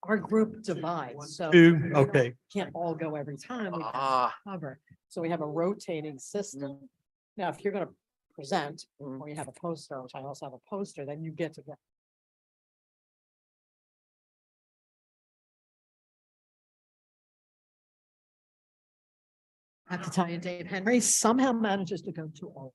our group divides, so. Two, we okay. Can't all go every time. We Ah, cover. So we have a rotating system. Now, if you're gonna present, Mhm. or you have a poster, which I also have a poster, then you get to go. I have to tell you, Dave Henry somehow manages to go to all.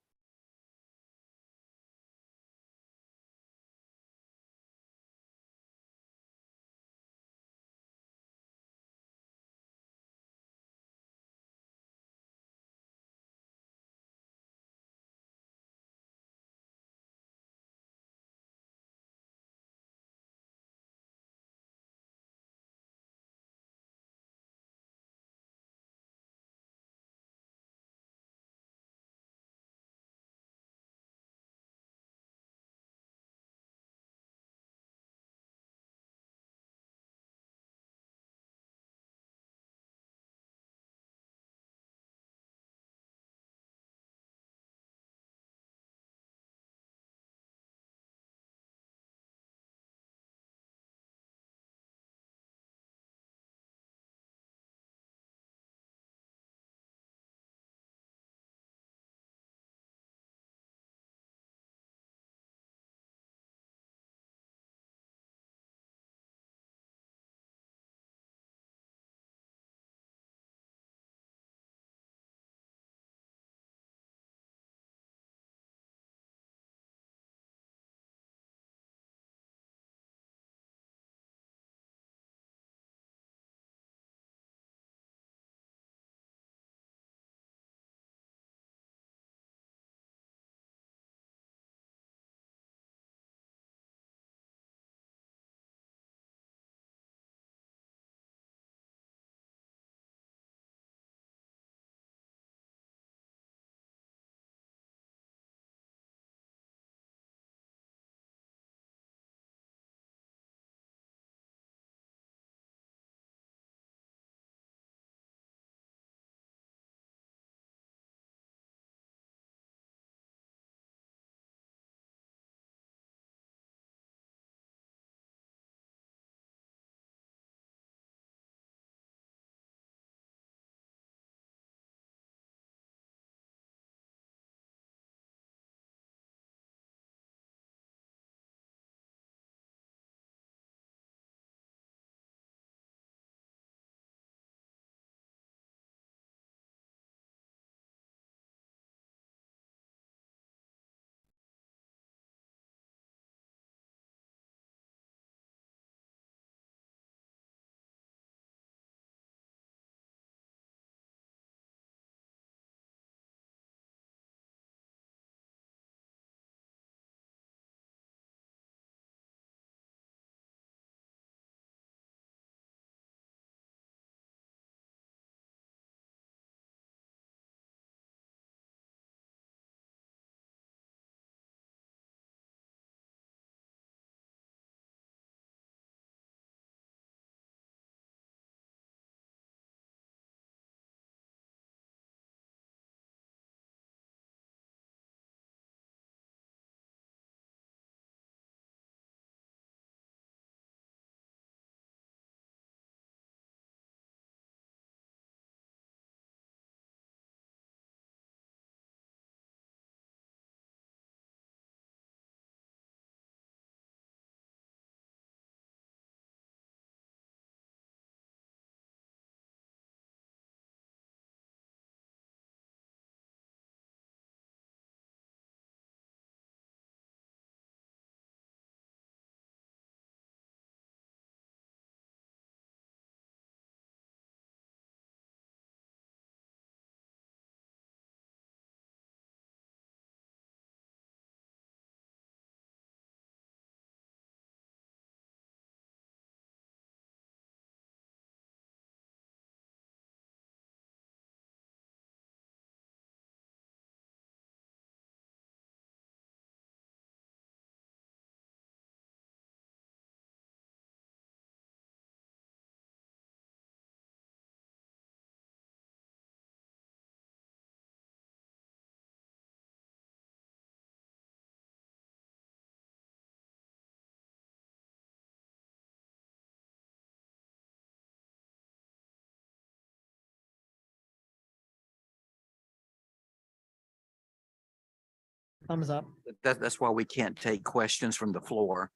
Thumbs up. That's why we can't take questions from the floor.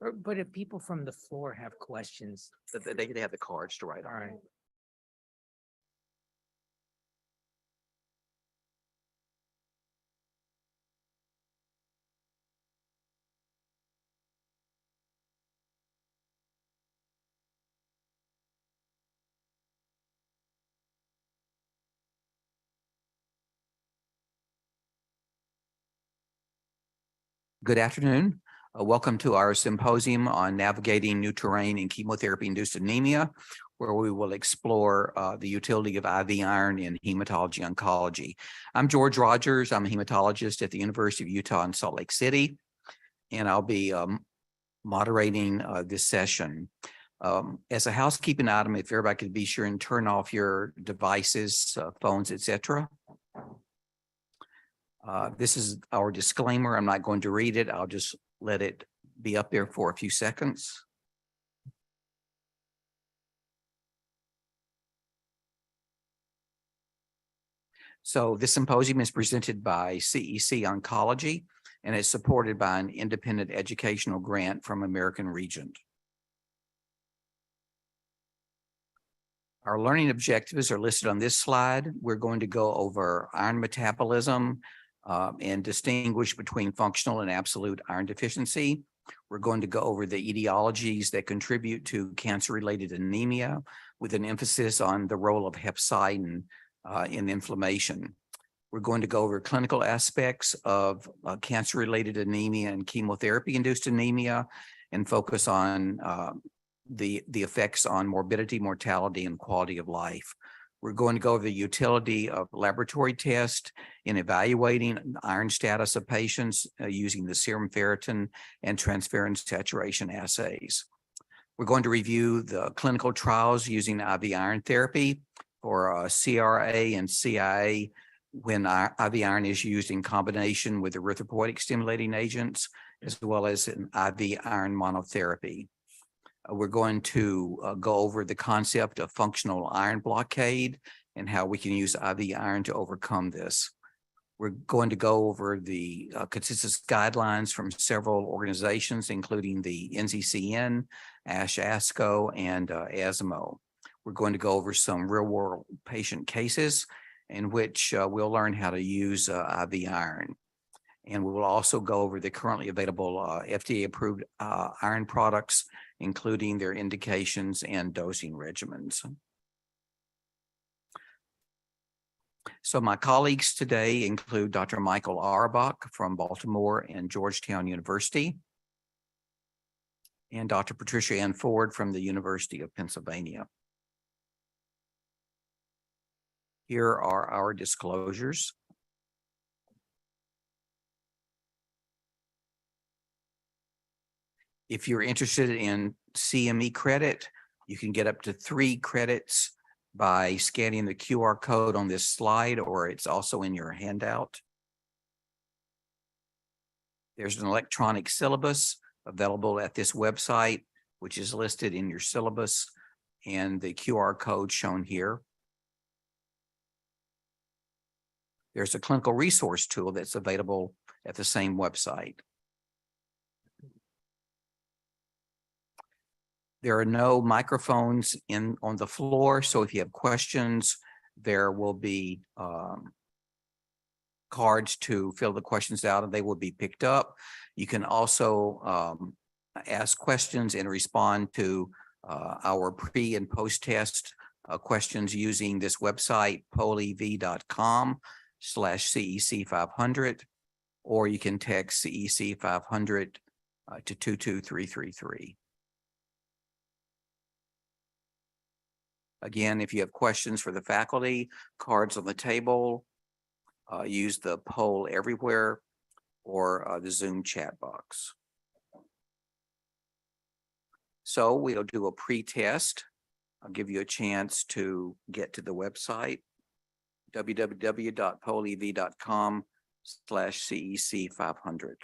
But if people from the floor have questions, They have the cards to write all on. right. Good afternoon. Welcome to our symposium on navigating new terrain in chemotherapy-induced anemia, where we will explore the utility of IV iron in hematology oncology. I'm George Rogers. I'm a hematologist at the University of Utah in Salt Lake City, and I'll be moderating this session. As a housekeeping item, if everybody could be sure and turn off your devices, phones, etc. This is our disclaimer. I'm not going to read it. I'll just let it be up there for a few seconds. So this symposium is presented by CEC Oncology and is supported by an independent educational grant from American Regent. Our learning objectives are listed on this slide. We're going to go over iron metabolism and distinguish between functional and absolute iron deficiency. We're going to go over the etiologies that contribute to cancer-related anemia with an emphasis on the role of hepcidin in inflammation. We're going to go over clinical aspects of cancer-related anemia and chemotherapy-induced anemia and focus on the effects on morbidity, mortality, and quality of life. We're going to go over the utility of laboratory tests in evaluating iron status of patients using the serum ferritin and transferrin saturation assays. We're going to review the clinical trials using IV iron therapy for CRA and CIA when IV iron is used in combination with erythropoietic stimulating agents, as well as an IV iron monotherapy. We're going to go over the concept of functional iron blockade and how we can use IV iron to overcome this. We're going to go over the consensus guidelines from several organizations, including the NCCN, ASCO, and ESMO. We're going to go over some real-world patient cases in which we'll learn how to use IV iron. And we will also go over the currently available FDA-approved iron products, including their indications and dosing regimens. So my colleagues today include Dr. Michael Auerbach from Baltimore and Georgetown University, and Dr. Patricia Ann Ford from the University of Pennsylvania. Here are our disclosures. If you're interested in CME credit, you can get up to 3 credits by scanning the QR code on this slide, or it's also in your handout. There's an electronic syllabus available at this website, which is listed in your syllabus, and the QR code shown here. There's a clinical resource tool that's available at the same website. There are no microphones on the floor, so if you have questions, there will be cards to fill the questions out and they will be picked up. You can also ask questions and respond to our pre and post test questions using this website, polev.com/CEC500, or you can text CEC500 to 22333. Again, if you have questions for the faculty, cards on the table, use the poll everywhere or the Zoom chat box. So we'll do a pre-test. I'll give you a chance to get to the website, www.polev.com/CEC500.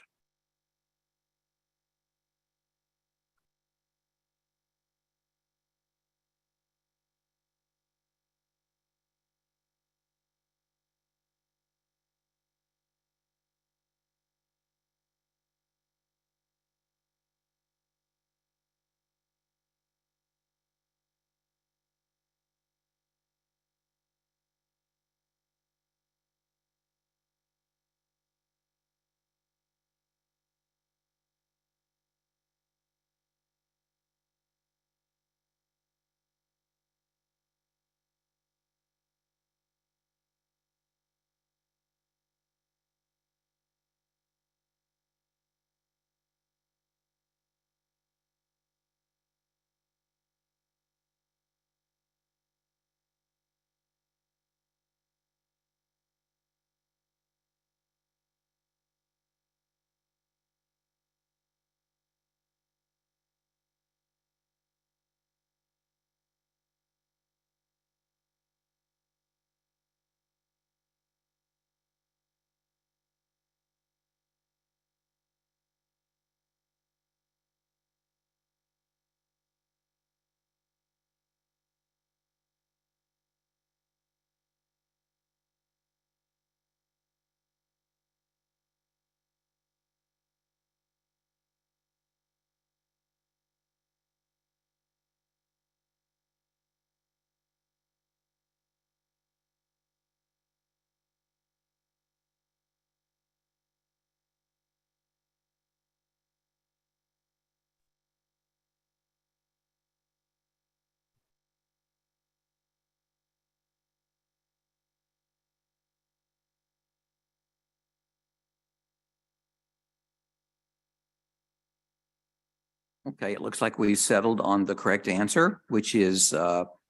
Okay, it looks like we settled on the correct answer, which is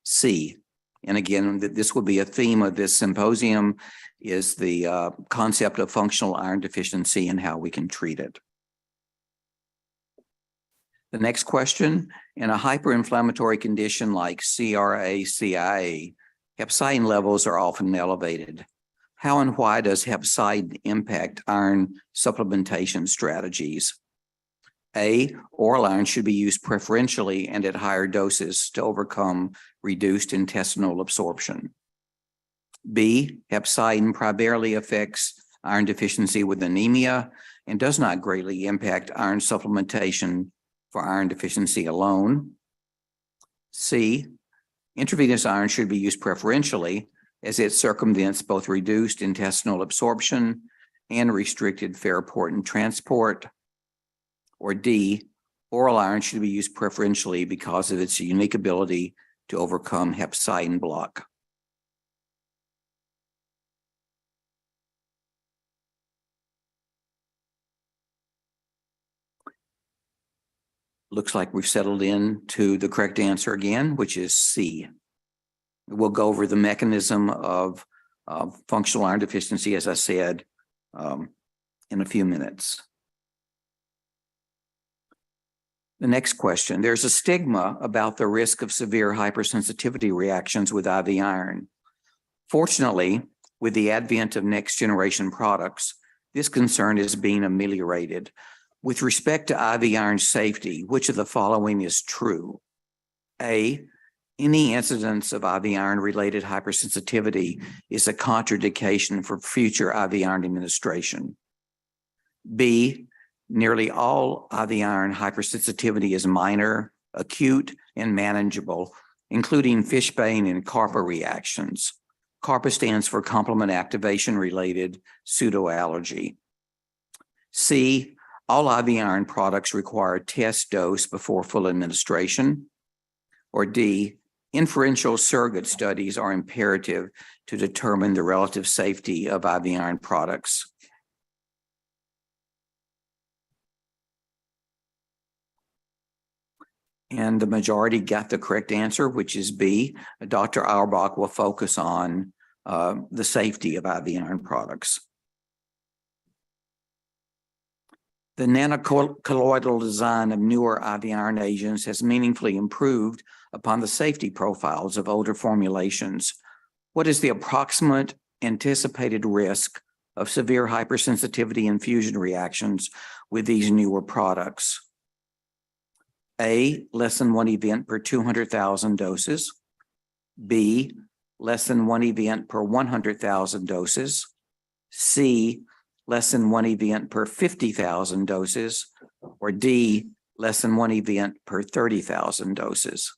C. And again, this will be a theme of this symposium, is the concept of functional iron deficiency and how we can treat it. The next question, in a hyperinflammatory condition like CRA-CIA, hepcidin levels are often elevated. How and why does hepcidin impact iron supplementation strategies? A, oral iron should be used preferentially and at higher doses to overcome reduced intestinal absorption. B, hepcidin primarily affects iron deficiency with anemia and does not greatly impact iron supplementation for iron deficiency alone. C, intravenous iron should be used preferentially as it circumvents both reduced intestinal absorption and restricted ferroportin transport. Or D, oral iron should be used preferentially because of its unique ability to overcome hepcidin block. Looks like we've settled in to the correct answer again, which is C. We'll go over the mechanism of functional iron deficiency, as I said, in a few minutes. The next question, there's a stigma about the risk of severe hypersensitivity reactions with IV iron. Fortunately, with the advent of next generation products, this concern is being ameliorated. With respect to IV iron safety, which of the following is true? A, any incidence of IV iron related hypersensitivity is a contraindication for future IV iron administration. B, nearly all IV iron hypersensitivity is minor, acute, and manageable, including Fishbane and CARPA reactions. CARPA stands for complement activation related pseudoallergy. C, all IV iron products require test dose before full administration. Or D, inferential surrogate studies are imperative to determine the relative safety of IV iron products. And the majority got the correct answer, which is B. Dr. Auerbach will focus on the safety of IV iron products. The nanocolloidal design of newer IV iron agents has meaningfully improved upon the safety profiles of older formulations. What is the approximate anticipated risk of severe hypersensitivity infusion reactions with these newer products? A, less than 1 event per 200,000 doses. B, less than 1 event per 100,000 doses. C, less than 1 event per 50,000 doses. Or D, less than 1 event per 30,000 doses.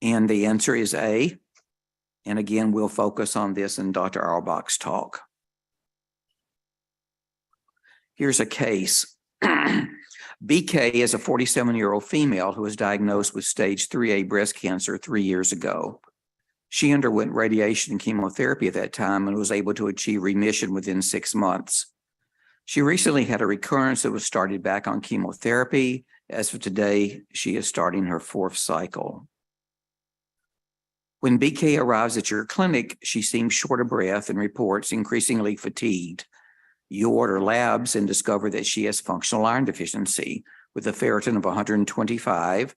And the answer is A. And again, we'll focus on this in Dr. Auerbach's talk. Here's a case. BK is a 47-year-old female who was diagnosed with stage 3A breast cancer 3 years ago. She underwent radiation and chemotherapy at that time and was able to achieve remission within 6 months. She recently had a recurrence that was started back on chemotherapy. As of today, she is starting her 4th cycle. When BK arrives at your clinic, she seems short of breath and reports increasingly fatigued. You order labs and discover that she has functional iron deficiency with a ferritin of 125,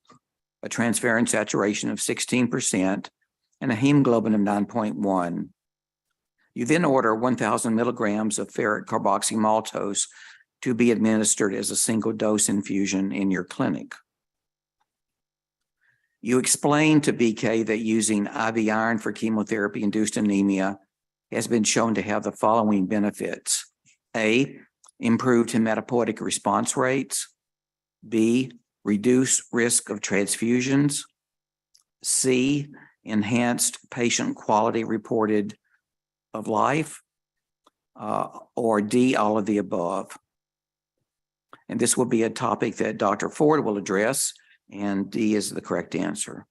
a transferrin saturation of 16%, and a hemoglobin of 9.1. You then order 1,000 milligrams of ferric carboxymaltose to be administered as a single dose infusion in your clinic. You explain to BK that using IV iron for chemotherapy-induced anemia has been shown to have the following benefits. A, improved hematopoietic response rates. B, reduced risk of transfusions. C, enhanced patient quality reported of life. Or D, all of the above. And this will be a topic that Dr. Ford will address, and D is the correct answer.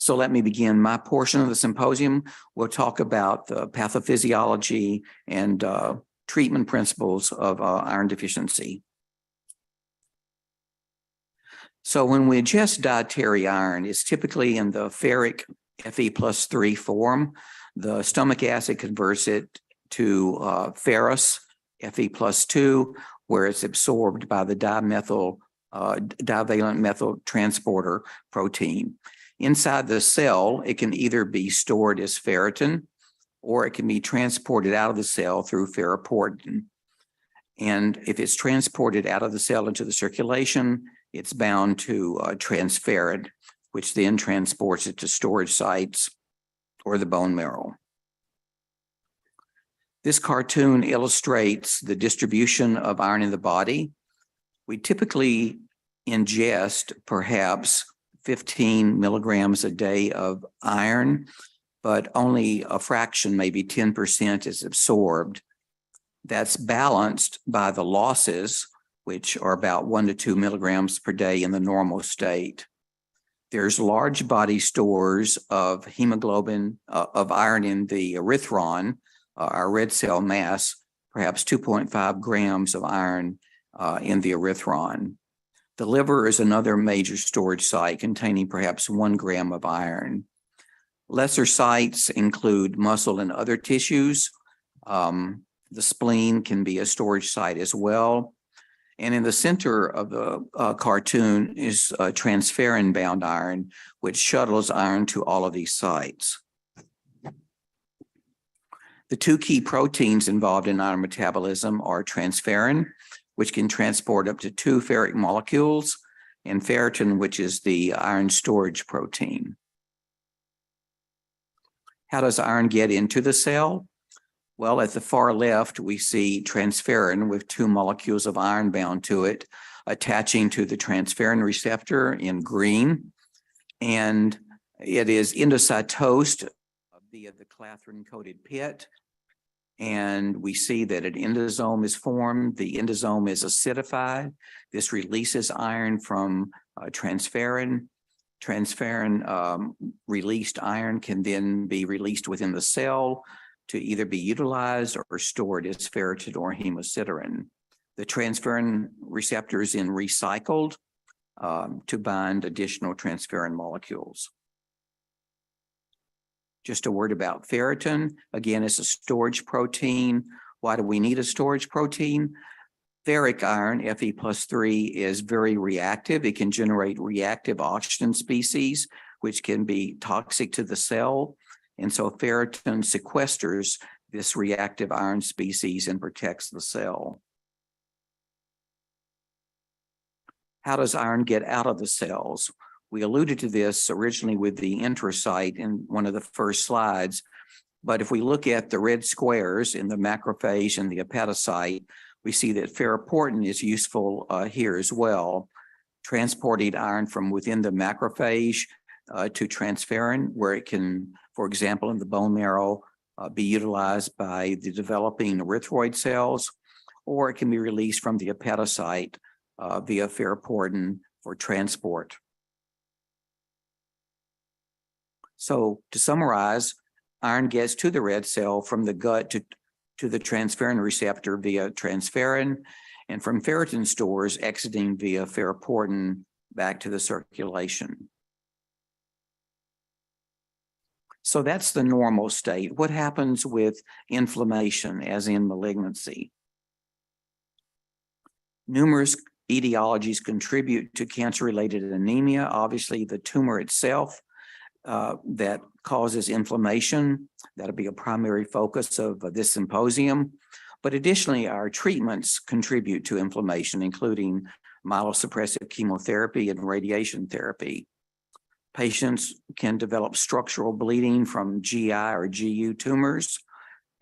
So let me begin my portion of the symposium. We'll talk about the pathophysiology and treatment principles of iron deficiency. So when we adjust dietary iron, it's typically in the ferric Fe+3 form. The stomach acid converts it to ferrous Fe+2, where it's absorbed by the divalent methyl transporter protein. Inside the cell, it can either be stored as ferritin or it can be transported out of the cell through ferroportin. And if it's transported out of the cell into the circulation, it's bound to transferrin, which then transports it to storage sites or the bone marrow. This cartoon illustrates the distribution of iron in the body. We typically ingest perhaps 15 milligrams a day of iron, but only a fraction, maybe 10%, is absorbed. That's balanced by the losses, which are about 1 to 2 milligrams per day in the normal state. There's large body stores of hemoglobin, of iron in the erythron, our red cell mass, perhaps 2.5 grams of iron in the erythron. The liver is another major storage site containing perhaps 1 gram of iron. Lesser sites include muscle and other tissues. The spleen can be a storage site as well. And in the center of the cartoon is transferrin-bound iron, which shuttles iron to all of these sites. The two key proteins involved in iron metabolism are transferrin, which can transport up to 2 ferric molecules, and ferritin, which is the iron storage protein. How does iron get into the cell? Well, at the far left, we see transferrin with 2 molecules of iron bound to it, attaching to the transferrin receptor in green. And it is endocytosed via the clathrin-coated pit. And we see that an endosome is formed. The endosome is acidified. This releases iron from transferrin. Transferrin released iron can then be released within the cell to either be utilized or stored as ferritin or hemosiderin. The transferrin receptor is then recycled to bind additional transferrin molecules. Just a word about ferritin. Again, it's a storage protein. Why do we need a storage protein? Ferric iron, Fe+3, is very reactive. It can generate reactive oxygen species, which can be toxic to the cell. And so ferritin sequesters this reactive iron species and protects the cell. How does iron get out of the cells? We alluded to this originally with the intracyte in one of the first slides, but if we look at the red squares in the macrophage and the hepatocyte, we see that ferroportin is useful here as well, transporting iron from within the macrophage to transferrin, where it can, for example, in the bone marrow, be utilized by the developing erythroid cells, or it can be released from the hepatocyte via ferroportin for transport. So to summarize, iron gets to the red cell from the gut to the transferrin receptor via transferrin, and from ferritin stores exiting via ferroportin back to the circulation. So that's the normal state. What happens with inflammation, as in malignancy? Numerous etiologies contribute to cancer-related anemia. Obviously, the tumor itself that causes inflammation. That'll be a primary focus of this symposium. But additionally, our treatments contribute to inflammation, including myelosuppressive chemotherapy and radiation therapy. Patients can develop structural bleeding from GI or GU tumors.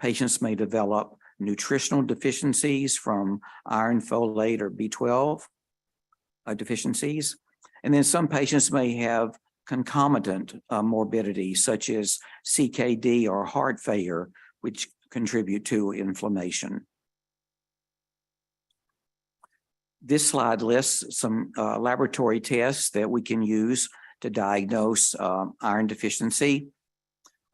Patients may develop nutritional deficiencies from iron, folate, or B12 deficiencies. And then some patients may have concomitant morbidity, such as CKD or heart failure, which contribute to inflammation. This slide lists some laboratory tests that we can use to diagnose iron deficiency.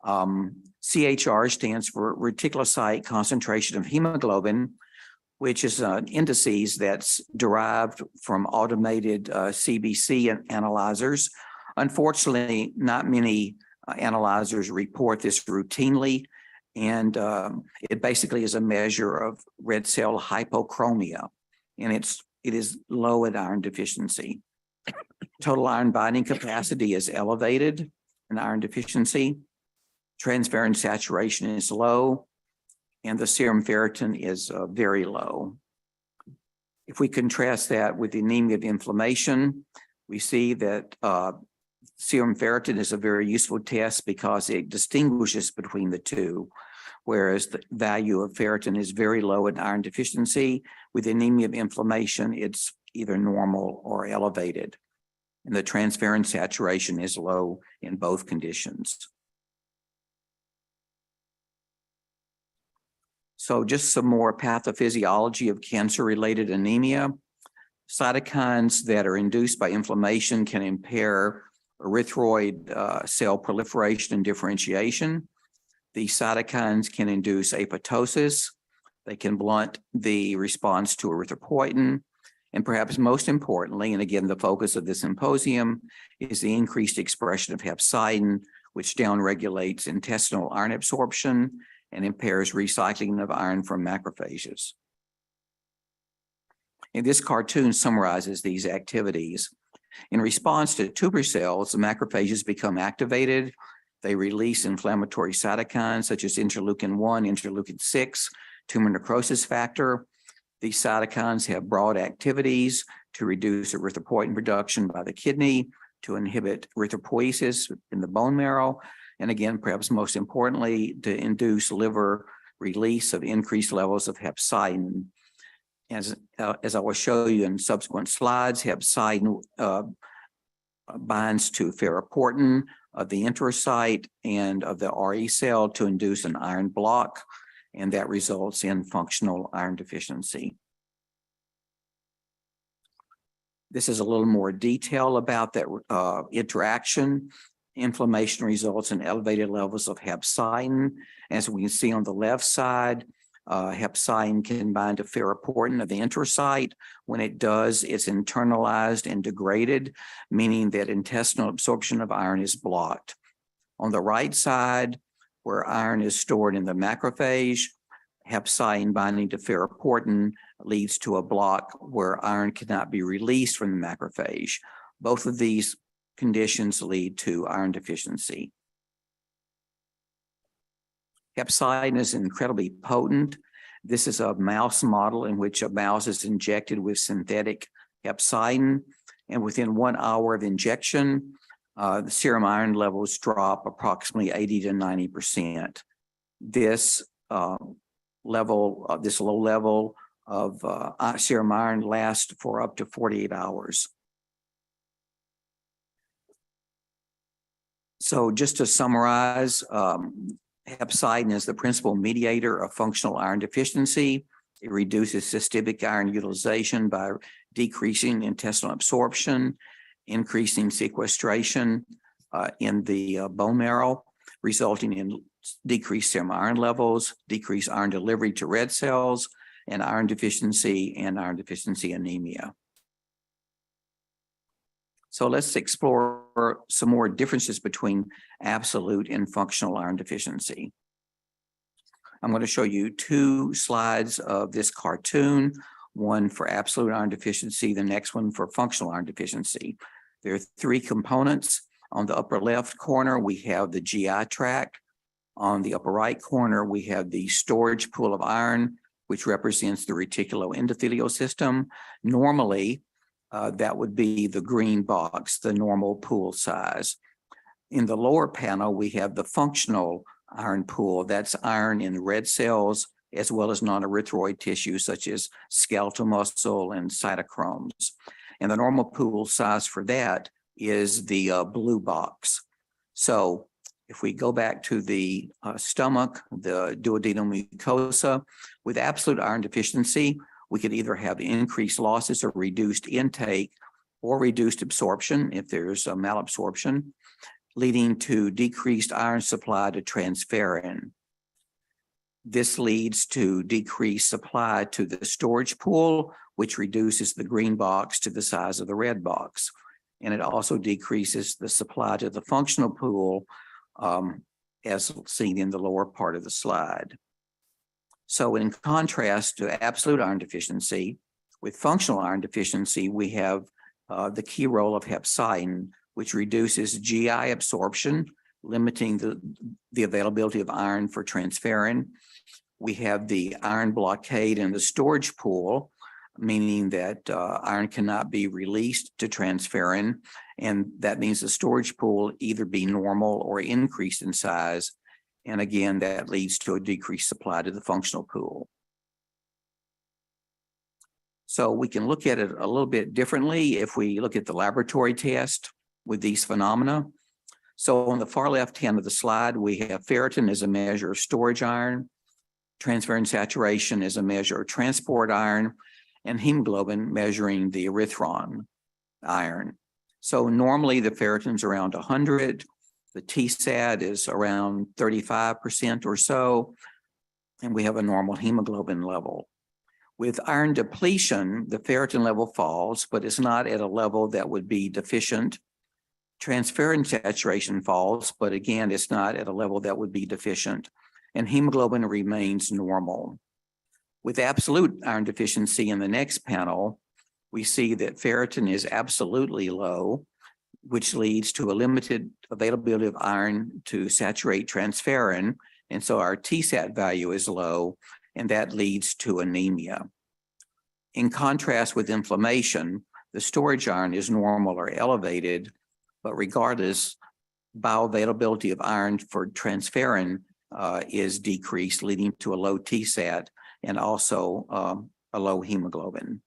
CHR stands for reticulocyte concentration of hemoglobin, which is an indices that's derived from automated CBC analyzers. Unfortunately, not many analyzers report this routinely, and it basically is a measure of red cell hypochromia, and it is low at iron deficiency. Total iron binding capacity is elevated in iron deficiency. Transferrin saturation is low, and the serum ferritin is very low. If we contrast that with the anemia of inflammation, we see that serum ferritin is a very useful test because it distinguishes between the two, whereas the value of ferritin is very low in iron deficiency. With anemia of inflammation, it's either normal or elevated, and the transferrin saturation is low in both conditions. So just some more pathophysiology of cancer-related anemia. Cytokines that are induced by inflammation can impair erythroid cell proliferation and differentiation. These cytokines can induce apoptosis. They can blunt the response to erythropoietin. And perhaps most importantly, and again, the focus of this symposium, is the increased expression of hepcidin, which downregulates intestinal iron absorption and impairs recycling of iron from macrophages. And this cartoon summarizes these activities. In response to tumor cells, the macrophages become activated. They release inflammatory cytokines such as interleukin-1, interleukin-6, tumor necrosis factor. These cytokines have broad activities to reduce erythropoietin production by the kidney, to inhibit erythropoiesis in the bone marrow, and again, perhaps most importantly, to induce liver release of increased levels of hepcidin. As I will show you in subsequent slides, hepcidin binds to ferroportin of the enterocyte and of the RE cell to induce an iron block, and that results in functional iron deficiency. This is a little more detail about that interaction. Inflammation results in elevated levels of hepcidin. As we can see on the left side, hepcidin can bind to ferroportin of the enterocyte. When it does, it's internalized and degraded, meaning that intestinal absorption of iron is blocked. On the right side, where iron is stored in the macrophage, hepcidin binding to ferroportin leads to a block where iron cannot be released from the macrophage. Both of these conditions lead to iron deficiency. Hepcidin is incredibly potent. This is a mouse model in which a mouse is injected with synthetic hepcidin, and within 1 hour of injection, the serum iron levels drop approximately 80 to 90%. This low level of serum iron lasts for up to 48 hours. So just to summarize, hepcidin is the principal mediator of functional iron deficiency. It reduces systemic iron utilization by decreasing intestinal absorption, increasing sequestration in the bone marrow, resulting in decreased serum iron levels, decreased iron delivery to red cells, and iron deficiency anemia. So let's explore some more differences between absolute and functional iron deficiency. I'm going to show you 2 slides of this cartoon, one for absolute iron deficiency, the next one for functional iron deficiency. There are 3 components. On the upper left corner, we have the GI tract. On the upper right corner, we have the storage pool of iron, which represents the reticuloendothelial system. Normally, that would be the green box, the normal pool size. In the lower panel, we have the functional iron pool. That's iron in red cells, as well as non-erythroid tissue, such as skeletal muscle and cytochromes. And the normal pool size for that is the blue box. So if we go back to the stomach, the duodenal mucosa, with absolute iron deficiency, we could either have increased losses or reduced intake, or reduced absorption if there's a malabsorption, leading to decreased iron supply to transferrin. This leads to decreased supply to the storage pool, which reduces the green box to the size of the red box. And it also decreases the supply to the functional pool, as seen in the lower part of the slide. So in contrast to absolute iron deficiency, with functional iron deficiency, we have the key role of hepcidin, which reduces GI absorption, limiting the availability of iron for transferrin. We have the iron blockade in the storage pool, meaning that iron cannot be released to transferrin, and that means the storage pool either be normal or increased in size. And again, that leads to a decreased supply to the functional pool. So we can look at it a little bit differently if we look at the laboratory test with these phenomena. So on the far left hand of the slide, we have ferritin as a measure of storage iron, transferrin saturation as a measure of transport iron, and hemoglobin measuring the erythron iron. So normally the ferritin's around 100, the TSAT is around 35% or so, and we have a normal hemoglobin level. With iron depletion, the ferritin level falls, but it's not at a level that would be deficient. Transferrin saturation falls, but again, it's not at a level that would be deficient, and hemoglobin remains normal. With absolute iron deficiency in the next panel, we see that ferritin is absolutely low, which leads to a limited availability of iron to saturate transferrin, and so our TSAT value is low, and that leads to anemia. In contrast with inflammation, the storage iron is normal or elevated, but regardless, bioavailability of iron for transferrin is decreased, leading to a low TSAT and also a low hemoglobin.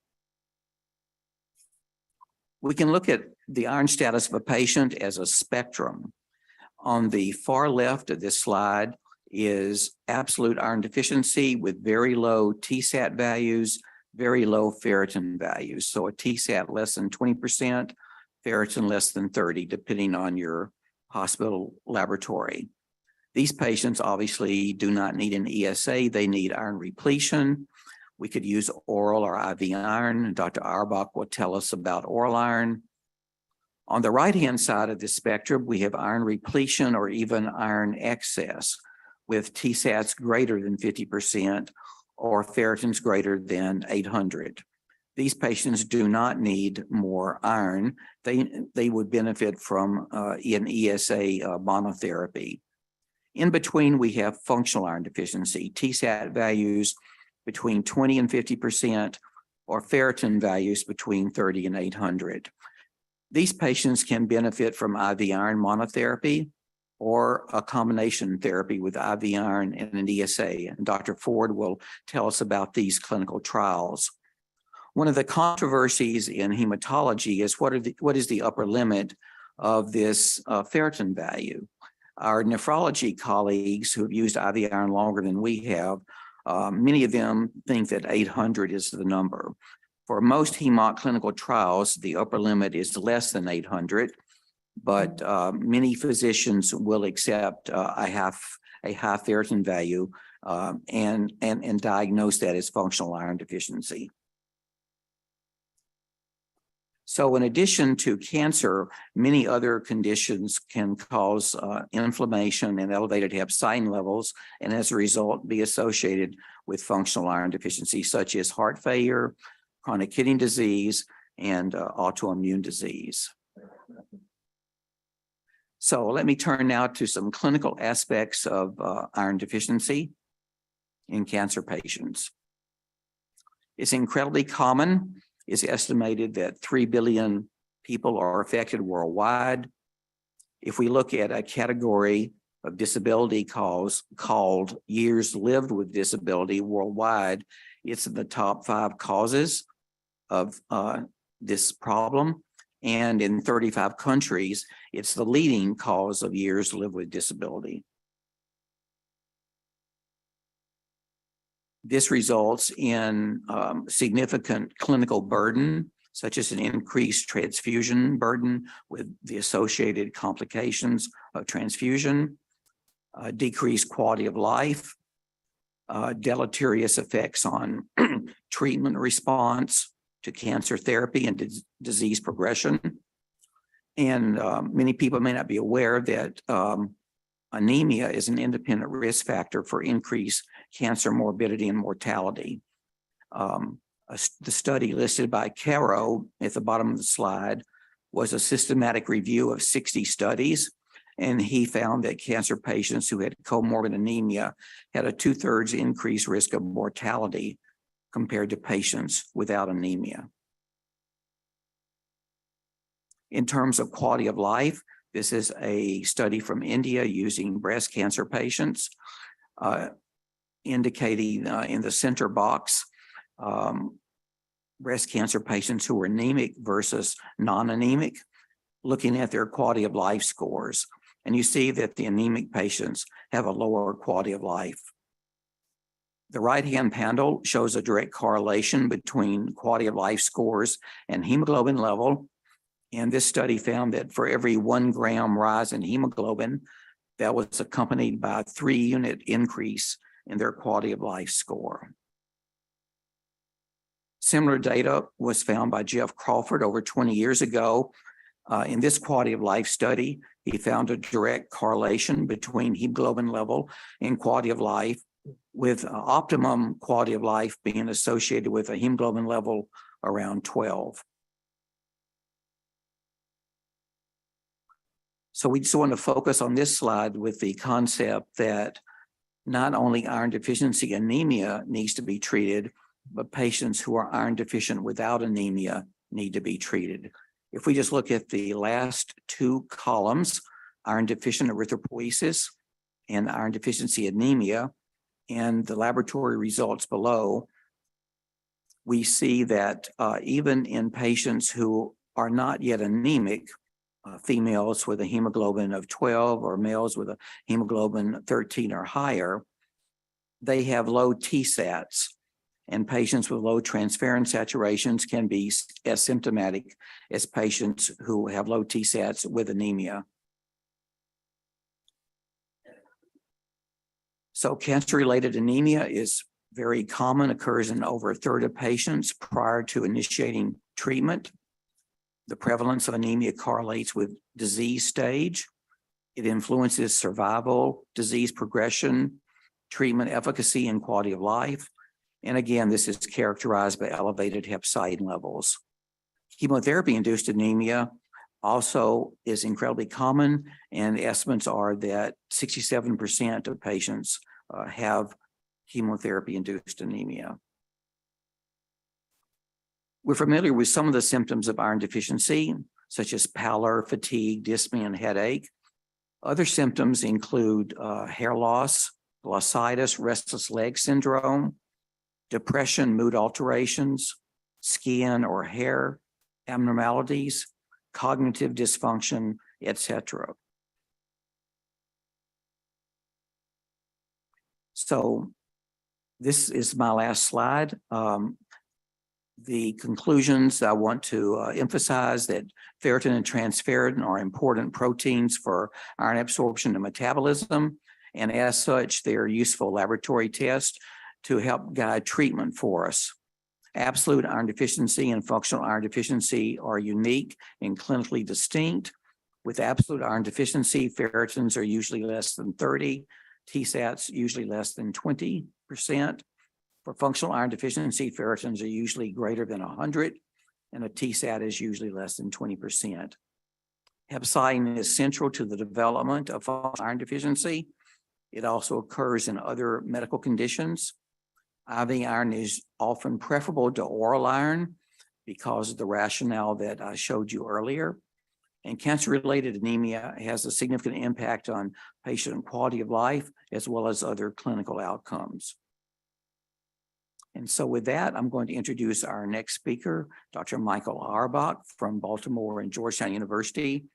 We can look at the iron status of a patient as a spectrum. On the far left of this slide is absolute iron deficiency with very low TSAT values, very low ferritin values. So a TSAT less than 20%, ferritin less than 30, depending on your hospital laboratory. These patients obviously do not need an ESA, they need iron repletion. We could use oral or IV iron. Dr. Auerbach will tell us about oral iron. On the right-hand side of the spectrum, we have iron repletion or even iron excess with TSATs greater than 50% or ferritins greater than 800. These patients do not need more iron. They would benefit from an ESA monotherapy. In between, we have functional iron deficiency, TSAT values between 20 and 50%, or ferritin values between 30 and 800. These patients can benefit from IV iron monotherapy or a combination therapy with IV iron and an ESA. And Dr. Ford will tell us about these clinical trials. One of the controversies in hematology is what is the upper limit of this ferritin value? Our nephrology colleagues who have used IV iron longer than we have, many of them think that 800 is the number. For most hemat clinical trials, the upper limit is less than 800, but many physicians will accept a high ferritin value and diagnose that as functional iron deficiency. So in addition to cancer, many other conditions can cause inflammation and elevated hepcidin levels, and as a result be associated with functional iron deficiency, such as heart failure, chronic kidney disease, and autoimmune disease. So let me turn now to some clinical aspects of iron deficiency in cancer patients. It's incredibly common. It's estimated that 3 billion people are affected worldwide. If we look at a category of disability called years lived with disability worldwide, it's in the top 5 causes of this problem. And in 35 countries, it's the leading cause of years lived with disability. This results in significant clinical burden, such as an increased transfusion burden with the associated complications of transfusion, decreased quality of life, deleterious effects on treatment response to cancer therapy and disease progression. And many people may not be aware that anemia is an independent risk factor for increased cancer morbidity and mortality. The study listed by Caro at the bottom of the slide was a systematic review of 60 studies, and he found that cancer patients who had comorbid anemia had a 2/3 increased risk of mortality compared to patients without anemia. In terms of quality of life, this is a study from India using breast cancer patients, indicating in the center box breast cancer patients who were anemic versus non-anemic, looking at their quality of life scores. And you see that the anemic patients have a lower quality of life. The right-hand panel shows a direct correlation between quality of life scores and hemoglobin level. And this study found that for every 1 gram rise in hemoglobin, that was accompanied by a 3-unit increase in their quality of life score. Similar data was found by Jeff Crawford over 20 years ago. In this quality of life study, he found a direct correlation between hemoglobin level and quality of life, with optimum quality of life being associated with a hemoglobin level around 12. So we just want to focus on this slide with the concept that not only iron deficiency anemia needs to be treated, but patients who are iron deficient without anemia need to be treated. If we just look at the last 2 columns, iron deficient erythropoiesis and iron deficiency anemia, and the laboratory results below, we see that even in patients who are not yet anemic, females with a hemoglobin of 12 or males with a hemoglobin 13 or higher, they have low TSATs, and patients with low transferrin saturations can be as symptomatic as patients who have low TSATs with anemia. So cancer-related anemia is very common, occurs in over 1/3 of patients prior to initiating treatment. The prevalence of anemia correlates with disease stage. It influences survival, disease progression, treatment efficacy, and quality of life. And again, this is characterized by elevated hepcidin levels. Chemotherapy-induced anemia also is incredibly common, and estimates are that 67% of patients have chemotherapy-induced anemia. We're familiar with some of the symptoms of iron deficiency, such as pallor, fatigue, dyspnea, and headache. Other symptoms include hair loss, glossitis, restless leg syndrome, depression, mood alterations, skin or hair abnormalities, cognitive dysfunction, etc. So this is my last slide. The conclusions, I want to emphasize that ferritin and transferrin are important proteins for iron absorption and metabolism, and as such, they are useful laboratory tests to help guide treatment for us. Absolute iron deficiency and functional iron deficiency are unique and clinically distinct. With absolute iron deficiency, ferritins are usually less than 30, TSATs usually less than 20%. For functional iron deficiency, ferritins are usually greater than 100, and a TSAT is usually less than 20%. Hepcidin is central to the development of functional iron deficiency. It also occurs in other medical conditions. IV iron is often preferable to oral iron because of the rationale that I showed you earlier. And cancer-related anemia has a significant impact on patient quality of life as well as other clinical outcomes. And so with that, I'm going to introduce our next speaker, Dr. Michael Auerbach from Baltimore and Georgetown University,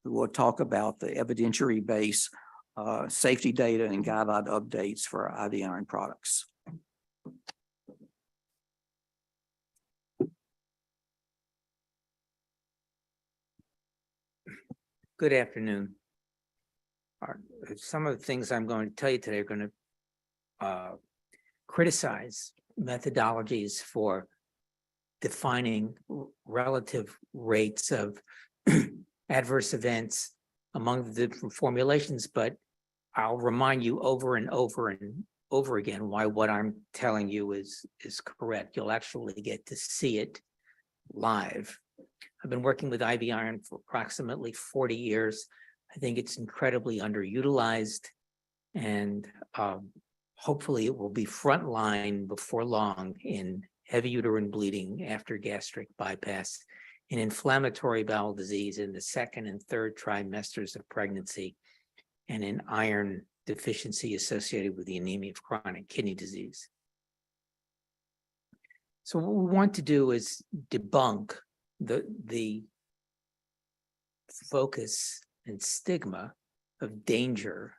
who will talk about the evidentiary-based safety data and guideline updates for IV iron products. Good afternoon. Some of the things I'm going to tell you today are going to criticize methodologies for defining relative rates of adverse events among the different formulations, but I'll remind you over and over again why what I'm telling you is correct. You'll actually get to see it live. I've been working with IV iron for approximately 40 years. I think it's incredibly underutilized, and hopefully it will be frontline before long in heavy uterine bleeding after gastric bypass, in inflammatory bowel disease in the second and third trimesters of pregnancy, and in iron deficiency associated with the anemia of chronic kidney disease. So what we want to do is debunk the focus and stigma of danger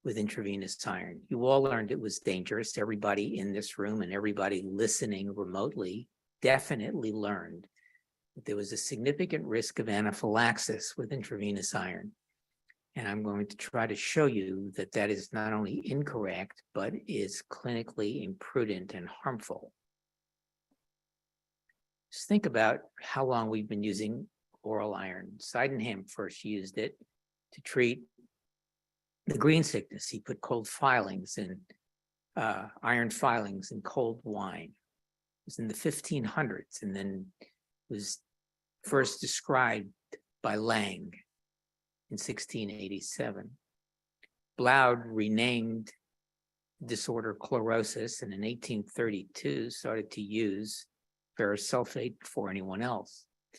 with intravenous iron. You all learned it was dangerous. Everybody in this room and everybody listening remotely definitely learned that there was a significant risk of anaphylaxis with intravenous iron. And I'm going to try to show you that that is not only incorrect, but is clinically imprudent and harmful. Just think about how long we've been using oral iron. Sydenham first used it to treat the green sickness. He put cold filings in iron filings in cold wine. It was in the 1500s, and then was first described by Lang in 1687. Blaud renamed disorder chlorosis, and in 1832 started to use ferrous sulfate before anyone else. By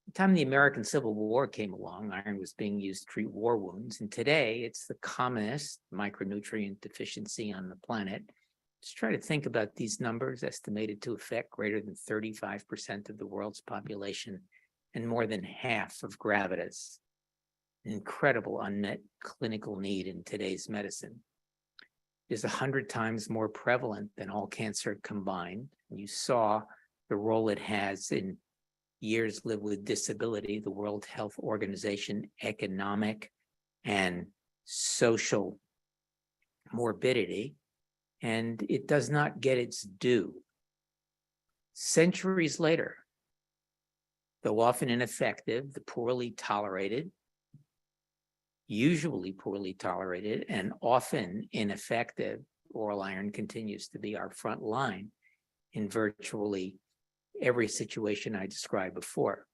the time the American Civil War came along, iron was being used to treat war wounds, and today it's the commonest micronutrient deficiency on the planet. Just try to think about these numbers, estimated to affect greater than 35% of the world's population and more than half of gravidas. An incredible unmet clinical need in today's medicine. It is 100 times more prevalent than all cancer combined. You saw the role it has in years lived with disability, the World Health Organization, economic and social morbidity, and it does not get its due. Centuries later, though often ineffective, the poorly tolerated, usually poorly tolerated, and often ineffective oral iron continues to be our front line in virtually every situation I described before.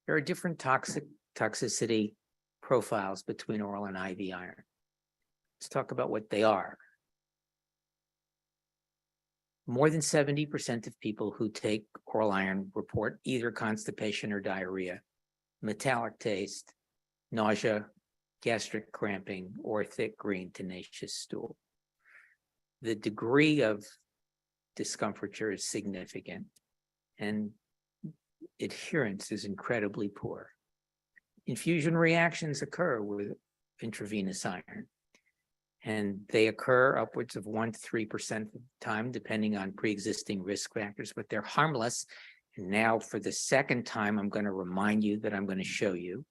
There are different toxicity profiles between oral and IV iron. Let's talk about what they are. More than 70% of people who take oral iron report either constipation or diarrhea, metallic taste, nausea, gastric cramping, or thick, green, tenacious stool. The degree of discomfiture is significant, and adherence is incredibly poor. Infusion reactions occur with intravenous iron, and they occur upwards of 1 to 3% of the time, depending on pre-existing risk factors, but they're harmless. And now, for the second time, I'm going to remind you that I'm going to show you.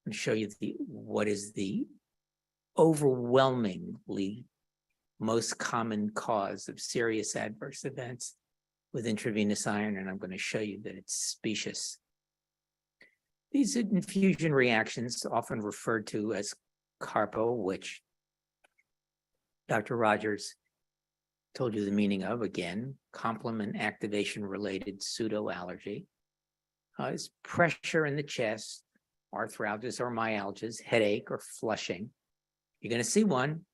I'm going to show you what is the overwhelmingly most common cause of serious adverse events with intravenous iron, and I'm going to show you that it's specious. These infusion reactions, often referred to as CARPO, which Dr. Rogers told you the meaning of, again, complement activation related pseudo-allergy, is pressure in the chest, arthralgias or myalgias, headache or flushing. You're going to see one.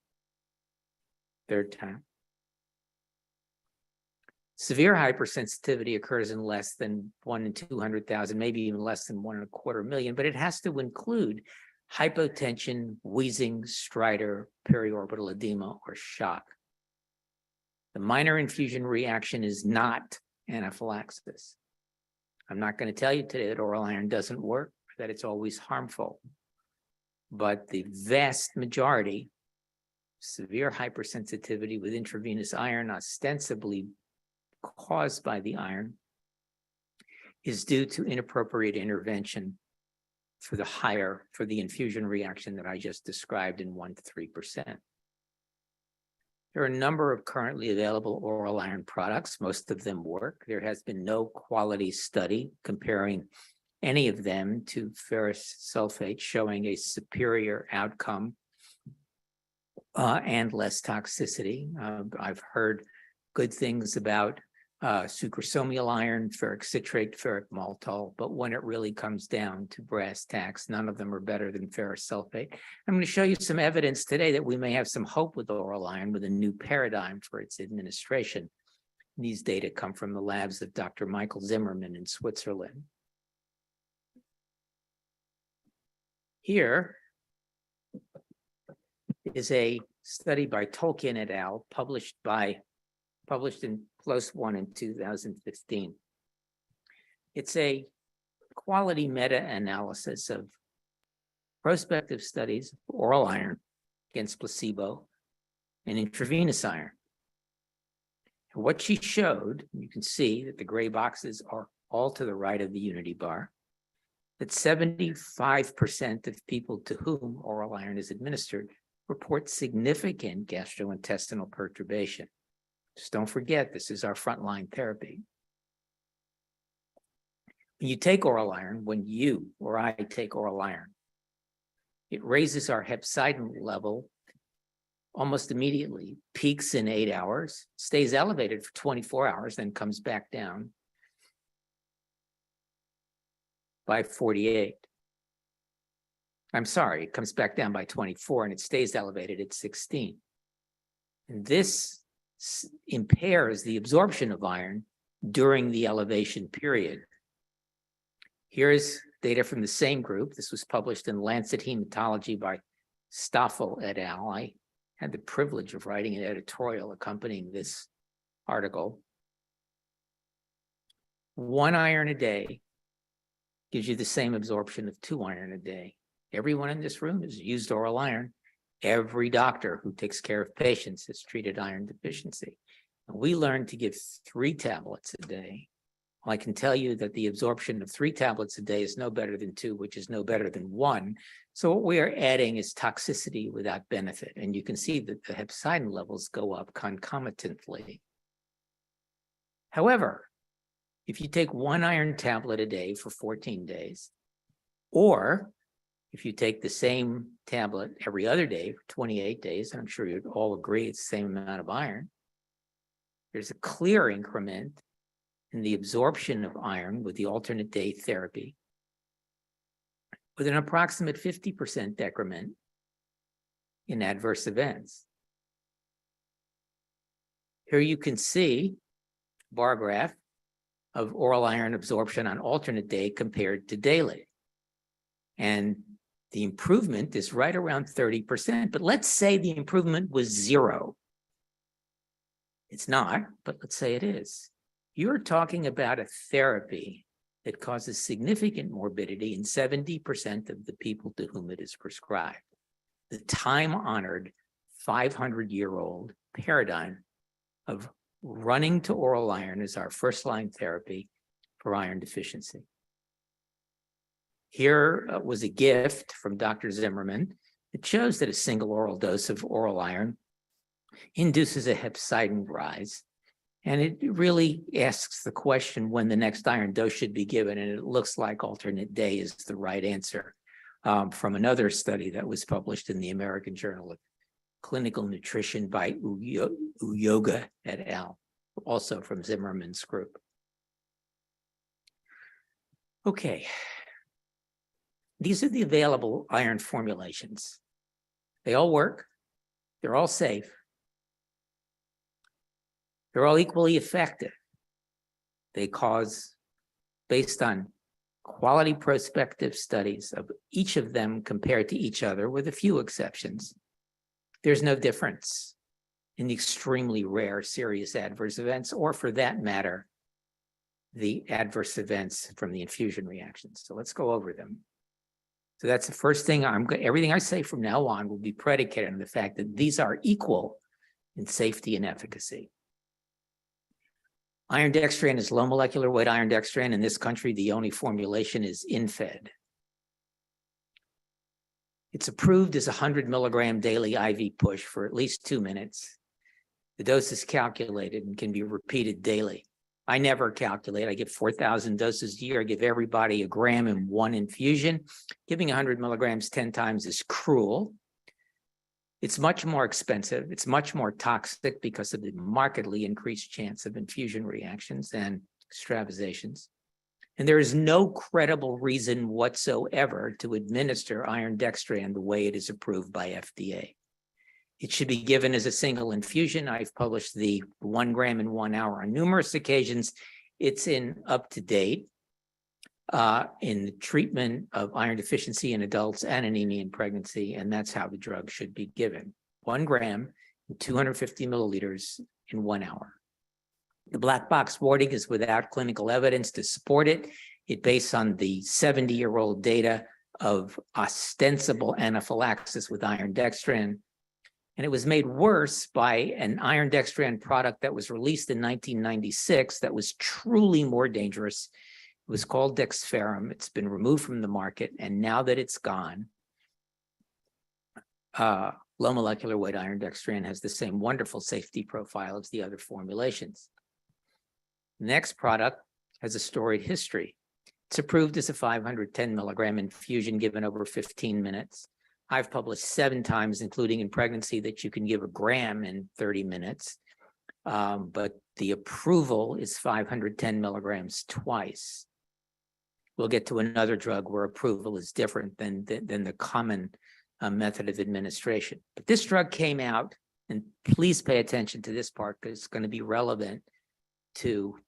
Third time. Severe hypersensitivity occurs in less than 1 in 200,000, maybe even less than 1.25 million, but it has to include hypotension, wheezing, stridor, periorbital edema, or shock. The minor infusion reaction is not anaphylaxis. I'm not going to tell you today that oral iron doesn't work, or that it's always harmful, but the vast majority, severe hypersensitivity with intravenous iron, ostensibly caused by the iron, is due to inappropriate intervention for the infusion reaction that I just described in 1 to 3%. There are a number of currently available oral iron products. Most of them work. There has been no quality study comparing any of them to ferrous sulfate showing a superior outcome and less toxicity. I've heard good things about sucrosomial iron, ferric citrate, ferric maltol, but when it really comes down to brass tacks, none of them are better than ferrous sulfate. I'm going to show you some evidence today that we may have some hope with oral iron with a new paradigm for its administration. These data come from the labs of Dr. Michael Zimmerman in Switzerland. Here is a study by Tolkien et al. Published in PLOS One in 2015. It's a quality meta-analysis of prospective studies of oral iron against placebo and intravenous iron. And what she showed, you can see that the gray boxes are all to the right of the unity bar, that 75% of people to whom oral iron is administered report significant gastrointestinal perturbation. Just don't forget, this is our frontline therapy. When you take oral iron, when you or I take oral iron, it raises our hepcidin level almost immediately, peaks in 8 hours, stays elevated for 24 hours, then comes back down by 48. I'm sorry, it comes back down by 24 and it stays elevated at 16. And this impairs the absorption of iron during the elevation period. Here's data from the same group. This was published in Lancet Hematology by Stoffel et al. I had the privilege of writing an editorial accompanying this article. 1 iron a day gives you the same absorption of 2 iron a day. Everyone in this room has used oral iron. Every doctor who takes care of patients has treated iron deficiency. And we learned to give 3 tablets a day. Well, I can tell you that the absorption of 3 tablets a day is no better than 2, which is no better than 1. So what we are adding is toxicity without benefit. And you can see that the hepcidin levels go up concomitantly. However, if you take 1 iron tablet a day for 14 days, or if you take the same tablet every other day for 28 days, I'm sure you'd all agree it's the same amount of iron, there's a clear increment in the absorption of iron with the alternate day therapy, with an approximate 50% decrement in adverse events. Here you can see a bar graph of oral iron absorption on alternate day compared to daily. And the improvement is right around 30%, but let's say the improvement was 0. It's not, but let's say it is. You're talking about a therapy that causes significant morbidity in 70% of the people to whom it is prescribed. The time-honored 500-year-old paradigm of running to oral iron as our first-line therapy for iron deficiency. Here was a gift from Dr. Zimmerman that shows that a single oral dose of oral iron induces a hepcidin rise. And it really asks the question when the next iron dose should be given. And it looks like alternate day is the right answer from another study that was published in the American Journal of Clinical Nutrition by Uyoga et al., also from Zimmerman's group. Okay. These are the available iron formulations. They all work. They're all safe. They're all equally effective. They cause, based on quality prospective studies of each of them compared to each other, with a few exceptions, there's no difference in the extremely rare serious adverse events, or for that matter, the adverse events from the infusion reactions. So let's go over them. So that's the first thing. Everything I say from now on will be predicated on the fact that these are equal in safety and efficacy. Iron dextran is low molecular weight iron dextran. In this country, the only formulation is Infed. It's approved as a 100 milligram daily IV push for at least 2 minutes. The dose is calculated and can be repeated daily. I never calculate. I give 4,000 doses a year. I give everybody a gram in one infusion. Giving 100 milligrams 10 times is cruel. It's much more expensive. It's much more toxic because of the markedly increased chance of infusion reactions and extravasations. And there is no credible reason whatsoever to administer iron dextran the way it is approved by FDA. It should be given as a single infusion. I've published the 1 gram in 1 hour on numerous occasions. It's up to date in the treatment of iron deficiency in adults and anemia in pregnancy, and that's how the drug should be given. 1 gram, 250 milliliters in 1 hour. The black box warning is without clinical evidence to support it. It's based on the 70-year-old data of ostensible anaphylaxis with iron dextran. And it was made worse by an iron dextran product that was released in 1996 that was truly more dangerous. It was called Dexferrum. It's been removed from the market. And now that it's gone, low molecular weight iron dextran has the same wonderful safety profile as the other formulations. The next product has a storied history. It's approved as a 510 milligram infusion given over 15 minutes. I've published 7 times, including in pregnancy, that you can give a gram in 30 minutes. But the approval is 510 milligrams twice. We'll get to another drug where approval is different than the common method of administration. But this drug came out, and please pay attention to this part because it's going to be relevant to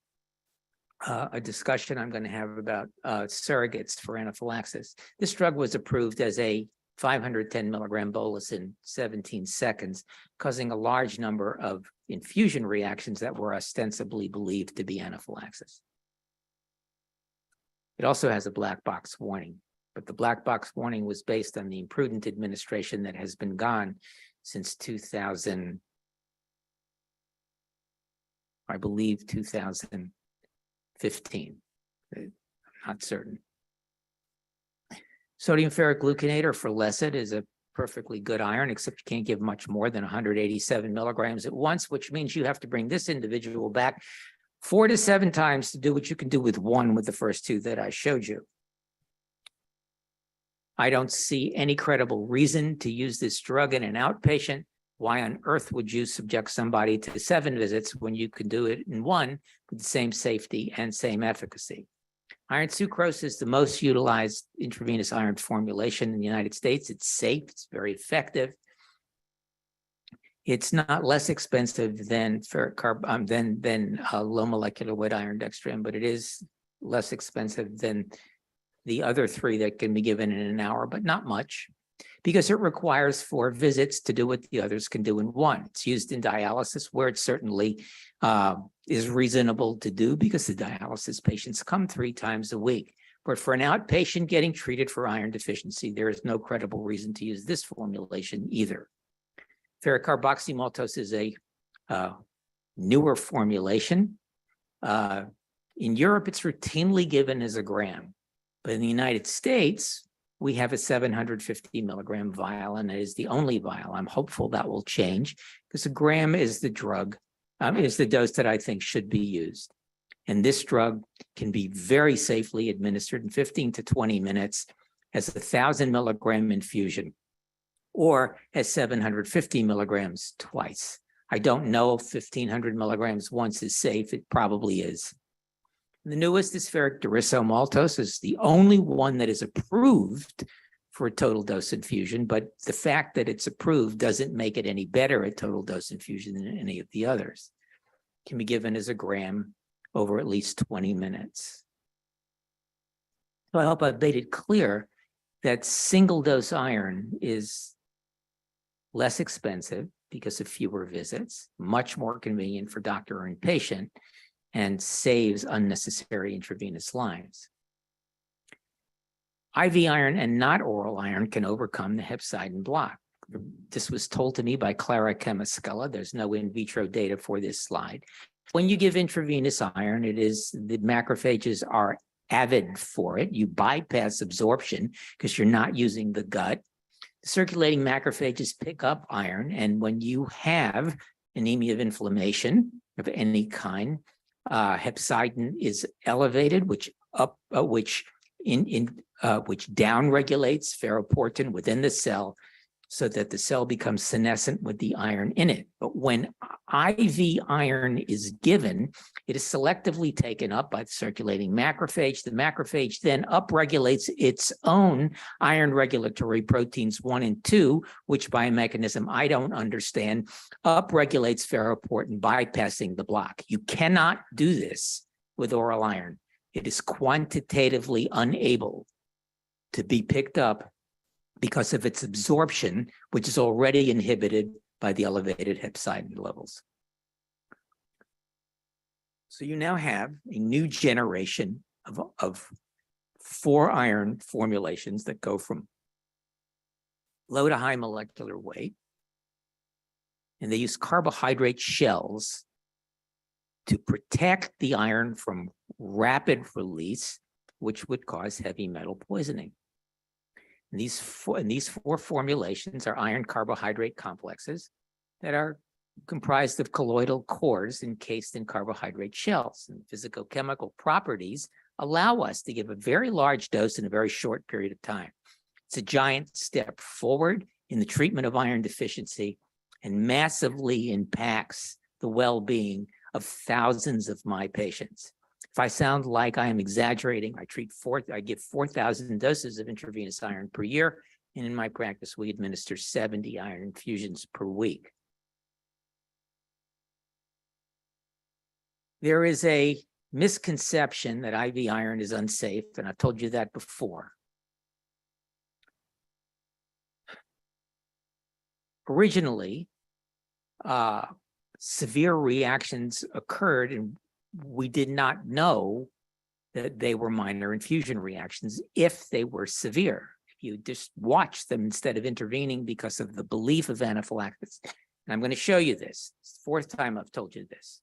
a discussion I'm going to have about surrogates for anaphylaxis. This drug was approved as a 510 milligram bolus in 17 seconds, causing a large number of infusion reactions that were ostensibly believed to be anaphylaxis. It also has a black box warning, but the black box warning was based on the imprudent administration that has been gone since 2000, I believe 2015. I'm not certain. Sodium ferric gluconate, or Frelecid, is a perfectly good iron, except you can't give much more than 187 milligrams at once, which means you have to bring this individual back 4 to 7 times to do what you can do with 1 with the first 2 that I showed you. I don't see any credible reason to use this drug in an outpatient. Why on earth would you subject somebody to 7 visits when you could do it in 1 with the same safety and same efficacy? Iron sucrose is the most utilized intravenous iron formulation in the United States. It's safe, it's very effective. It's not less expensive than low molecular weight iron dextran, but it is less expensive than the other 3 that can be given in an hour, but not much, because it requires 4 visits to do what the others can do in 1. It's used in dialysis, where it certainly is reasonable to do because the dialysis patients come 3 times a week. But for an outpatient getting treated for iron deficiency, there is no credible reason to use this formulation either. Ferric carboxymaltose is a newer formulation. In Europe, it's routinely given as a gram. But in the United States, we have a 750 milligram vial, and it is the only vial. I'm hopeful that will change because a gram is the drug, is the dose that I think should be used. And this drug can be very safely administered in 15 to 20 minutes as a 1,000 milligram infusion or as 750 milligrams twice. I don't know if 1,500 milligrams once is safe. It probably is. The newest is ferric maltose. It's the only one that is approved for a total dose infusion, but the fact that it's approved doesn't make it any better at total dose infusion than any of the others. It can be given as a gram over at least 20 minutes. So I hope I've made it clear that single dose iron is less expensive because of fewer visits, much more convenient for doctor and patient, and saves unnecessary intravenous lines. IV iron and not oral iron can overcome the hepcidin block. This was told to me by Clara Chemiskella. There's no in vitro data for this slide. when you give intravenous iron, the macrophages are avid for it. You bypass absorption because you're not using the gut. Circulating macrophages pick up iron, and when you have anemia of inflammation of any kind, hepcidin is elevated, which downregulates ferroportin within the cell, so that the cell becomes senescent with the iron in it. But when IV iron is given, it is selectively taken up by the circulating macrophage. The macrophage then upregulates its own iron regulatory proteins 1 and 2, which by a mechanism I don't understand, upregulates ferroportin, bypassing the block. You cannot do this with oral iron. It is quantitatively unable to be picked up because of its absorption, which is already inhibited by the elevated hepcidin levels. So you now have a new generation of 4 iron formulations that go from low to high molecular weight, and they use carbohydrate shells to protect the iron from rapid release, which would cause heavy metal poisoning. And these four formulations are iron carbohydrate complexes that are comprised of colloidal cores encased in carbohydrate shells. And physicochemical properties allow us to give a very large dose in a very short period of time. It's a giant step forward in the treatment of iron deficiency and massively impacts the well-being of thousands of my patients. If I sound like I am exaggerating, I give 4,000 doses of intravenous iron per year, and in my practice, we administer 70 iron infusions per week. There is a misconception that IV iron is unsafe, and I've told you that before. Originally, severe reactions occurred, and we did not know that they were minor infusion reactions if they were severe. You just watch them instead of intervening because of the belief of anaphylaxis. And I'm going to show you this. It's the 4th time I've told you this.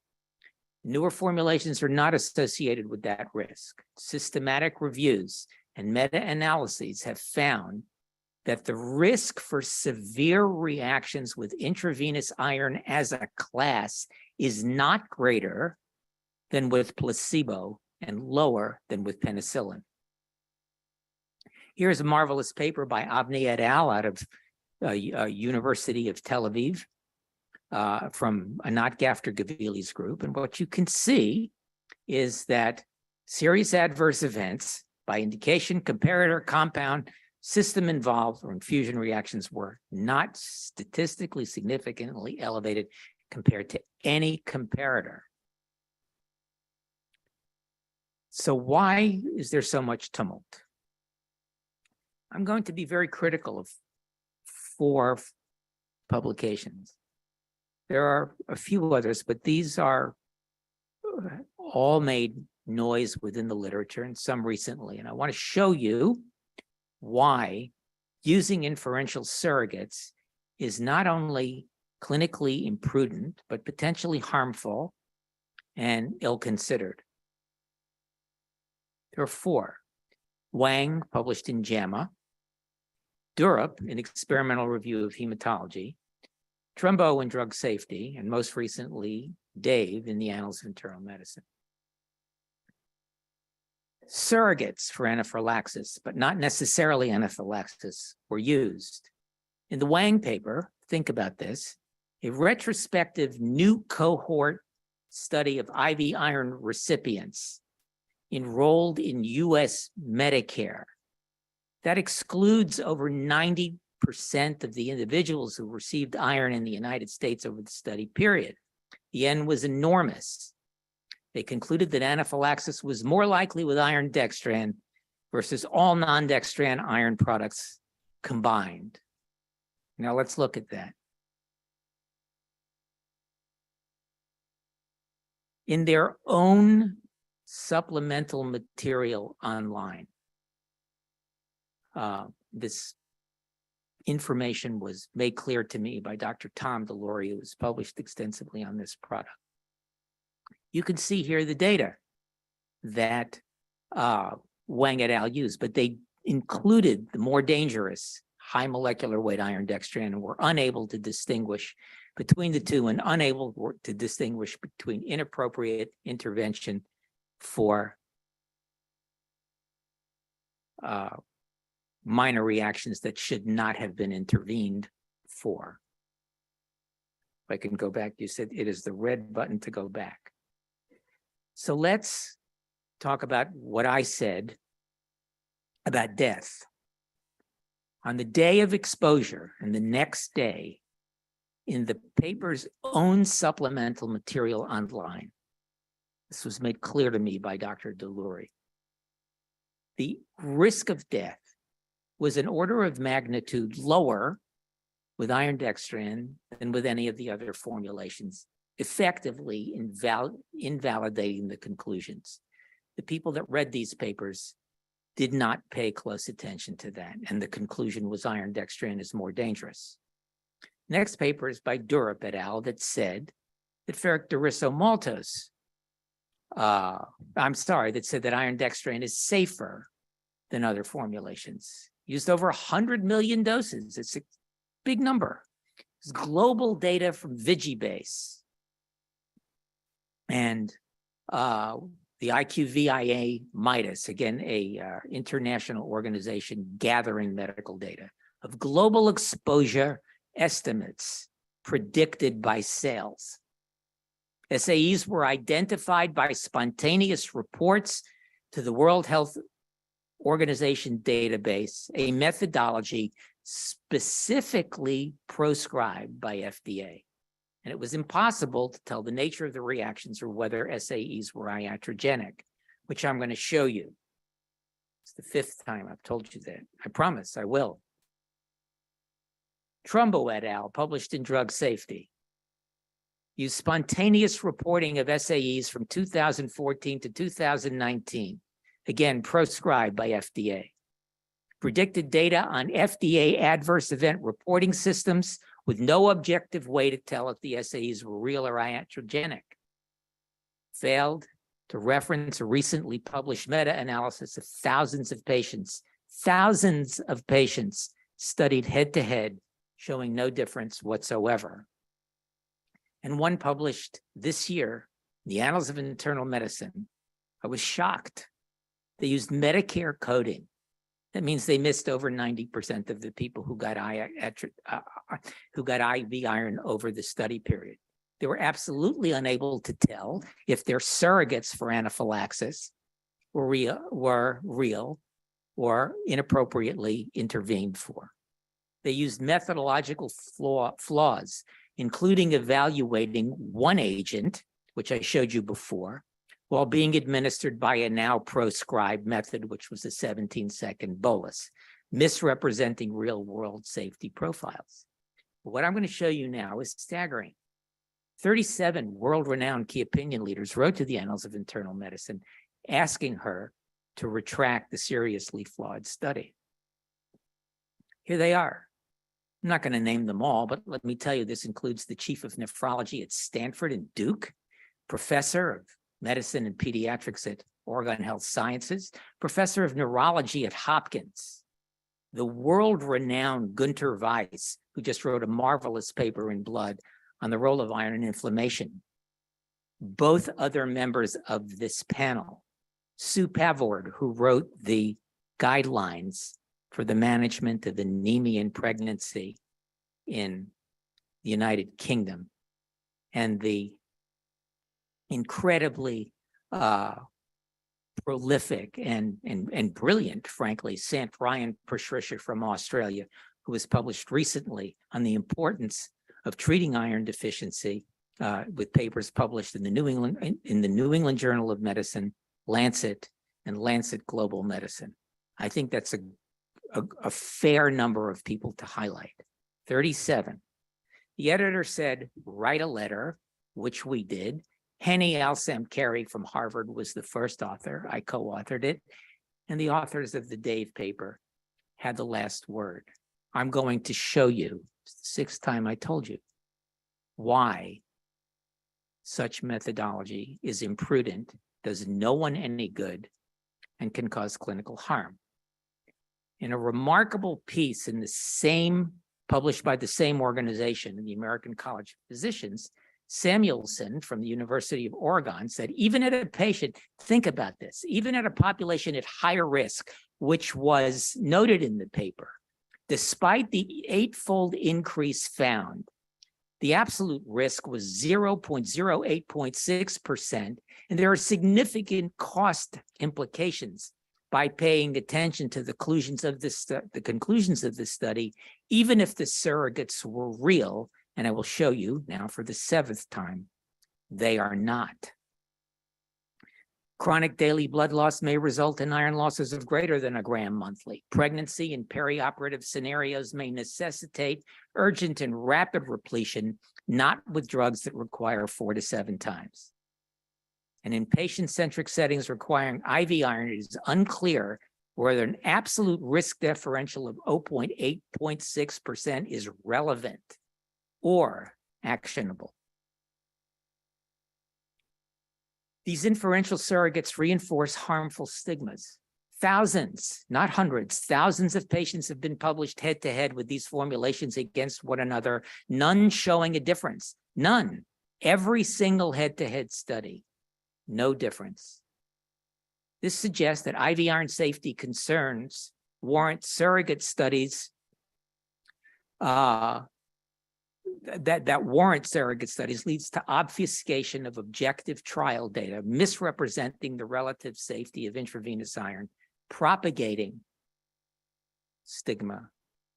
Newer formulations are not associated with that risk. Systematic reviews and meta-analyses have found that the risk for severe reactions with intravenous iron as a class is not greater than with placebo and lower than with penicillin. Here's a marvelous paper by Avni et al. Out of University of Tel Aviv from Anat Gafter-Gavili's group. And what you can see is that serious adverse events by indication, comparator, compound, system involved, or infusion reactions were not statistically significantly elevated compared to any comparator. So why is there so much tumult? I'm going to be very critical of 4 publications. There are a few others, but these are all made noise within the literature, and some recently. And I want to show you why using inferential surrogates is not only clinically imprudent, but potentially harmful and ill-considered. There are 4. Wang, published in JAMA, Durup, an experimental review of hematology, Trumbo in drug safety, and most recently, Dave in the Annals of Internal Medicine. Surrogates for anaphylaxis, but not necessarily anaphylaxis, were used. In the Wang paper, think about this, a retrospective new cohort study of IV iron recipients enrolled in US Medicare. That excludes over 90% of the individuals who received iron in the United States over the study period. The N was enormous. They concluded that anaphylaxis was more likely with iron dextran versus all non-dextran iron products combined. Now let's look at that. In their own supplemental material online, this information was made clear to me by Dr. Tom Delory, who has published extensively on this product. You can see here the data that Wang et al. Used, but they included the more dangerous high molecular weight iron dextran and were unable to distinguish between the two and unable to distinguish between inappropriate intervention for minor reactions that should not have been intervened for. If I can go back, you said it is the red button to go back. So let's talk about what I said about death. On the day of exposure and the next day, in the paper's own supplemental material online, this was made clear to me by Dr. Delury, the risk of death was an order of magnitude lower with iron dextran than with any of the other formulations, effectively invalidating the conclusions. The people that read these papers did not pay close attention to that, and the conclusion was iron dextran is more dangerous. Next paper is by Durup et al. That said that ferric maltose, that said that iron dextran is safer than other formulations. Used over 100 million doses. It's a big number. It's global data from Vigibase. And the IQVIA MIDAS, again, a international organization gathering medical data of global exposure estimates predicted by sales. SAEs were identified by spontaneous reports to the World Health Organization database, a methodology specifically proscribed by FDA. And it was impossible to tell the nature of the reactions or whether SAEs were iatrogenic, which I'm going to show you. It's the fifth time I've told you that. I promise I will. Trumbo et al. Published in Drug Safety used spontaneous reporting of SAEs from 2014 to 2019, again, proscribed by FDA. Predicted data on FDA adverse event reporting systems with no objective way to tell if the SAEs were real or iatrogenic. Failed to reference a recently published meta-analysis of thousands of patients studied head-to-head, showing no difference whatsoever. And one published this year, in the Annals of Internal Medicine. I was shocked. They used Medicare coding. That means they missed over 90% of the people who got IV iron over the study period. They were absolutely unable to tell if their surrogates for anaphylaxis were real or inappropriately intervened for. They used methodological flaws, including evaluating one agent, which I showed you before, while being administered by a now proscribed method, which was a 17-second bolus, misrepresenting real-world safety profiles. But what I'm going to show you now is staggering. 37 world-renowned key opinion leaders wrote to the Annals of Internal Medicine asking her to retract the seriously flawed study. Here they are. I'm not going to name them all, but let me tell you, this includes the chief of nephrology at Stanford and Duke, professor of medicine and pediatrics at Oregon Health Sciences, professor of neurology at Hopkins, the world-renowned Günter Weiss, who just wrote a marvelous paper in Blood on the role of iron in inflammation. Both other members of this panel, Sue Pavord, who wrote the guidelines for the management of anemia in pregnancy in the United Kingdom, and the incredibly prolific and brilliant, frankly, Sant Ryan Patricia from Australia, who was published recently on the importance of treating iron deficiency with papers published in the New England Journal of Medicine, Lancet, and Lancet Global Medicine. I think that's a fair number of people to highlight. 37. The editor said, write a letter, which we did. Henny Alsam-Carey from Harvard was the first author. I co-authored it. And the authors of the Dave paper had the last word. I'm going to show you, it's the sixth time I told you, why Such methodology is imprudent, does no one any good, and can cause clinical harm. In a remarkable piece published by the same organization in the American College of Physicians, Samuelson from the University of Oregon said, even at a patient, think about this, even at a population at higher risk, which was noted in the paper, despite the 8-fold increase found, the absolute risk was 0.08.6%, and there are significant cost implications by paying attention to the conclusions of this study, even if the surrogates were real, and I will show you now for the 7th time, they are not. Chronic daily blood loss may result in iron losses of greater than a gram monthly. Pregnancy and perioperative scenarios may necessitate urgent and rapid repletion, not with drugs that require 4 to 7 times. And in patient-centric settings requiring IV iron, it is unclear whether an absolute risk differential of 0.8.6% is relevant or actionable. These inferential surrogates reinforce harmful stigmas. Thousands, not hundreds, thousands of patients have been published head-to-head with these formulations against one another, none showing a difference, none. Every single head-to-head study, no difference. This suggests that IV iron safety concerns warrant surrogate studies that warrant surrogate studies leads to obfuscation of objective trial data, misrepresenting the relative safety of intravenous iron, propagating stigma,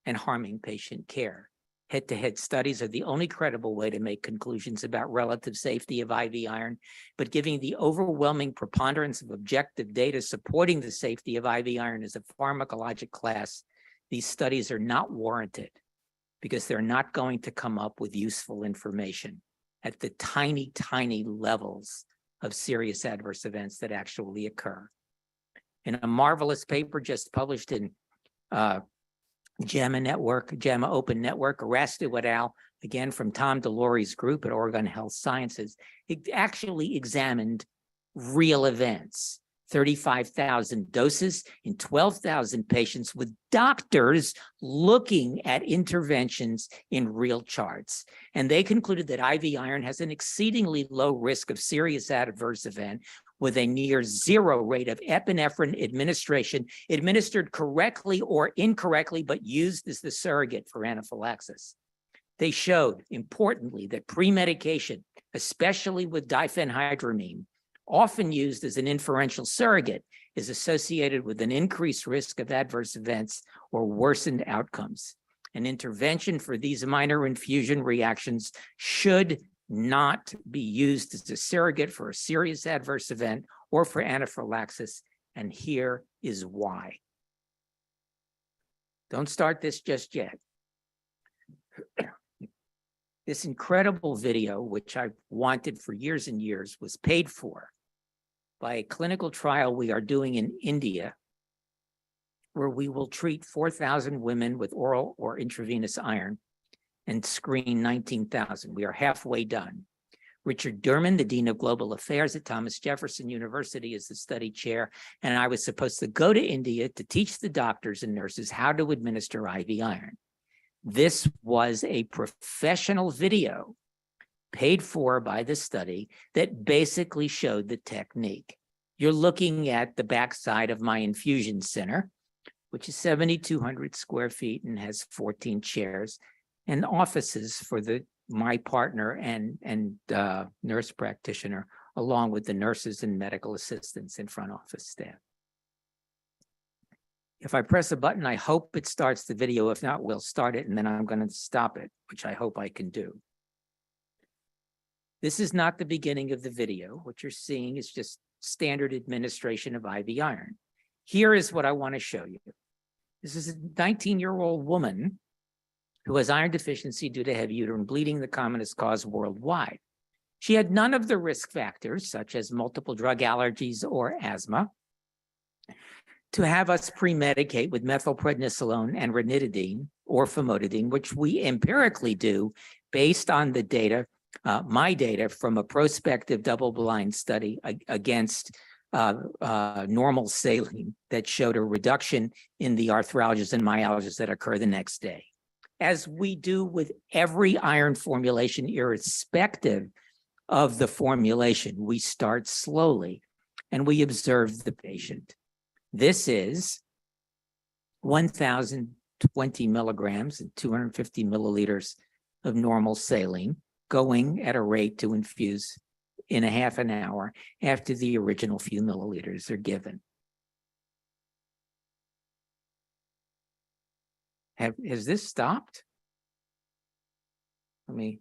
and harming patient care. Head-to-head studies are the only credible way to make conclusions about relative safety of IV iron, but given the overwhelming preponderance of objective data supporting the safety of IV iron as a pharmacologic class, these studies are not warranted, because they're not going to come up with useful information at the tiny, tiny levels of serious adverse events that actually occur. In a marvelous paper just published in JAMA Open Network, Arastu et al., again from Tom DeLaury's group at Oregon Health Sciences, it actually examined real events. 35,000 doses in 12,000 patients with doctors looking at interventions in real charts. And they concluded that IV iron has an exceedingly low risk of serious adverse event with a near zero rate of epinephrine administration, administered correctly or incorrectly, but used as the surrogate for anaphylaxis. They showed, importantly, that pre-medication, especially with diphenhydramine, often used as an inferential surrogate, is associated with an increased risk of adverse events or worsened outcomes. An intervention for these minor infusion reactions should not be used as a surrogate for a serious adverse event or for anaphylaxis, and here is why. Don't start this just yet. This incredible video, which I've wanted for years and years, was paid for by a clinical trial we are doing in India, where we will treat 4,000 women with oral or intravenous iron and screen 19,000. We are halfway done. Richard Durman, the Dean of Global Affairs at Thomas Jefferson University, is the study chair, and I was supposed to go to India to teach the doctors and nurses how to administer IV iron. This was a professional video paid for by the study that basically showed the technique. You're looking at the backside of my infusion center, which is 7,200 square feet and has 14 chairs and offices for my partner and nurse practitioner, along with the nurses and medical assistants and front office staff. If I press a button, I hope it starts the video. If not, we'll start it and then I'm going to stop it, which I hope I can do. This is not the beginning of the video. What you're seeing is just standard administration of IV iron. Here is what I want to show you. This is a 19-year-old woman who has iron deficiency due to heavy uterine bleeding, the commonest cause worldwide. She had none of the risk factors, such as multiple drug allergies or asthma, to have us pre-medicate with methylprednisolone and ranitidine or famotidine, which we empirically do based on the data my data from a prospective double-blind study against normal saline that showed a reduction in the arthralgias and myalgias that occur the next day. As we do with every iron formulation, irrespective of the formulation, we start slowly and we observe the patient. This is 1,020 milligrams and 250 milliliters of normal saline going at a rate to infuse in a half an hour after the original few milliliters are given. Has this stopped? Let me,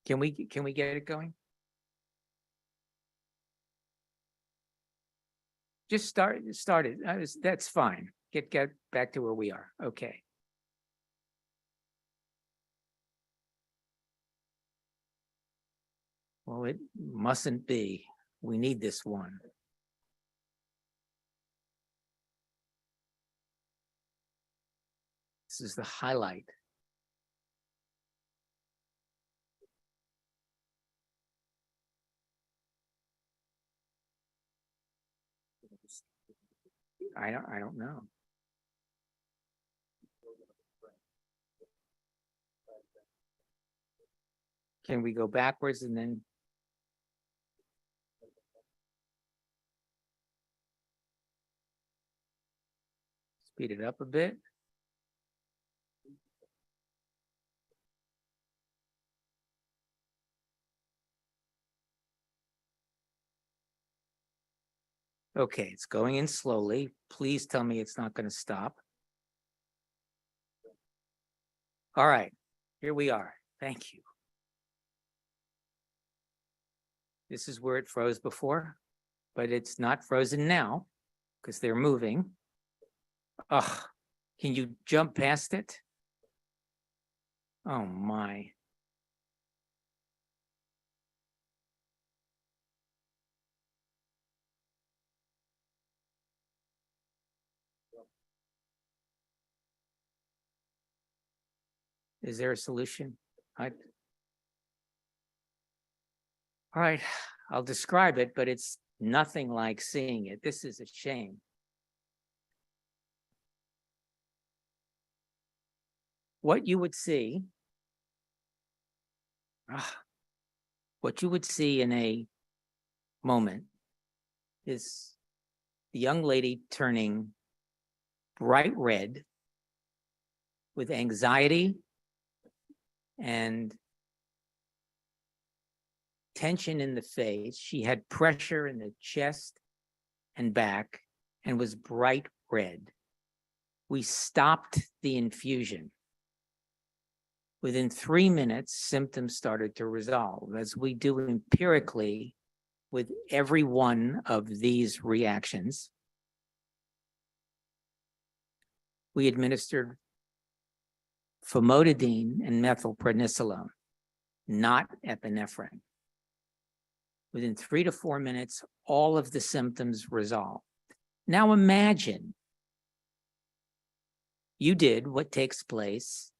can we get it going? Just start it. That's fine. Get back to where we are. Okay. Well, it mustn't be. We need this one. This is the highlight. I don't know. Can we go backwards and then? Speed it up a bit. Okay, it's going in slowly. Please tell me it's not going to stop. All right, here we are. Thank you. This is where it froze before, but it's not frozen now because they're moving. Ugh, can you jump past it? Oh my. Is there a solution? All right, I'll describe it, but it's nothing like seeing it. This is a shame. What you would see, in a moment is the young lady turning bright red with anxiety and tension in the face. She had pressure in the chest and back and was bright red. We stopped the infusion. Within 3 minutes, symptoms started to resolve, as we do empirically with every one of these reactions. We administered famotidine and methylprednisolone, not epinephrine. Within 3 to 4 minutes, all of the symptoms resolved. Now imagine you did what takes place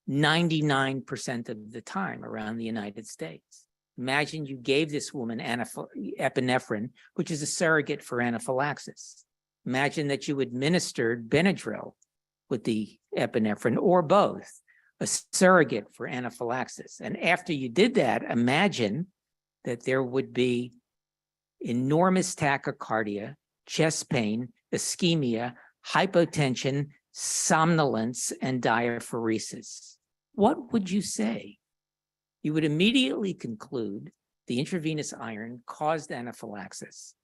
99% of the time around the United States. Imagine you gave this woman epinephrine, which is a surrogate for anaphylaxis. Imagine that you administered Benadryl with the epinephrine or both, a surrogate for anaphylaxis. And after you did that, imagine that there would be enormous tachycardia, chest pain, ischemia, hypotension, somnolence, and diaphoresis. What would you say? You would immediately conclude the intravenous iron caused anaphylaxis.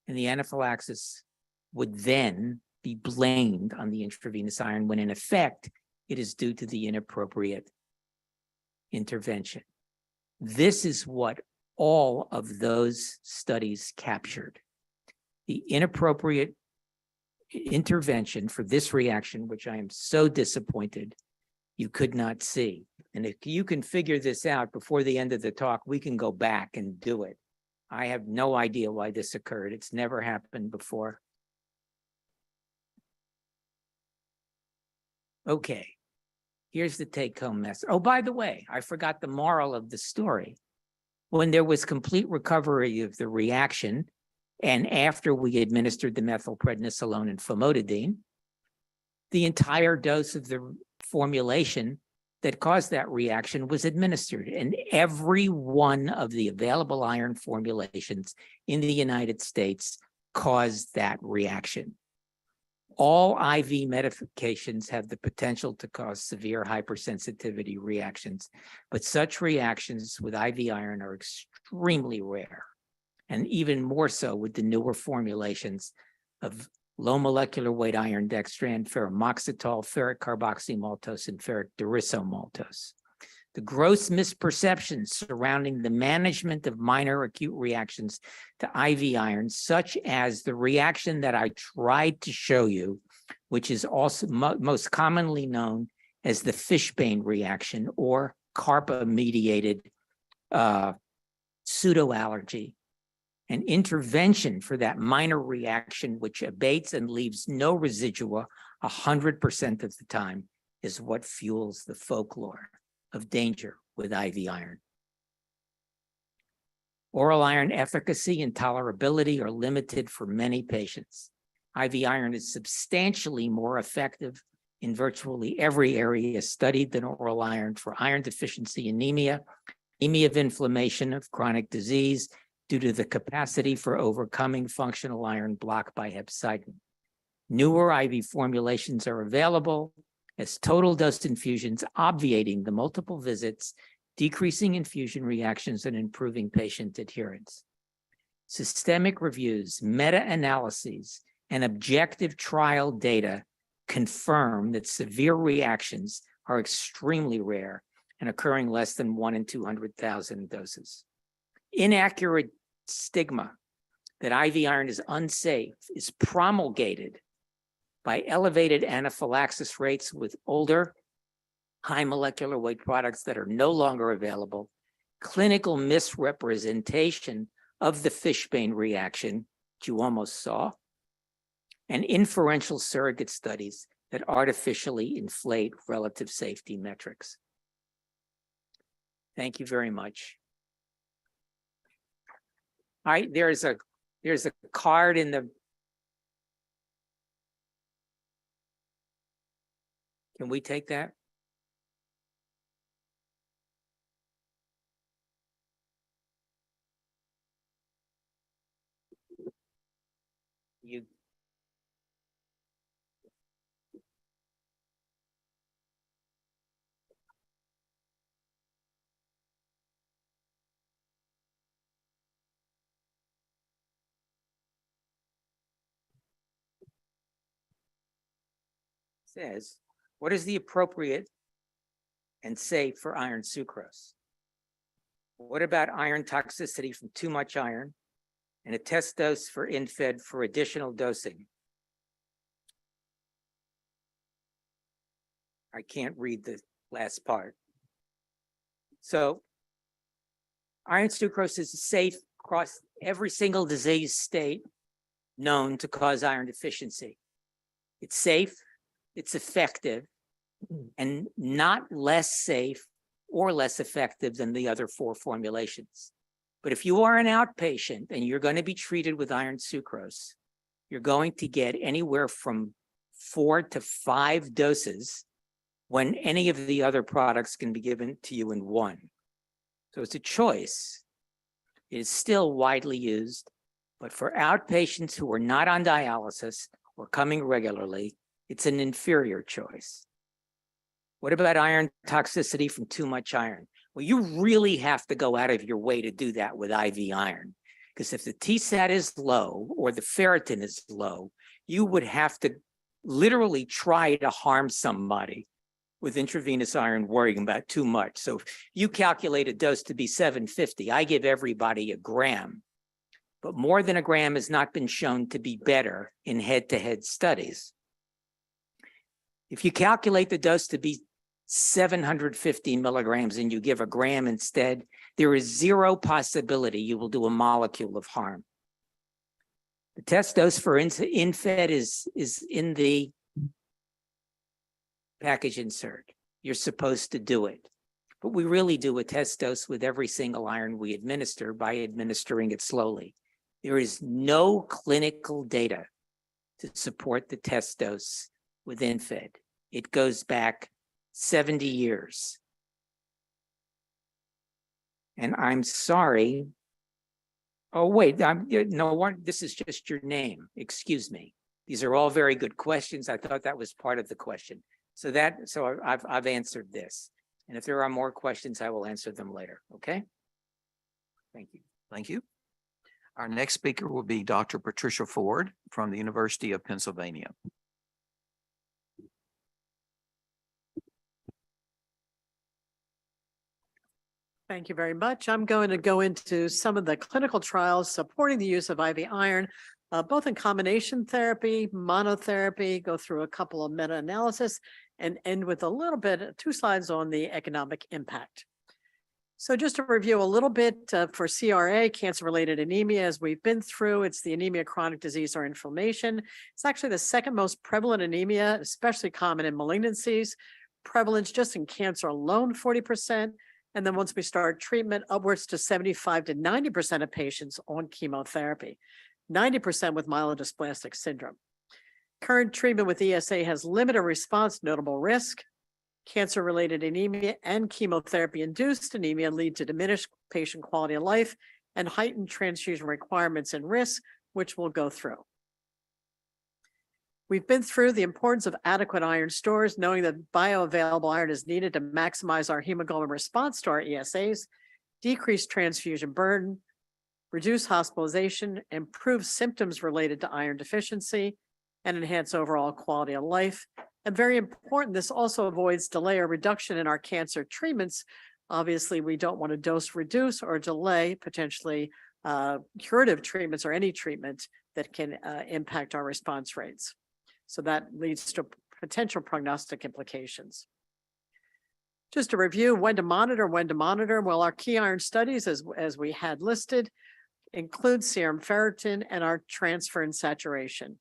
And the anaphylaxis would then be blamed on the intravenous iron when in effect it is due to the inappropriate intervention. This is what all of those studies captured. The inappropriate intervention for this reaction, which I am so disappointed you could not see. And if you can figure this out before the end of the talk, we can go back and do it. I have no idea why this occurred. It's never happened before. Okay. Here's the take-home message. Oh, by the way, I forgot the moral of the story. When there was complete recovery of the reaction, and after we administered the methylprednisolone and famotidine, the entire dose of the formulation that caused that reaction was administered. And every one of the available iron formulations in the United States caused that reaction. All IV medications have the potential to cause severe hypersensitivity reactions, but such reactions with IV iron are extremely rare, and even more so with the newer formulations of low molecular weight iron dextran, ferromoxetol, ferric carboxymaltose, and ferric dirisommaltose. The gross misperceptions surrounding the management of minor acute reactions to IV iron, such as the reaction that I tried to show you, which is also most commonly known as the Fishbane reaction or CARPA-mediated pseudoallergy. An intervention for that minor reaction, which abates and leaves no residua 100% of the time, is what fuels the folklore of danger with IV iron. Oral iron efficacy and tolerability are limited for many patients. IV iron is substantially more effective in virtually every area studied than oral iron for iron deficiency anemia, anemia of inflammation of chronic disease, due to the capacity for overcoming functional iron block by hepcidin. Newer IV formulations are available as total dose infusions, obviating the multiple visits, decreasing infusion reactions, and improving patient adherence. Systemic reviews, meta-analyses, and objective trial data confirm that severe reactions are extremely rare and occurring less than 1 in 200,000 doses. Inaccurate stigma that IV iron is unsafe is promulgated by elevated anaphylaxis rates with older, high molecular weight products that are no longer available, clinical misrepresentation of the Fishbane reaction, which you almost saw, and inferential surrogate studies that artificially inflate relative safety metrics. Thank you very much. All right, there's a card in the. Can we take that? You. Says, what is the appropriate and safe for iron sucrose? What about iron toxicity from too much iron and a test dose for InFed for additional dosing? I can't read the last part. So iron sucrose is safe across every single disease state known to cause iron deficiency. It's safe, it's effective, and not less safe or less effective than the other 4 formulations. But if you are an outpatient and you're going to be treated with iron sucrose, you're going to get anywhere from 4 to 5 doses when any of the other products can be given to you in 1. So it's a choice. It is still widely used, but for outpatients who are not on dialysis or coming regularly, it's an inferior choice. What about iron toxicity from too much iron? Well, you really have to go out of your way to do that with IV iron, because if the TSAT is low or the ferritin is low, you would have to literally try to harm somebody with intravenous iron worrying about too much. So if you calculate a dose to be 750, I give everybody a gram, but more than a gram has not been shown to be better in head-to-head studies. If you calculate the dose to be 750 milligrams and you give a gram instead, there is zero possibility you will do a molecule of harm. The test dose for InFed is in the package insert. you're supposed to do it. But we really do a test dose with every single iron we administer by administering it slowly. There is no clinical data to support the test dose with Evide. It goes back 70 years. And I'm sorry. Oh, wait, no one, this is just your name. Excuse me. These are all very good questions. I thought that was part of the question. So I've answered this. And if there are more questions, I will answer them later. Okay? Thank you. Thank you. Our next speaker will be Dr. Patricia Ford from the University of Pennsylvania. Thank you very much. I'm going to go into some of the clinical trials supporting the use of IV iron, both in combination therapy, monotherapy, go through a couple of meta-analysis, and end with a little bit, 2 slides on the economic impact. So just to review a little bit for CRA, cancer-related anemia, as we've been through, it's the anemia chronic disease or inflammation. It's actually the second most prevalent anemia, especially common in malignancies. Prevalence just in cancer alone, 40%. And then once we start treatment, upwards to 75 to 90% of patients on chemotherapy, 90% with myelodysplastic syndrome. Current treatment with ESA has limited response, notable risk. Cancer-related anemia and chemotherapy-induced anemia lead to diminished patient quality of life and heightened transfusion requirements and risks, which we'll go through. We've been through the importance of adequate iron stores, knowing that bioavailable iron is needed to maximize our hemoglobin response to our ESAs, decrease transfusion burden, reduce hospitalization, improve symptoms related to iron deficiency, and enhance overall quality of life. And very important, this also avoids delay or reduction in our cancer treatments. Obviously, we don't want to dose reduce or delay potentially curative treatments or any treatment that can impact our response rates. So that leads to potential prognostic implications. Just to review when to monitor. Well, our key iron studies, as we had listed, include serum ferritin and our transferrin saturation.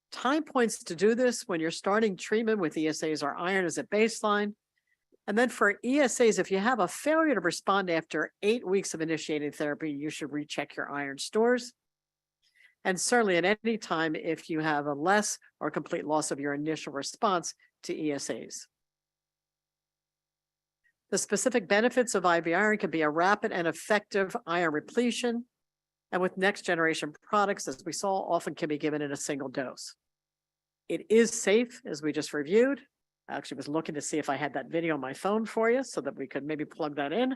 Time points to do this when you're starting treatment with ESAs or iron as a baseline. And then for ESAs, if you have a failure to respond after 8 weeks of initiating therapy, you should recheck your iron stores. And certainly at any time, if you have a less or complete loss of your initial response to ESAs. The specific benefits of IV iron can be a rapid and effective iron repletion, and with next generation products, as we saw, often can be given in a single dose. It is safe, as we just reviewed. I actually was looking to see if I had that video on my phone for you so that we could maybe plug that in,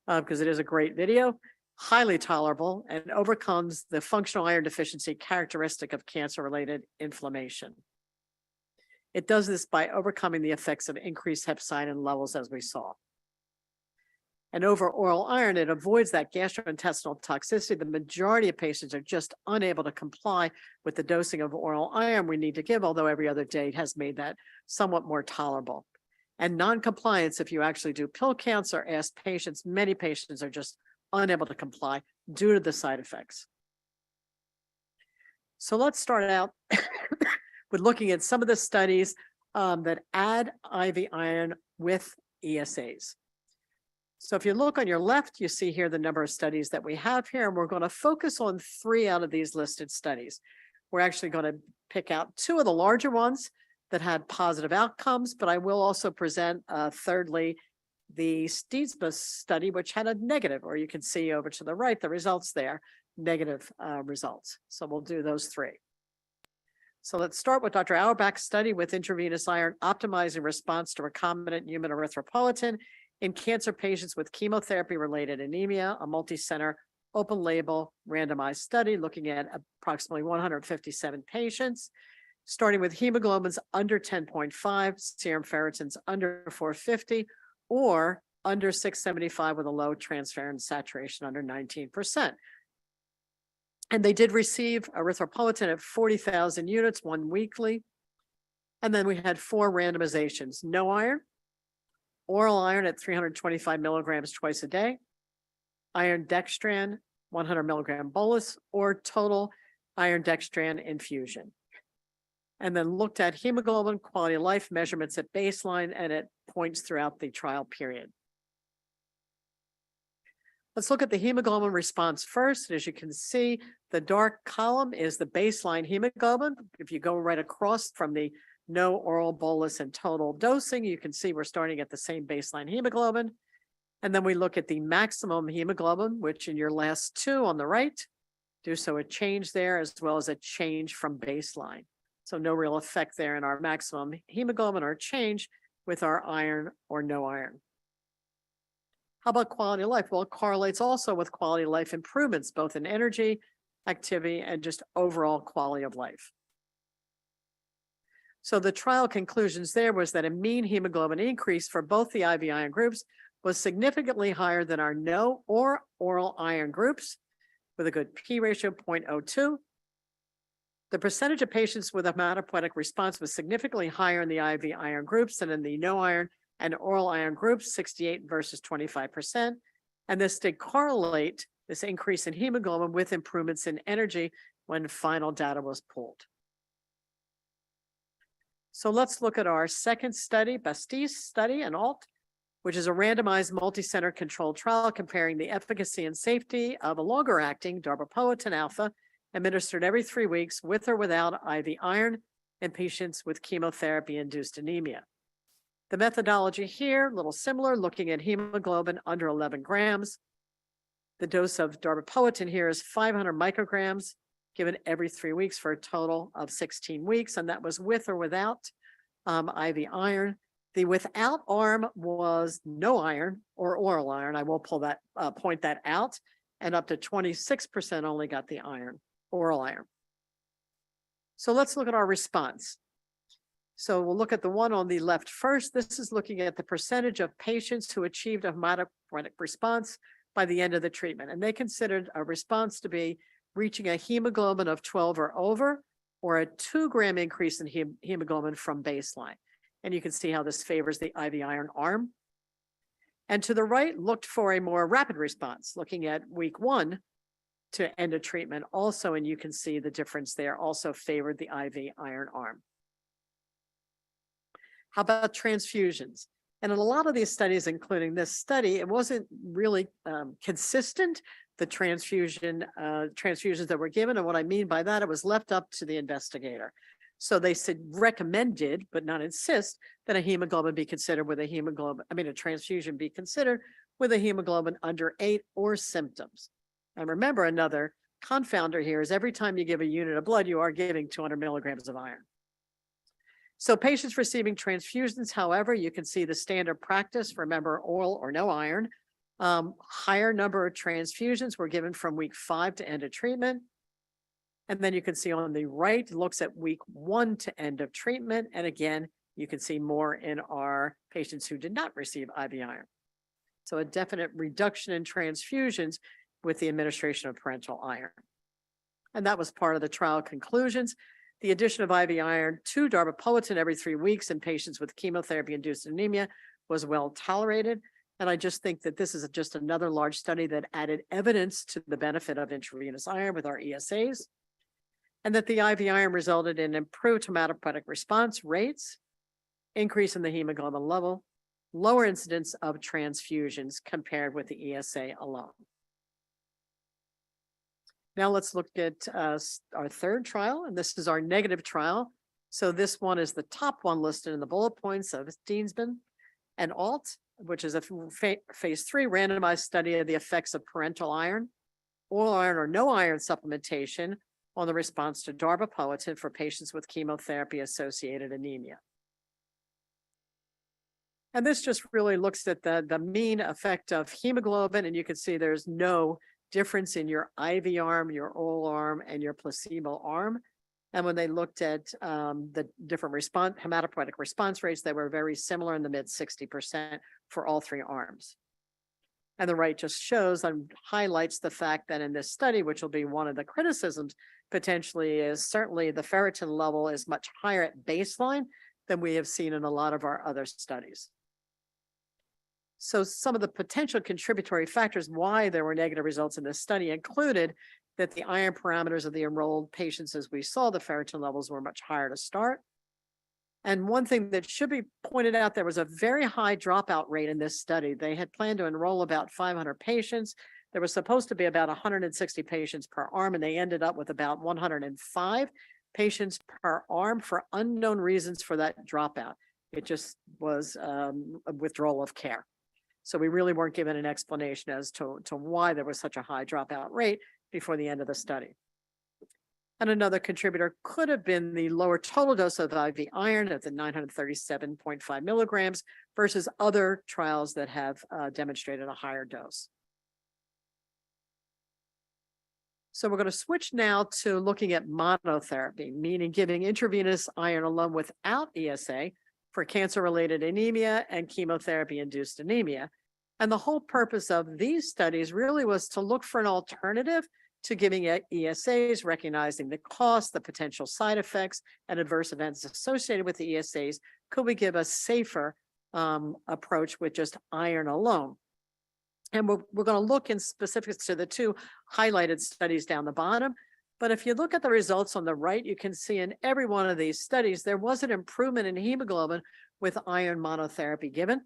because it is a great video. Highly tolerable and overcomes the functional iron deficiency characteristic of cancer-related inflammation. It does this by overcoming the effects of increased hepcidin levels, as we saw. And over oral iron, it avoids that gastrointestinal toxicity. The majority of patients are just unable to comply with the dosing of oral iron we need to give, although every other day has made that somewhat more tolerable. And non-compliance, if you actually do pill counts or ask patients, many patients are just unable to comply due to the side effects. So let's start out with looking at some of the studies that add IV iron with ESAs. So if you look on your left, you see here the number of studies that we have here, and we're going to focus on 3 out of these listed studies. We're actually going to pick out 2 of the larger ones that had positive outcomes, but I will also present thirdly, the Steedsma study, which had a negative, or you can see over to the right, the results there, negative results. So we'll do those 3. So let's start with Dr. Auerbach's study with intravenous iron optimizing response to recombinant human erythropoietin in cancer patients with chemotherapy-related anemia, a multi-center, open-label, randomized study looking at approximately 157 patients, starting with hemoglobins under 10.5, serum ferritins under 450, or under 675 with a low transferrin saturation under 19%. And they did receive erythropoietin at 40,000 units, 1 weekly. And then we had 4 randomizations: no iron, oral iron at 325 milligrams twice a day, iron dextran, 100 milligram bolus, or total iron dextran infusion. And then looked at hemoglobin, quality of life measurements at baseline and at points throughout the trial period. Let's look at the hemoglobin response first. As you can see, the dark column is the baseline hemoglobin. If you go right across from the no oral bolus and total dosing, you can see we're starting at the same baseline hemoglobin. And then we look at the maximum hemoglobin, which in your last two on the right, do so a change there as well as a change from baseline. So no real effect there in our maximum hemoglobin or change with our iron or no iron. How about quality of life? Well, it correlates also with quality of life improvements, both in energy, activity, and just overall quality of life. So the trial conclusions there was that a mean hemoglobin increase for both the IV iron groups was significantly higher than our no or oral iron groups with a good P ratio 0.02. The percentage of patients with a hematopoietic response was significantly higher in the IV iron groups than in the no iron and oral iron groups, 68 versus 25%. And this did correlate, this increase in hemoglobin, with improvements in energy when final data was pulled. So let's look at our second study, Bastiste study and ALT, which is a randomized multi-center controlled trial comparing the efficacy and safety of a longer acting darbepoetin alpha administered every 3 weeks with or without IV iron in patients with chemotherapy-induced anemia. The methodology here, a little similar, looking at hemoglobin under 11 grams. The dose of darbepoetin here is 500 micrograms given every 3 weeks for a total of 16 weeks, and that was with or without IV iron. The without arm was no iron or oral iron. I will point that out, and up to 26% only got the iron, oral iron. So let's look at our response. So we'll look at the one on the left first. This is looking at the percentage of patients who achieved a hematopoietic response by the end of the treatment. And they considered a response to be reaching a hemoglobin of 12 or over, or a 2-gram increase in hemoglobin from baseline. And you can see how this favors the IV iron arm. And to the right, looked for a more rapid response, looking at week 1 to end of treatment also. And you can see the difference there also favored the IV iron arm. How about transfusions? And in a lot of these studies, including this study, it wasn't really consistent, the transfusions that were given. And what I mean by that, it was left up to the investigator. So they said recommended, but not insist, that a hemoglobin be considered with a transfusion be considered with a hemoglobin under 8 or symptoms. And remember, another confounder here is every time you give a unit of blood, you are giving 200 milligrams of iron. So patients receiving transfusions, however, you can see the standard practice, remember, oral or no iron. Higher number of transfusions were given from week 5 to end of treatment. And then you can see on the right, looks at week 1 to end of treatment. And again, you can see more in our patients who did not receive IV iron. So a definite reduction in transfusions with the administration of parenteral iron. And that was part of the trial conclusions. The addition of IV iron to darbepoetin every 3 weeks in patients with chemotherapy-induced anemia was well tolerated. And I just think that this is just another large study that added evidence to the benefit of intravenous iron with our ESAs, and that the IV iron resulted in improved hematopoietic response rates, increase in the hemoglobin level, lower incidence of transfusions compared with the ESA alone. Now let's look at our third trial, and this is our negative trial. So this one is the top one listed in the bullet points of Deansman and ALT, which is a phase 3 randomized study of the effects of parenteral iron, oral iron or no iron supplementation on the response to darbepoetin for patients with chemotherapy-associated anemia. And this just really looks at the mean effect of hemoglobin, and you can see there's no difference in your IV arm, your oral arm, and your placebo arm. And when they looked at the different hematopoietic response rates, they were very similar in the mid 60% for all 3 arms. And the right just shows and highlights the fact that in this study, which will be one of the criticisms potentially, is certainly the ferritin level is much higher at baseline than we have seen in a lot of our other studies. So some of the potential contributory factors why there were negative results in this study included that the iron parameters of the enrolled patients, as we saw, the ferritin levels were much higher to start. And one thing that should be pointed out, there was a very high dropout rate in this study. They had planned to enroll about 500 patients. There was supposed to be about 160 patients per arm, and they ended up with about 105 patients per arm for unknown reasons for that dropout. It just was a withdrawal of care. So we really weren't given an explanation as to why there was such a high dropout rate before the end of the study. And another contributor could have been the lower total dose of IV iron at the 937.5 milligrams versus other trials that have demonstrated a higher dose. So we're going to switch now to looking at monotherapy, meaning giving intravenous iron alone without ESA for cancer-related anemia and chemotherapy-induced anemia. And the whole purpose of these studies really was to look for an alternative to giving ESAs, recognizing the cost, the potential side effects, and adverse events associated with the ESAs. Could we give a safer approach with just iron alone? And we're going to look in specifics to the two highlighted studies down the bottom. But if you look at the results on the right, you can see in every one of these studies, there was an improvement in hemoglobin with iron monotherapy given.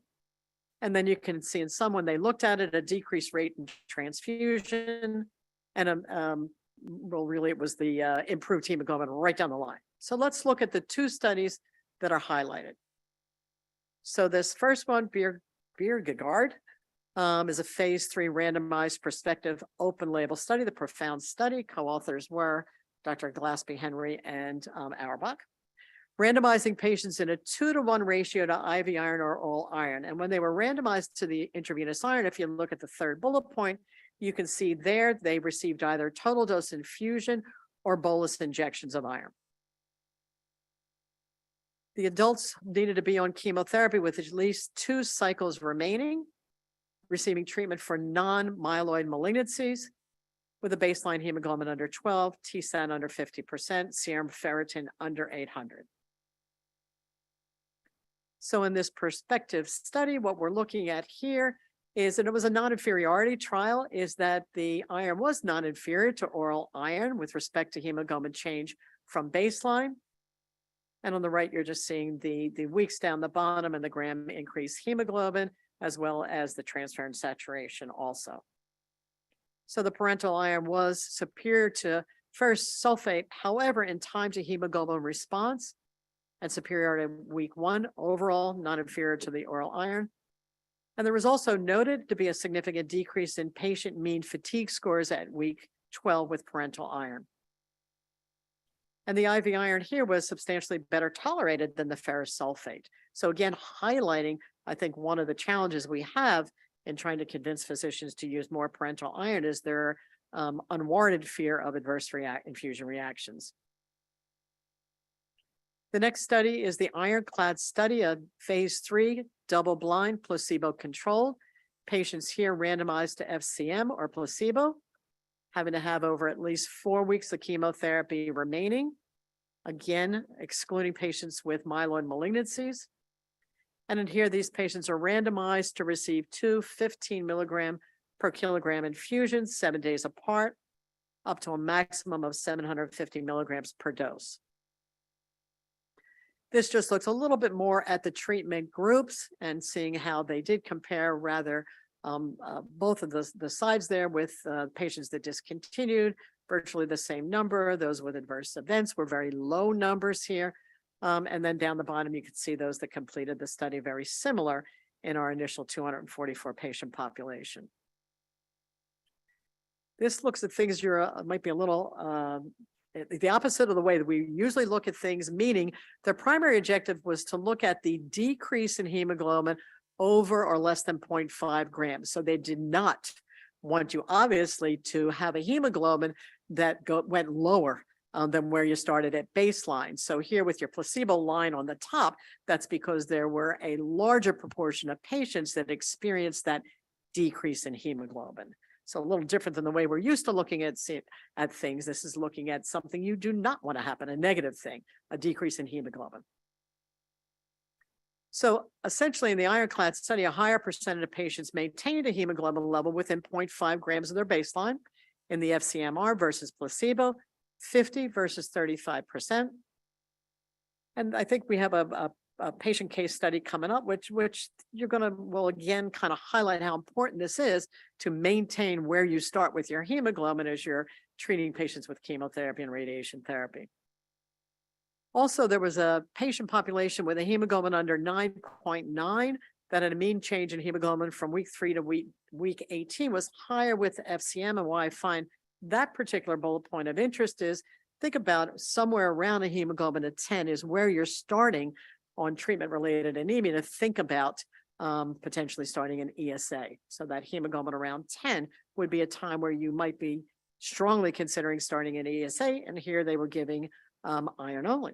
And then you can see in some, when they looked at it, a decreased rate in transfusion. And well, really, it was the improved hemoglobin right down the line. So let's look at the two studies that are highlighted. So this first one, Biergaard, is a phase 3 randomized prospective open label study, the PROfound study. Co-authors were Dr. Glaspie, Henry, and Auerbach, randomizing patients in a 2-to-1 ratio to IV iron or oral iron. And when they were randomized to the intravenous iron, if you look at the third bullet point, you can see there they received either total dose infusion or bolus injections of iron. The adults needed to be on chemotherapy with at least 2 cycles remaining, receiving treatment for non-myeloid malignancies with a baseline hemoglobin under 12, TSAT under 50%, serum ferritin under 800. So in this prospective study, what we're looking at here is, and it was a non-inferiority trial, is that the iron was non-inferior to oral iron with respect to hemoglobin change from baseline. And on the right, you're just seeing the weeks down the bottom and the gram increased hemoglobin, as well as the transferrin saturation also. So the parental iron was superior to first sulfate, however, in time to hemoglobin response, and superior to week 1 overall, not inferior to the oral iron. And there was also noted to be a significant decrease in patient mean fatigue scores at week 12 with parental iron. And the IV iron here was substantially better tolerated than the ferrous sulfate. So again, highlighting, I think, one of the challenges we have in trying to convince physicians to use more parental iron is their unwarranted fear of adverse infusion reactions. The next study is the IRON-CLAD study, a phase 3 double-blind placebo-controlled. Patients here randomized to FCM or placebo, having to have over at least 4 weeks of chemotherapy remaining. Again, excluding patients with myeloid malignancies. And in here, these patients are randomized to receive 2 15 milligram per kilogram infusions 7 days apart, up to a maximum of 750 milligrams per dose. This just looks a little bit more at the treatment groups and seeing how they did compare rather both of the sides there with patients that discontinued, virtually the same number. Those with adverse events were very low numbers here. And then down the bottom, you can see those that completed the study, very similar in our initial 244 patient population. This looks at things might be a little the opposite of the way that we usually look at things, meaning their primary objective was to look at the decrease in hemoglobin over or less than 0.5 grams. So they did not want you, obviously, to have a hemoglobin that went lower than where you started at baseline. So here with your placebo line on the top, that's because there were a larger proportion of patients that experienced that decrease in hemoglobin. So a little different than the way we're used to looking at things. This is looking at something you do not want to happen, a negative thing, a decrease in hemoglobin. So essentially in the IRON-CLAD study, a higher percentage of patients maintained a hemoglobin level within 0.5 grams of their baseline in the FCMR versus placebo, 50 versus 35%. And I think we have a patient case study coming up, which will again kind of highlight how important this is to maintain where you start with your hemoglobin as you're treating patients with chemotherapy and radiation therapy. Also, there was a patient population with a hemoglobin under 9.9 that had a mean change in hemoglobin from week 3 to week 18 was higher with FCM. And why I find that particular bullet point of interest is think about somewhere around a hemoglobin of 10 is where you're starting on treatment-related anemia to think about potentially starting an ESA. So that hemoglobin around 10 would be a time where you might be strongly considering starting an ESA. And here they were giving iron only.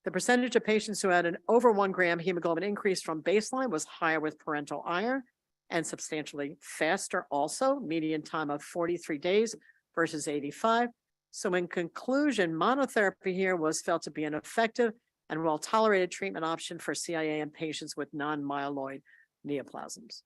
The percentage of patients who had an over 1 gram hemoglobin increase from baseline was higher with parental iron and substantially faster also, median time of 43 days versus 85. So in conclusion, monotherapy here was felt to be an effective and well-tolerated treatment option for CIA in patients with non-myeloid neoplasms.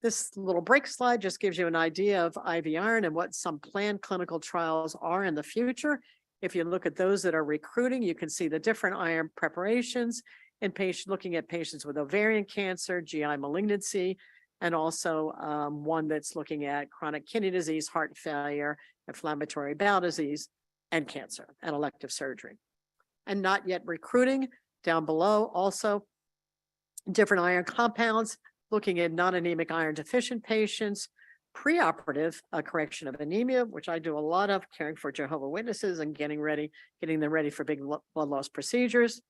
This little break slide just gives you an idea of IV iron and what some planned clinical trials are in the future. If you look at those that are recruiting, you can see the different iron preparations in looking at patients with ovarian cancer, GI malignancy, and also one that's looking at chronic kidney disease, heart failure, inflammatory bowel disease, and cancer, and elective surgery. And not yet recruiting down below also different iron compounds, looking at non-anemic iron deficient patients, preoperative correction of anemia, which I do a lot of, caring for Jehovah's Witnesses and getting them ready for big blood loss procedures.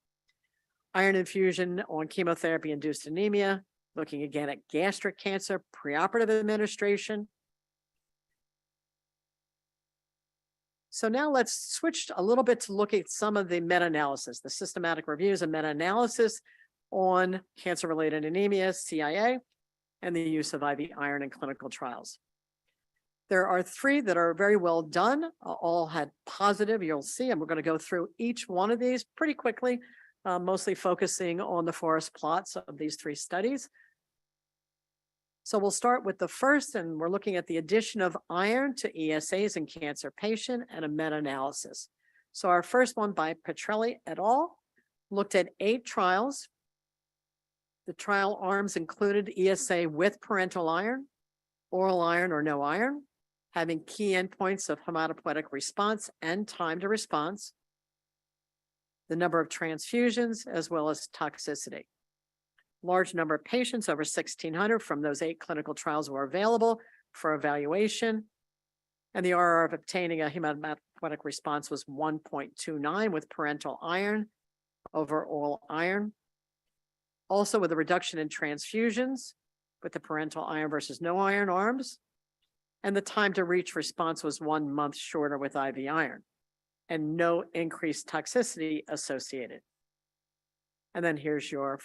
Iron infusion on chemotherapy-induced anemia, looking again at gastric cancer, preoperative administration. So now let's switch a little bit to look at some of the meta-analysis, the systematic reviews and meta-analysis on cancer-related anemia, CIA, and the use of IV iron in clinical trials. There are 3 that are very well done, all had positive, you'll see, and we're going to go through each one of these pretty quickly, mostly focusing on the forest plots of these 3 studies. So we'll start with the first, and we're looking at the addition of iron to ESAs in cancer patient and a meta-analysis. So our first one by Petrelli et al. Looked at 8 trials. The trial arms included ESA with parental iron, oral iron or no iron, having key endpoints of hematopoietic response and time to response, the number of transfusions, as well as toxicity. Large number of patients, over 1,600 from those 8 clinical trials were available for evaluation. And the RR of obtaining a hematopoietic response was 1.29 with parental iron over oral iron. Also with a reduction in transfusions with the parental iron versus no iron arms. And the time to reach response was 1 month shorter with IV iron and no increased toxicity associated. And then here's your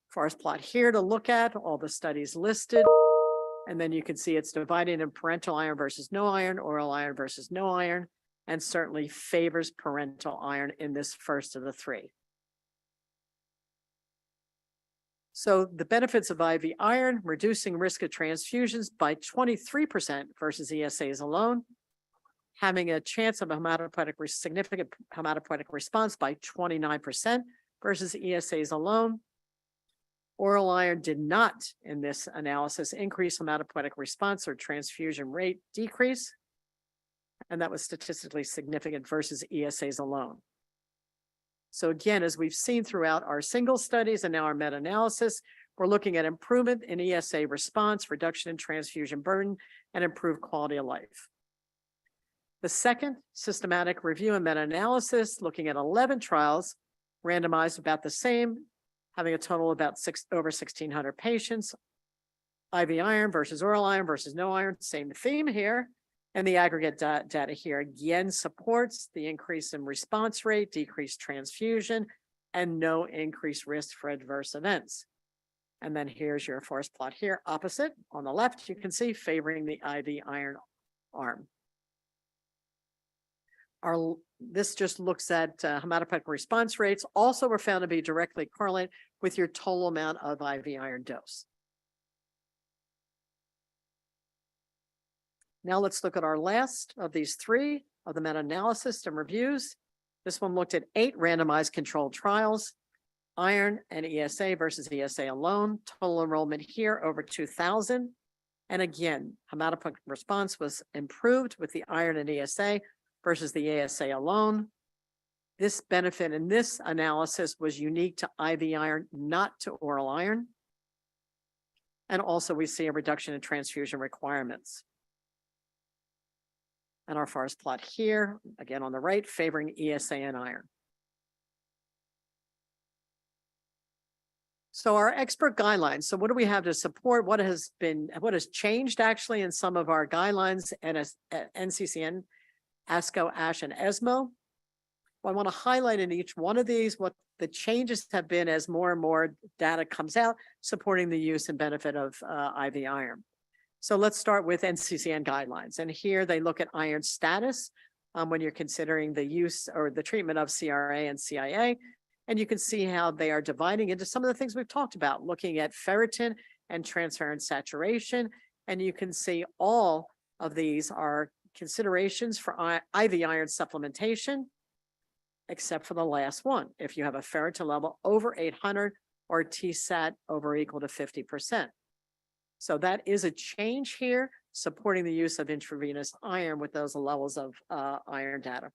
forest plot here to look at, all the studies listed. And then you can see it's divided in parental iron versus no iron, oral iron versus no iron, and certainly favors parental iron in this first of the 3. So the benefits of IV iron, reducing risk of transfusions by 23% versus ESAs alone, having a chance of a significant hematopoietic response by 29% versus ESAs alone. Oral iron did not, in this analysis, increase hematopoietic response or transfusion rate decrease, and that was statistically significant versus ESAs alone. So again, as we've seen throughout our single studies and now our meta-analysis, we're looking at improvement in ESA response, reduction in transfusion burden, and improved quality of life. The second systematic review and meta-analysis, looking at 11 trials, randomized about the same, having a total of about over 1,600 patients, IV iron versus oral iron versus no iron, same theme here. And the aggregate data here again supports the increase in response rate, decreased transfusion, and no increased risk for adverse events. And then here's your forest plot here, opposite. On the left, you can see favoring the IV iron arm. This just looks at hematopoietic response rates. Also were found to be directly correlated with your total amount of IV iron dose. Now let's look at our last of these 3 of the meta-analysis and reviews. This one looked at 8 randomized controlled trials, iron and ESA versus ESA alone. Total enrollment here over 2,000. And again, hematopoietic response was improved with the iron and ESA versus the ASA alone. This benefit in this analysis was unique to IV iron, not to oral iron. And also we see a reduction in transfusion requirements. And our forest plot here, again on the right, favoring ESA and iron. So our expert guidelines. So what do we have to support? What has changed actually in some of our guidelines and NCCN, ASCO, ASH, and ESMO? Well, I want to highlight in each one of these what the changes have been as more and more data comes out supporting the use and benefit of IV iron. So let's start with NCCN guidelines. And here they look at iron status when you're considering the use or the treatment of CRA and CIA. And you can see how they are dividing into some of the things we've talked about, looking at ferritin and transferrin saturation. And you can see all of these are considerations for IV iron supplementation, except for the last one. If you have a ferritin level over 800 or TSAT over or equal to 50%. So that is a change here, supporting the use of intravenous iron with those levels of iron data.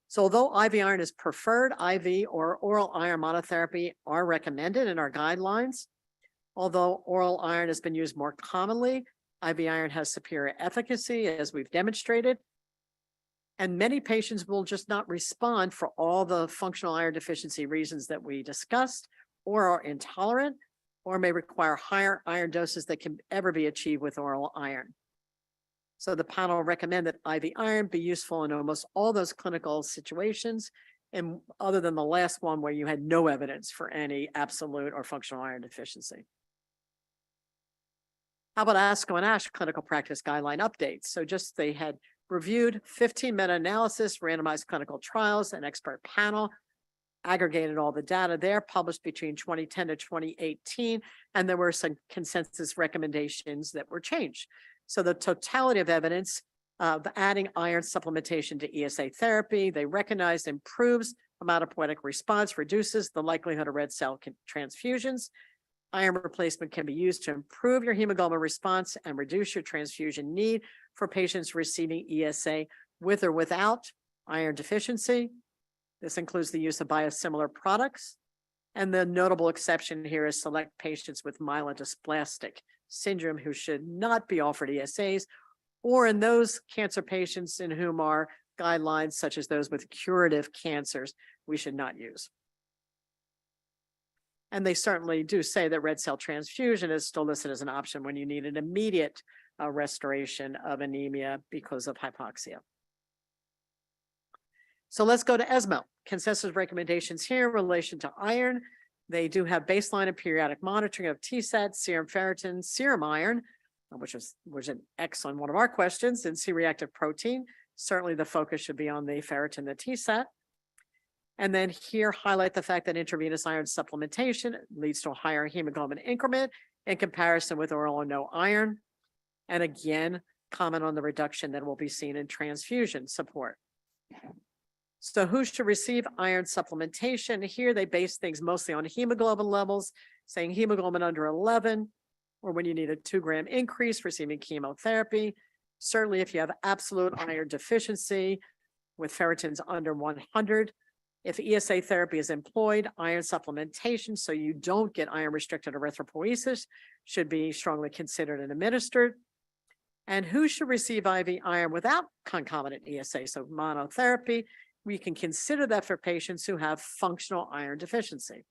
So although IV iron is preferred, IV or oral iron monotherapy are recommended in our guidelines. Although oral iron has been used more commonly, IV iron has superior efficacy, as we've demonstrated. And many patients will just not respond for all the functional iron deficiency reasons that we discussed, or are intolerant, or may require higher iron doses that can ever be achieved with oral iron. So the panel recommend that IV iron be useful in almost all those clinical situations, and other than the last one where you had no evidence for any absolute or functional iron deficiency. How about ASCO and ASH clinical practice guideline updates? So just they had reviewed 15 meta-analysis, randomized clinical trials, an expert panel, aggregated all the data there, published between 2010 to 2018, and there were some consensus recommendations that were changed. So the totality of evidence of adding iron supplementation to ESA therapy, they recognized improves hematopoietic response, reduces the likelihood of red cell transfusions. Iron replacement can be used to improve your hemoglobin response and reduce your transfusion need for patients receiving ESA with or without iron deficiency. This includes the use of biosimilar products. And the notable exception here is select patients with myelodysplastic syndrome who should not be offered ESAs, or in those cancer patients in whom are guidelines such as those with curative cancers, we should not use. And they certainly do say that red cell transfusion is still listed as an option when you need an immediate restoration of anemia because of hypoxia. So let's go to ESMO. Consensus recommendations here in relation to iron. They do have baseline and periodic monitoring of TSAT, serum ferritin, serum iron, which was an excellent one of our questions, and C-reactive protein. Certainly the focus should be on the ferritin, the TSAT. And then here highlight the fact that intravenous iron supplementation leads to a higher hemoglobin increment in comparison with oral or no iron. And again, comment on the reduction that will be seen in transfusion support. So who should receive iron supplementation? Here they base things mostly on hemoglobin levels, saying hemoglobin under 11, or when you need a 2-gram increase receiving chemotherapy. Certainly if you have absolute iron deficiency with ferritins under 100, if ESA therapy is employed, iron supplementation, so you don't get iron-restricted erythropoiesis, should be strongly considered and administered. And who should receive IV iron without concomitant ESA, so monotherapy? We can consider that for patients who have functional iron deficiency.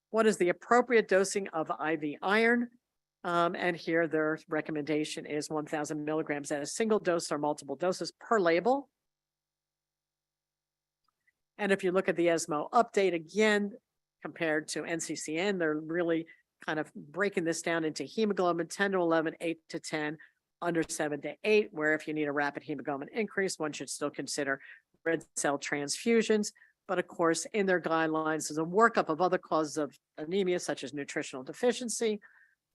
What is the appropriate dosing of IV iron? And here their recommendation is 1,000 milligrams at a single dose or multiple doses per label. And if you look at the ESMO update again, compared to NCCN, they're really kind of breaking this down into hemoglobin 10 to 11, 8 to 10, under 7 to 8, where if you need a rapid hemoglobin increase, one should still consider red cell transfusions. But of course, in their guidelines, there's a workup of other causes of anemia, such as nutritional deficiency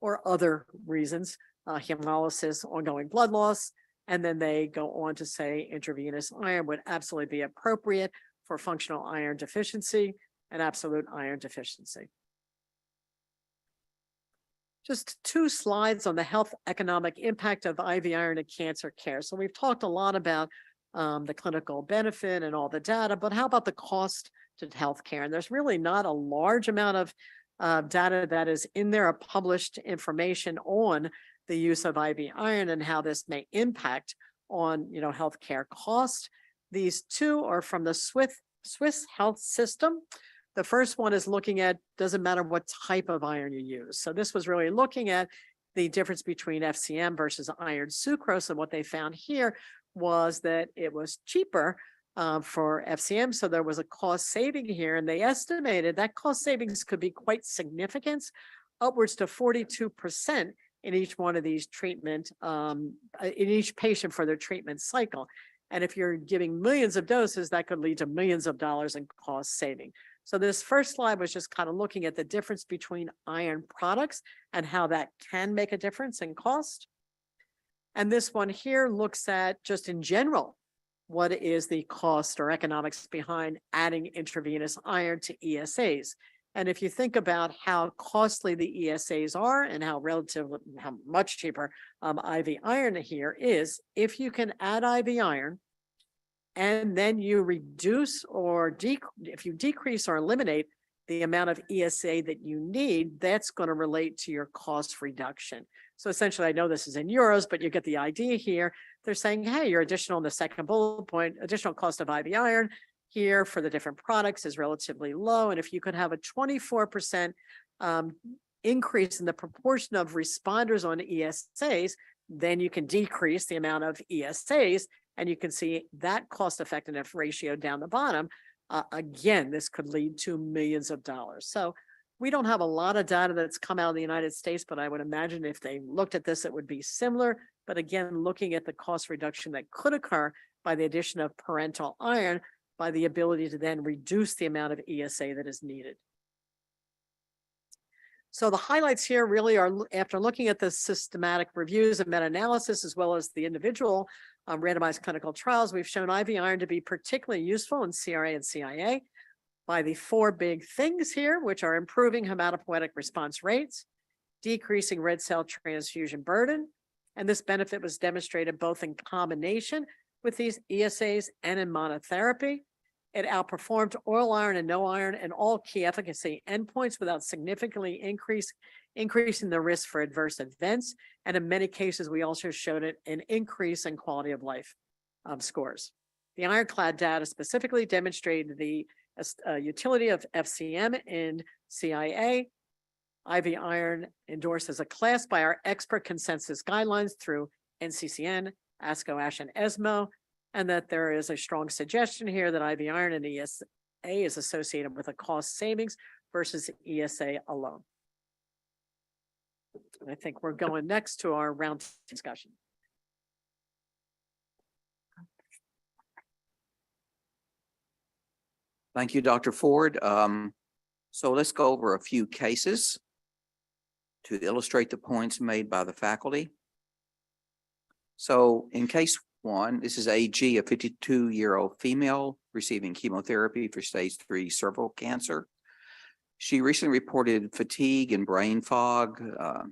or other reasons, hemolysis, ongoing blood loss, And then they go on to say intravenous iron would absolutely be appropriate for functional iron deficiency and absolute iron deficiency. Just 2 slides on the health economic impact of IV iron in cancer care. So we've talked a lot about the clinical benefit and all the data, but how about the cost to healthcare? And there's really not a large amount of data that is in there, of published information on the use of IV iron and how this may impact on, healthcare cost. These 2 are from the Swiss health system. The first one is looking at, doesn't matter what type of iron you use. So this was really looking at the difference between FCM versus iron sucrose. And what they found here was that it was cheaper for FCM. So there was a cost saving here. And they estimated that cost savings could be quite significant, upwards to 42% in each one of these treatment, in each patient for their treatment cycle. And if you're giving millions of doses, that could lead to millions of dollars in cost saving. So this first slide was just kind of looking at the difference between iron products and how that can make a difference in cost. And this one here looks at just in general, what is the cost or economics behind adding intravenous iron to ESAs. And if you think about how costly the ESAs are and how much cheaper IV iron here is, if you can add IV iron and then you reduce or if you decrease or eliminate the amount of ESA that you need, that's going to relate to your cost reduction. So essentially, I know this is in euros, but you get the idea here. They're saying, hey, your additional, in the second bullet point, additional cost of IV iron here for the different products is relatively low. And if you could have a 24% increase in the proportion of responders on ESAs, then you can decrease the amount of ESAs. And you can see that cost effectiveness ratio down the bottom. Again, this could lead to millions of dollars. So we don't have a lot of data that's come out of the United States, but I would imagine if they looked at this, it would be similar. But again, looking at the cost reduction that could occur by the addition of parental iron, by the ability to then reduce the amount of ESA that is needed. So the highlights here really are, after looking at the systematic reviews and meta-analysis, as well as the individual randomized clinical trials, we've shown IV iron to be particularly useful in CRA and CIA by the 4 big things here, which are improving hematopoietic response rates, decreasing red cell transfusion burden, and this benefit was demonstrated both in combination with these ESAs and in monotherapy. It outperformed oral iron and no iron and all key efficacy endpoints without significantly increasing the risk for adverse events. And in many cases, we also showed it an increase in quality of life scores. The IRON-CLAD data specifically demonstrated the utility of FCM in CIA. IV iron endorsed as a class by our expert consensus guidelines through NCCN, ASCO, ASH, and ESMO, and that there is a strong suggestion here that IV iron and ESA is associated with a cost savings versus ESA alone. And I think we're going next to our round discussion. Thank you, Dr. Ford. So let's go over a few cases to illustrate the points made by the faculty. So in case 1, this is AG, a 52-year-old female receiving chemotherapy for stage 3 cervical cancer. She recently reported fatigue and brain fog.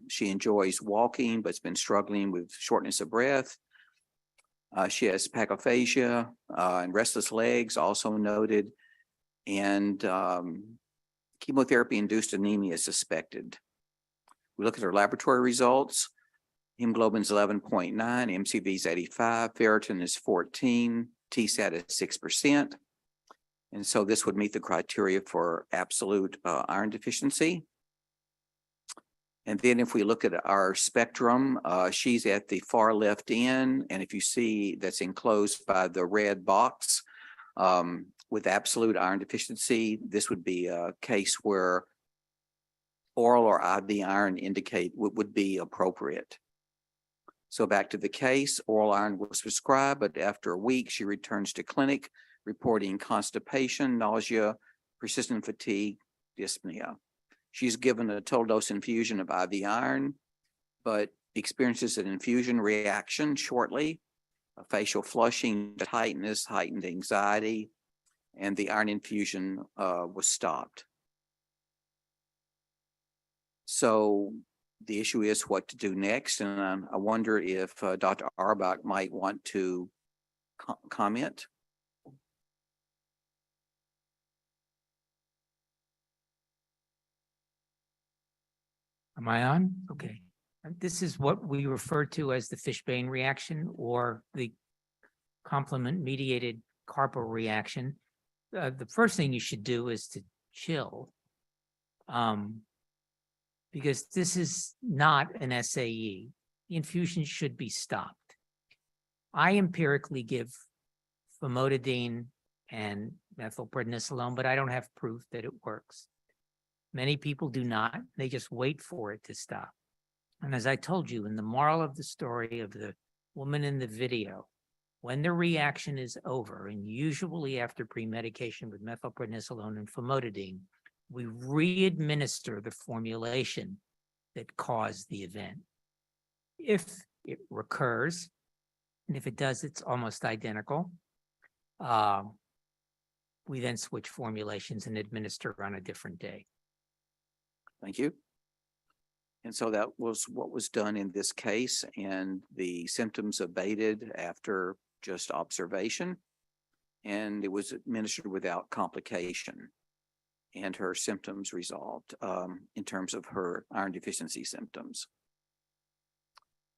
She enjoys walking, but's been struggling with shortness of breath. She has pachyphagia and restless legs, also noted, and chemotherapy-induced anemia is suspected. We look at her laboratory results. Hemoglobin is 11.9, MCV is 85, ferritin is 14, TSAT is 6%. And so this would meet the criteria for absolute iron deficiency. And then if we look at our spectrum, she's at the far left end. And if you see that's enclosed by the red box with absolute iron deficiency, this would be a case where oral or IV iron would be appropriate. So back to the case, oral iron was prescribed, but after a week, she returns to clinic reporting constipation, nausea, persistent fatigue, dyspnea. She's given a total dose infusion of IV iron, but experiences an infusion reaction shortly facial flushing, tightness, heightened anxiety, and the iron infusion was stopped. So the issue is what to do next, and I wonder if Dr. Auerbach might want to comment. Am I on? Okay. This is what we refer to as the Fishbane reaction or the complement-mediated carpal reaction. The first thing you should do is to chill, because this is not an SAE. The infusion should be stopped. I empirically give famotidine and methylprednisolone, but I don't have proof that it works. Many people do not. They just wait for it to stop. And as I told you, in the moral of the story of the woman in the video, when the reaction is over, and usually after pre-medication with methylprednisolone and famotidine, we re-administer the formulation that caused the event. If it recurs, and if it does, it's almost identical, we then switch formulations and administer on a different day. Thank you. And so that was what was done in this case, and the symptoms abated after just observation, and it was administered without complication, and her symptoms resolved in terms of her iron deficiency symptoms.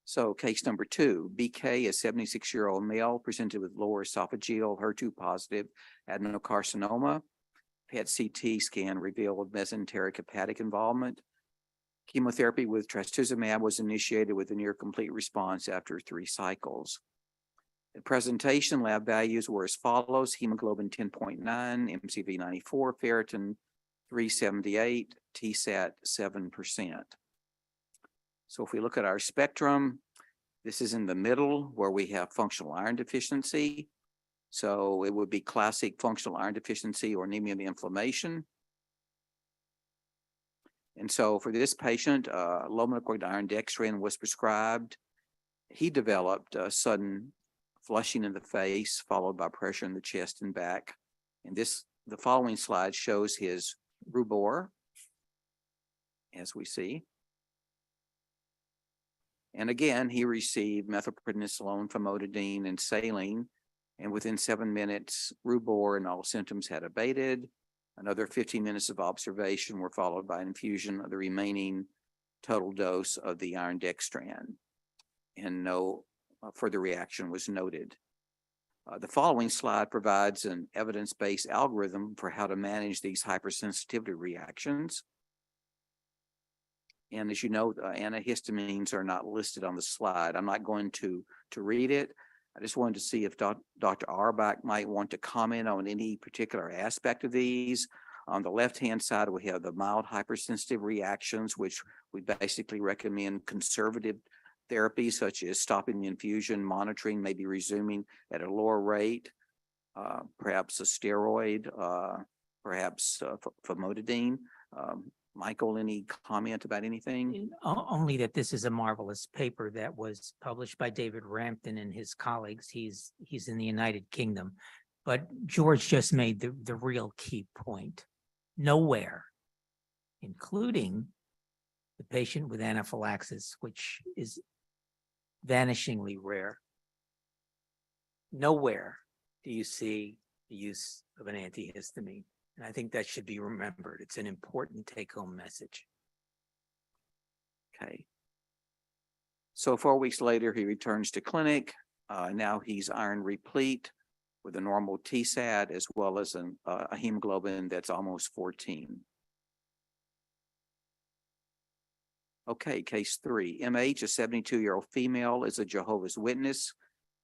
So case number 2, BK, a 76-year-old male presented with lower esophageal HER2 positive adenocarcinoma. PET CT scan revealed mesenteric hepatic involvement. Chemotherapy with trastuzumab was initiated with a near complete response after 3 cycles. At presentation, lab values were as follows: hemoglobin 10.9, MCV 94, ferritin 378, TSAT 7%. So if we look at our spectrum, this is in the middle where we have functional iron deficiency. So it would be classic functional iron deficiency or anemia of inflammation. And so for this patient, low molecular iron dextran was prescribed. He developed sudden flushing in the face, followed by pressure in the chest and back. And the following slide shows his rubor, as we see. And again, he received methylprednisolone, famotidine, and saline. And within 7 minutes, rubor and all symptoms had abated. Another 15 minutes of observation were followed by infusion of the remaining total dose of the iron dextran, and no further reaction was noted. The following slide provides an evidence-based algorithm for how to manage these hypersensitivity reactions. And as you know, antihistamines are not listed on the slide. I'm not going to read it. I just wanted to see if Dr. Auerbach might want to comment on any particular aspect of these. On the left-hand side, we have the mild hypersensitive reactions, which we basically recommend conservative therapies such as stopping the infusion, monitoring, maybe resuming at a lower rate, perhaps a steroid, perhaps famotidine. Michael, any comment about anything? Only that this is a marvelous paper that was published by David Rampton and his colleagues. He's in the United Kingdom. But George just made the real key point. Nowhere, including the patient with anaphylaxis, which is vanishingly rare, nowhere do you see the use of an antihistamine. And I think that should be remembered. It's an important take-home message. Okay. So 4 weeks later, he returns to clinic. Now he's iron replete with a normal TSAT as well as a hemoglobin that's almost 14. Okay, case 3. MH, a 72-year-old female, is a Jehovah's Witness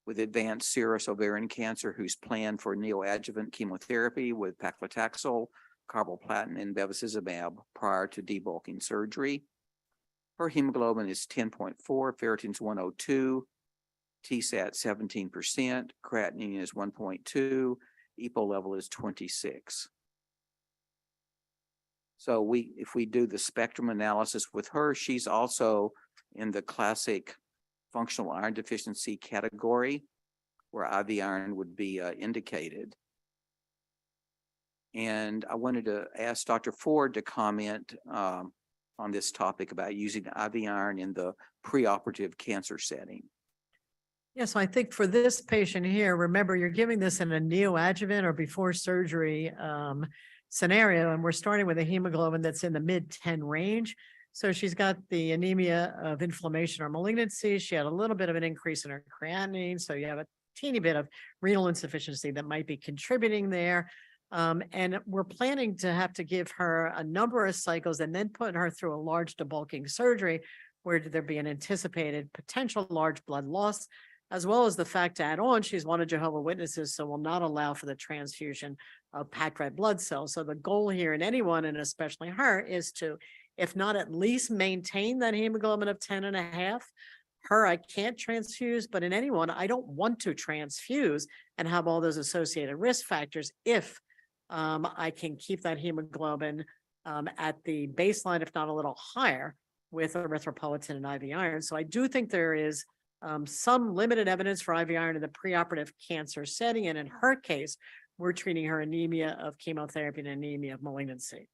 with advanced serous ovarian cancer who's planned for neoadjuvant chemotherapy with paclitaxel, carboplatin, and bevacizumab prior to debulking surgery. Her hemoglobin is 10.4, ferritin's 102, TSAT 17%, creatinine is 1.2, EPO level is 26. So if we do the spectrum analysis with her, she's also in the classic functional iron deficiency category. where IV iron would be indicated. And I wanted to ask Dr. Ford to comment on this topic about using IV iron in the preoperative cancer setting. Yes, I think for this patient here, remember you're giving this in a neoadjuvant or before surgery scenario, and we're starting with a hemoglobin that's in the mid-10 range. So she's got the anemia of inflammation or malignancy. She had a little bit of an increase in her creatinine. So you have a teeny bit of renal insufficiency that might be contributing there. And we're planning to have to give her a number of cycles and then put her through a large debulking surgery where there'd be an anticipated potential large blood loss, as well as the fact to add on, she's one of Jehovah's Witnesses, so will not allow for the transfusion of packed red blood cells. So the goal here in anyone, and especially her, is to, if not at least maintain that hemoglobin of 10.5. Her, I can't transfuse, but in anyone, I don't want to transfuse and have all those associated risk factors if I can keep that hemoglobin at the baseline, if not a little higher, with erythropoietin and IV iron. So I do think there is some limited evidence for IV iron in the preoperative cancer setting. And in her case, we're treating her anemia of chemotherapy and anemia of malignancy.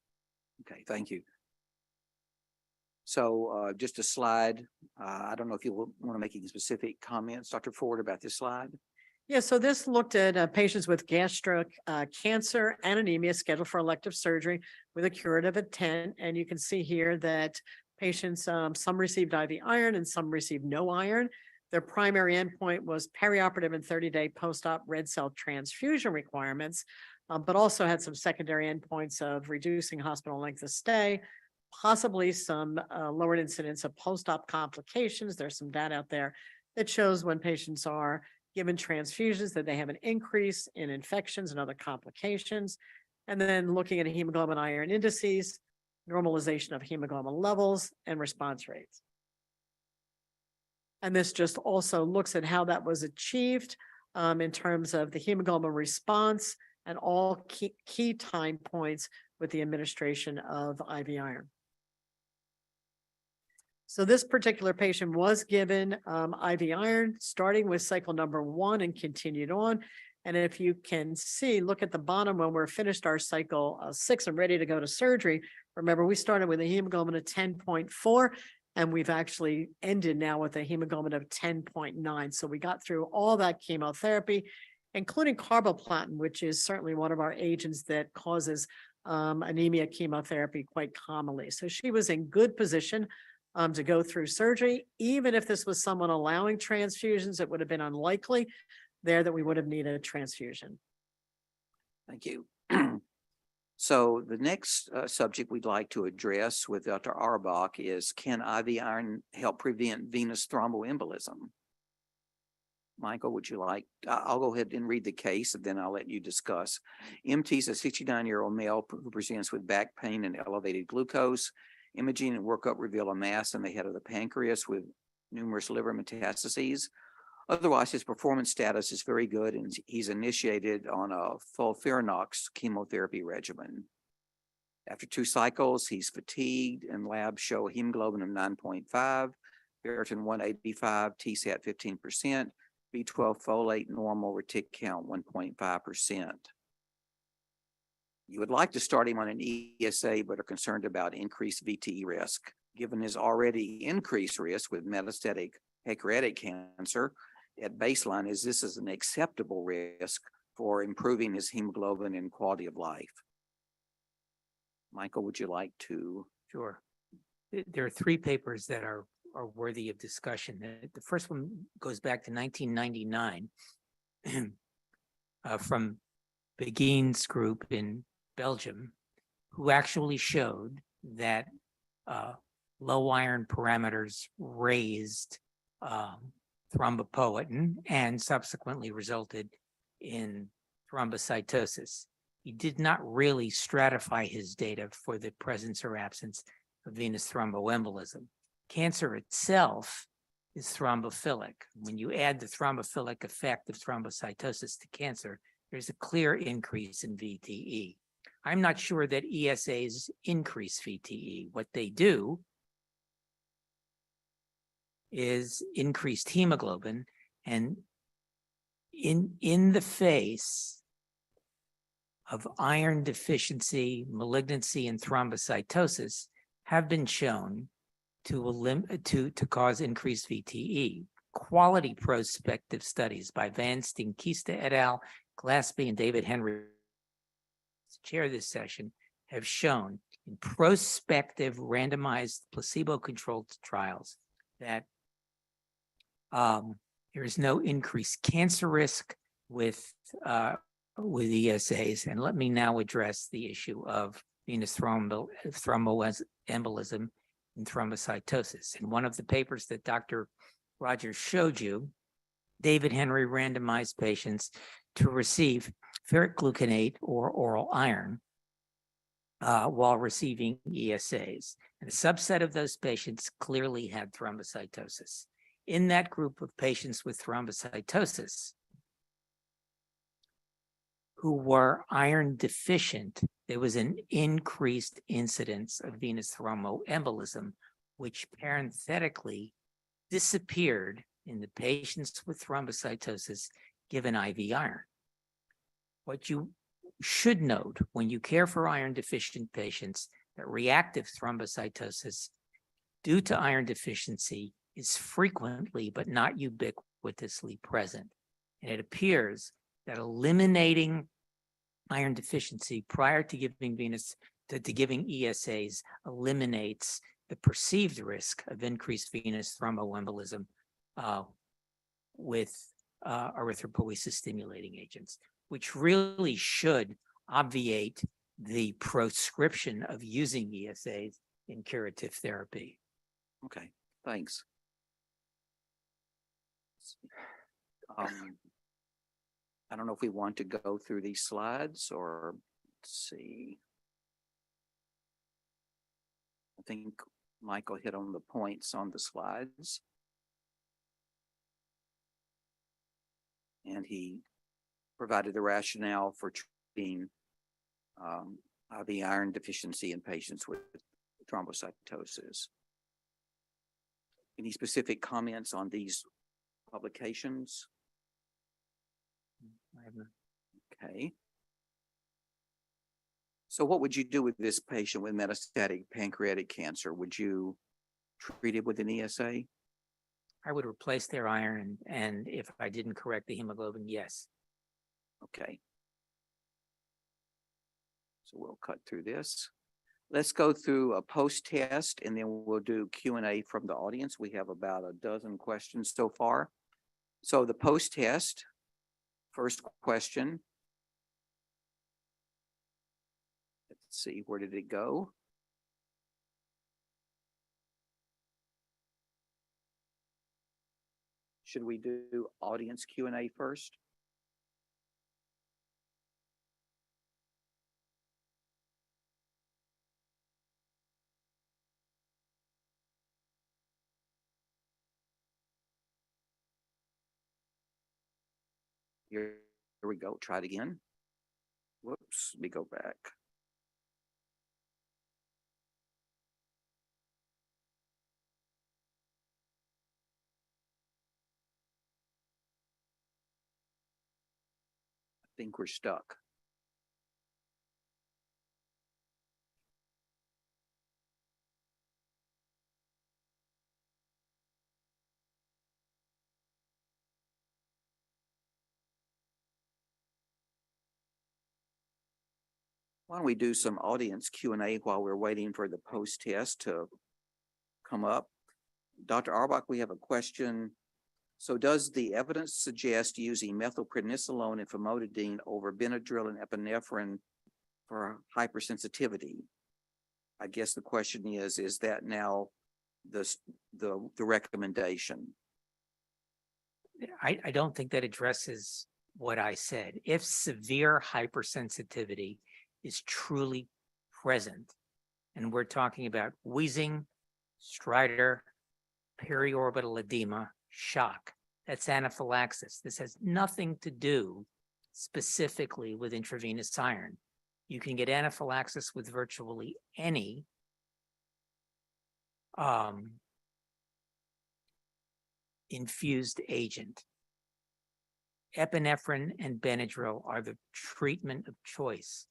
Okay, thank you. So just a slide. I don't know if you want to make any specific comments, Dr. Ford, about this slide. Yeah, so this looked at patients with gastric cancer and anemia scheduled for elective surgery with a curative intent. And you can see here that patients, some received IV iron and some received no iron. Their primary endpoint was perioperative and 30-day post-op red cell transfusion requirements, but also had some secondary endpoints of reducing hospital length of stay, possibly some lowered incidence of post-op complications. There's some data out there that shows when patients are given transfusions that they have an increase in infections and other complications. And then looking at hemoglobin iron indices, normalization of hemoglobin levels and response rates. And this just also looks at how that was achieved in terms of the hemoglobin response and all key time points with the administration of IV iron. So this particular patient was given IV iron, starting with cycle number 1 and continued on. And if you can see, look at the bottom when we're finished our cycle 6 and ready to go to surgery. Remember, we started with a hemoglobin of 10.4, and we've actually ended now with a hemoglobin of 10.9. So we got through all that chemotherapy, including carboplatin, which is certainly one of our agents that causes anemia chemotherapy quite commonly. So she was in good position to go through surgery. Even if this was someone allowing transfusions, it would have been unlikely there that we would have needed a transfusion. Thank you. So the next subject we'd like to address with Dr. Auerbach is, can IV iron help prevent venous thromboembolism? Michael, would you like, I'll go ahead and read the case and then I'll let you discuss. MT is a 69-year-old male who presents with back pain and elevated glucose. Imaging and workup reveal a mass in the head of the pancreas with numerous liver metastases. Otherwise, his performance status is very good and he's initiated on a FOLFIRINOX chemotherapy regimen. After 2 cycles, he's fatigued and labs show a hemoglobin of 9.5, ferritin 185, TSAT 15%, B12 folate normal, retic count 1.5%. You would like to start him on an ESA, but are concerned about increased VTE risk. Given his already increased risk with metastatic pancreatic cancer at baseline, is this an acceptable risk for improving his hemoglobin and quality of life? Michael, would you like to? Sure. There are 3 papers that are worthy of discussion. The first one goes back to 1999 from Beguin's group in Belgium, who actually showed that low iron parameters raised thrombopoietin and subsequently resulted in thrombocytosis. He did not really stratify his data for the presence or absence of venous thromboembolism. Cancer itself is thrombophilic. When you add the thrombophilic effect of thrombocytosis to cancer, there's a clear increase in VTE. I'm not sure that ESAs increase VTE. What they do is increased hemoglobin, and in the face of iron deficiency, malignancy, and thrombocytosis have been shown to cause increased VTE. Quality prospective studies by Van Stinkista et al., Glaspie, and David Henry, to chair this session, have shown in prospective randomized placebo-controlled trials that there is no increased cancer risk with ESAs. And let me now address the issue of venous thromboembolism and thrombocytosis. In one of the papers that Dr. Rogers showed you, David Henry randomized patients to receive ferric gluconate or oral iron while receiving ESAs. And a subset of those patients clearly had thrombocytosis. In that group of patients with thrombocytosis who were iron deficient, there was an increased incidence of venous thromboembolism, which parenthetically disappeared in the patients with thrombocytosis given IV iron. What you should note when you care for iron deficient patients, that reactive thrombocytosis due to iron deficiency is frequently but not ubiquitously present. And it appears that eliminating iron deficiency prior to giving giving ESAs eliminates the perceived risk of increased venous thromboembolism with erythropoiesis stimulating agents, which really should obviate the proscription of using ESAs in curative therapy. Okay, thanks. I don't know if we want to go through these slides or let's see. I think Michael hit on the points on the slides. And he provided the rationale for treating the iron deficiency in patients with thrombocytosis. Any specific comments on these publications? I have none. Okay. So what would you do with this patient with metastatic pancreatic cancer? Would you treat it with an ESA? I would replace their iron, and if I didn't correct the hemoglobin, yes. Okay. So we'll cut through this. Let's go through a post-test, and then we'll do Q&A from the audience. We have about a dozen questions so far. So the post-test, first question. Let's see, where did it go? Should we do audience Q&A first? Here we go. Try it again. Whoops, let me go back. I think we're stuck. Why don't we do some audience Q&A while we're waiting for the post-test to come up? Dr. Arbach, we have a question. So does the evidence suggest using methylprednisolone and famotidine over Benadryl and epinephrine for hypersensitivity? I guess the question is that now the recommendation? I don't think that addresses what I said. If severe hypersensitivity is truly present, and we're talking about wheezing, stridor, periorbital edema, shock, that's anaphylaxis. This has nothing to do specifically with intravenous iron. You can get anaphylaxis with virtually any infused agent. epinephrine and Benadryl are the treatment of choice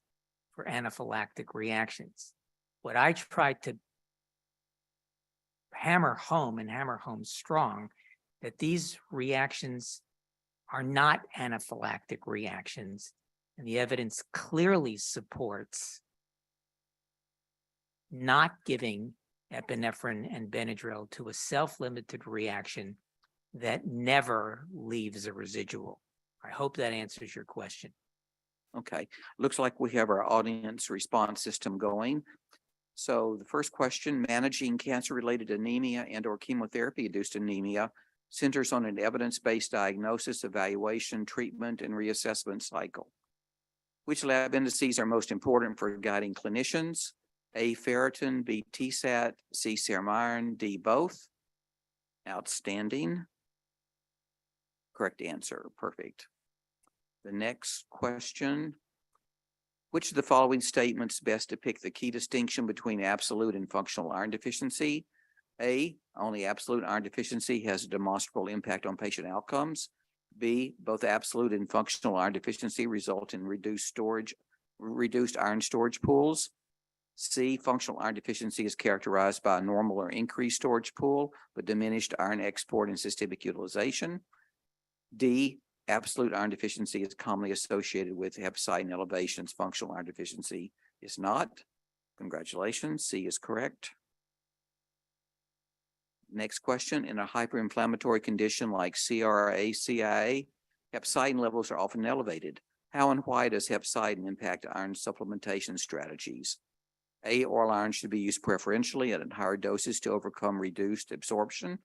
for anaphylactic reactions. What I tried to hammer home strong, that these reactions are not anaphylactic reactions, and the evidence clearly supports not giving epinephrine and Benadryl to a self-limited reaction that never leaves a residual. I hope that answers your question. Okay, looks like we have our audience response system going. So the first question, managing cancer-related anemia and or chemotherapy-induced anemia centers on an evidence-based diagnosis, evaluation, treatment, and reassessment cycle. Which lab indices are most important for guiding clinicians? A, ferritin, B, TSAT, C, serum iron, D, both. Outstanding. Correct answer, perfect. The next question. Which of the following statements best depict the key distinction between absolute and functional iron deficiency? A, only absolute iron deficiency has a demonstrable impact on patient outcomes. B, both absolute and functional iron deficiency result in reduced iron storage pools. C, functional iron deficiency is characterized by a normal or increased storage pool, but diminished iron export and systemic utilization. D, absolute iron deficiency is commonly associated with hepcidin elevations. Functional iron deficiency is not. Congratulations, C is correct. Next question, in a hyperinflammatory condition like CRA, CIA, hepcidin levels are often elevated. How and why does hepcidin impact iron supplementation strategies? A, oral iron should be used preferentially at higher doses to overcome reduced absorption.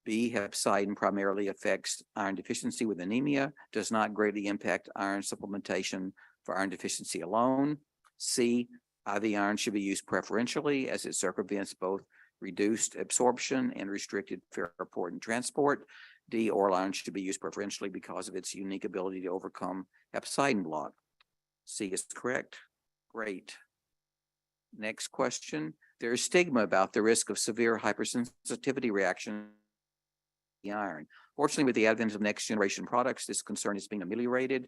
B, hepcidin primarily affects iron deficiency with anemia, does not greatly impact iron supplementation for iron deficiency alone. C, IV iron should be used preferentially as it circumvents both reduced absorption and restricted ferroportin transport. D, oral iron should be used preferentially because of its unique ability to overcome hepcidin block. C is correct. Great. Next question. There is stigma about the risk of severe hypersensitivity reaction to iron. Fortunately, with the advent of next generation products, this concern is being ameliorated.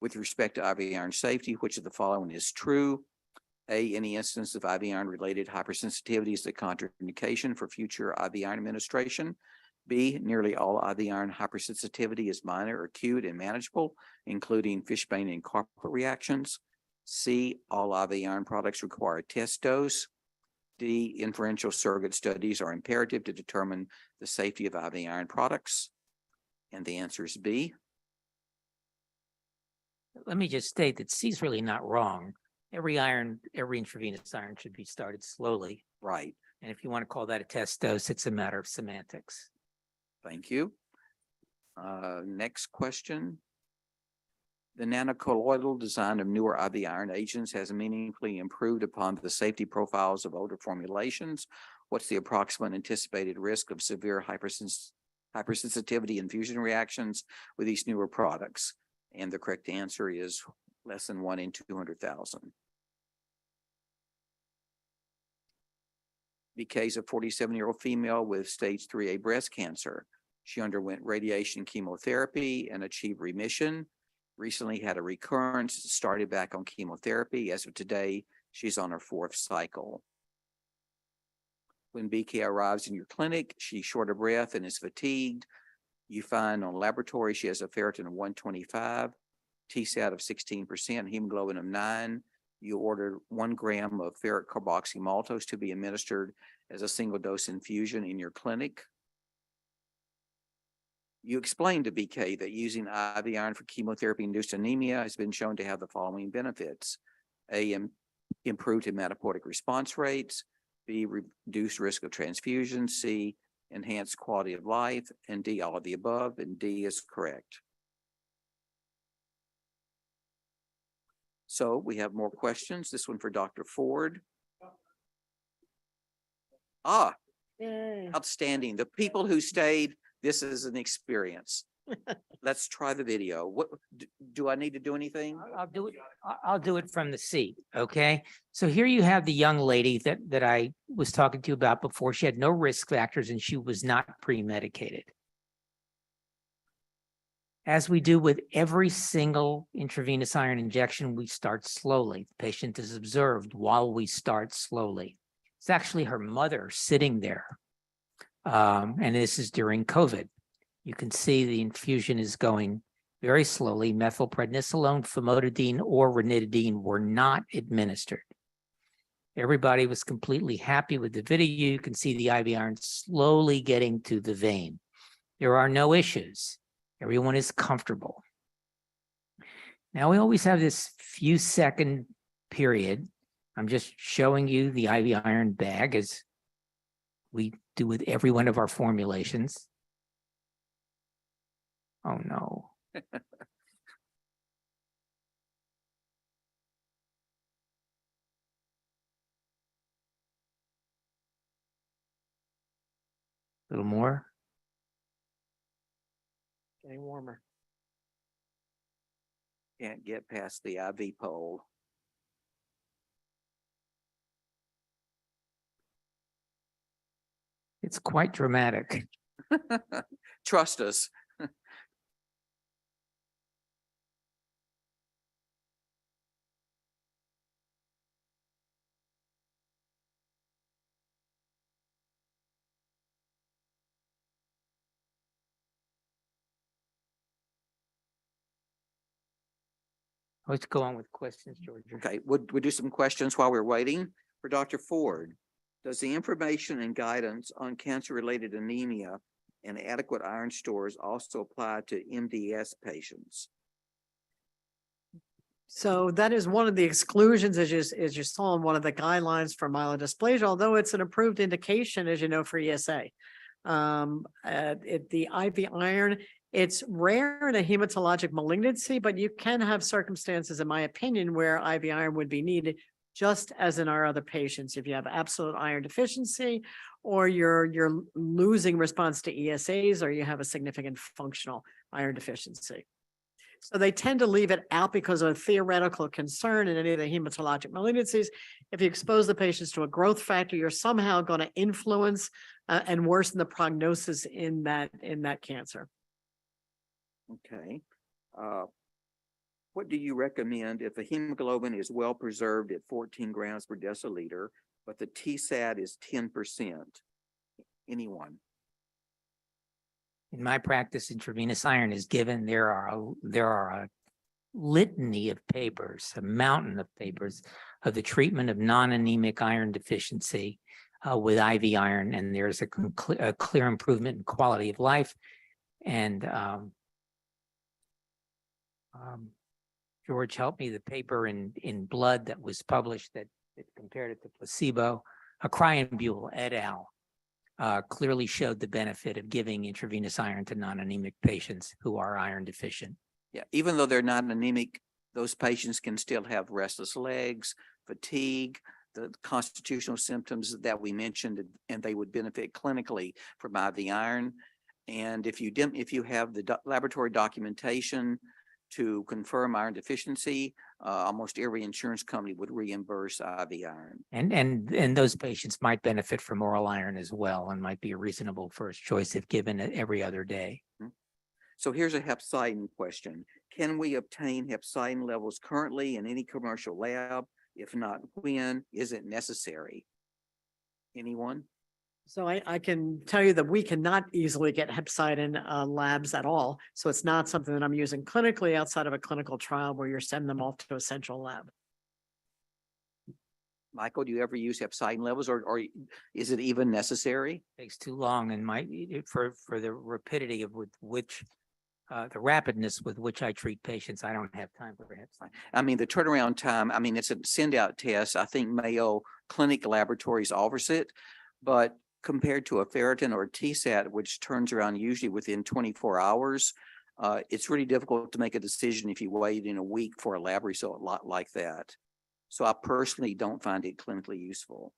With respect to IV iron safety, which of the following is true? A, any instance of IV iron related hypersensitivity is a contraindication for future IV iron administration. B, nearly all IV iron hypersensitivity is minor, acute, and manageable, including fishbane and carpet reactions. C, all IV iron products require a test dose. D, inferential surrogate studies are imperative to determine the safety of IV iron products. And the answer is B. Let me just state that C is really not wrong. Every intravenous iron should be started slowly. Right. And if you want to call that a test dose, it's a matter of semantics. Thank you. Next question. The nanocolloidal design of newer IV iron agents has meaningfully improved upon the safety profiles of older formulations. What's the approximate anticipated risk of severe hypersensitivity infusion reactions with these newer products? And the correct answer is less than 1 in 200,000. BK is a 47-year-old female with stage 3A breast cancer. She underwent radiation chemotherapy and achieved remission. Recently had a recurrence, started back on chemotherapy. As of today, she's on her 4th cycle. When BK arrives in your clinic, she's short of breath and is fatigued. You find on laboratory she has a ferritin of 125, TSAT of 16%, hemoglobin of 9. You ordered 1 gram of ferric carboxymaltose to be administered as a single dose infusion in your clinic. You explained to BK that using IV iron for chemotherapy-induced anemia has been shown to have the following benefits. A, improved hematopoietic response rates. B, reduced risk of transfusion. C, enhanced quality of life. And D, all of the above. And D is correct. So we have more questions. This one for Dr. Ford. Yay. Outstanding. The people who stayed, this is an experience. Let's try the video. What do I need to do anything? I'll do it. I'll do it from the seat. Okay. So here you have the young lady that I was talking to you about before. She had no risk factors and she was not pre-medicated. As we do with every single intravenous iron injection, we start slowly. The patient is observed while we start slowly. It's actually her mother sitting there. And this is during COVID. You can see the infusion is going very slowly. Methylprednisolone, famotidine, or ranitidine were not administered. Everybody was completely happy with the video. You can see the IV iron slowly getting to the vein. There are no issues. Everyone is comfortable. Now we always have this few second period. I'm just showing you the IV iron bag as we do with every one of our formulations. Oh no. A little more. Getting warmer. Can't get past the IV pole. It's quite dramatic. Trust us. Let's go on with questions, George. Okay, we'll do some questions while we're waiting for Dr. Ford. Does the information and guidance on cancer-related anemia and adequate iron stores also apply to MDS patients? So that is one of the exclusions, as you saw in one of the guidelines for myelodysplasia, although it's an approved indication, as you know, for ESA. The IV iron, it's rare in a hematologic malignancy, but you can have circumstances, in my opinion, where IV iron would be needed, just as in our other patients. If you have absolute iron deficiency, or you're losing response to ESAs, or you have a significant functional iron deficiency. So they tend to leave it out because of a theoretical concern in any of the hematologic malignancies. If you expose the patients to a growth factor, you're somehow going to influence and worsen the prognosis in that cancer. Okay. What do you recommend if the hemoglobin is well preserved at 14 grams per deciliter, but the TSAT is 10%? Anyone? In my practice, intravenous iron is given. There are a litany of papers, a mountain of papers of the treatment of non-anemic iron deficiency with IV iron, and there's a clear improvement in quality of life. And George helped me. The paper in Blood that was published that compared it to placebo, Cryon-Buell et al. Clearly showed the benefit of giving intravenous iron to non-anemic patients who are iron deficient. Yeah, even though they're not anemic, those patients can still have restless legs, fatigue, the constitutional symptoms that we mentioned, and they would benefit clinically from IV iron. And if you have the laboratory documentation to confirm iron deficiency, almost every insurance company would reimburse IV iron. And those patients might benefit from oral iron as well, and might be a reasonable first choice if given every other day. So here's a hepcidin question. Can we obtain hepcidin levels currently in any commercial lab? If not, when? Is it necessary? Anyone? So I can tell you that we cannot easily get hepcidin labs at all. So it's not something that I'm using clinically outside of a clinical trial where you're sending them off to a central lab. Michael, do you ever use hepcidin levels, or is it even necessary? Takes too long, and for the rapidity of which the rapidness with which I treat patients, I don't have time for hepcidin. I mean, the turnaround time, I mean, it's a send out test. I think Mayo Clinic Laboratories offers it, but compared to a ferritin or a TSAT, which turns around usually within 24 hours, it's really difficult to make a decision if you wait in a week for a lab result like that. So I personally don't find it clinically useful.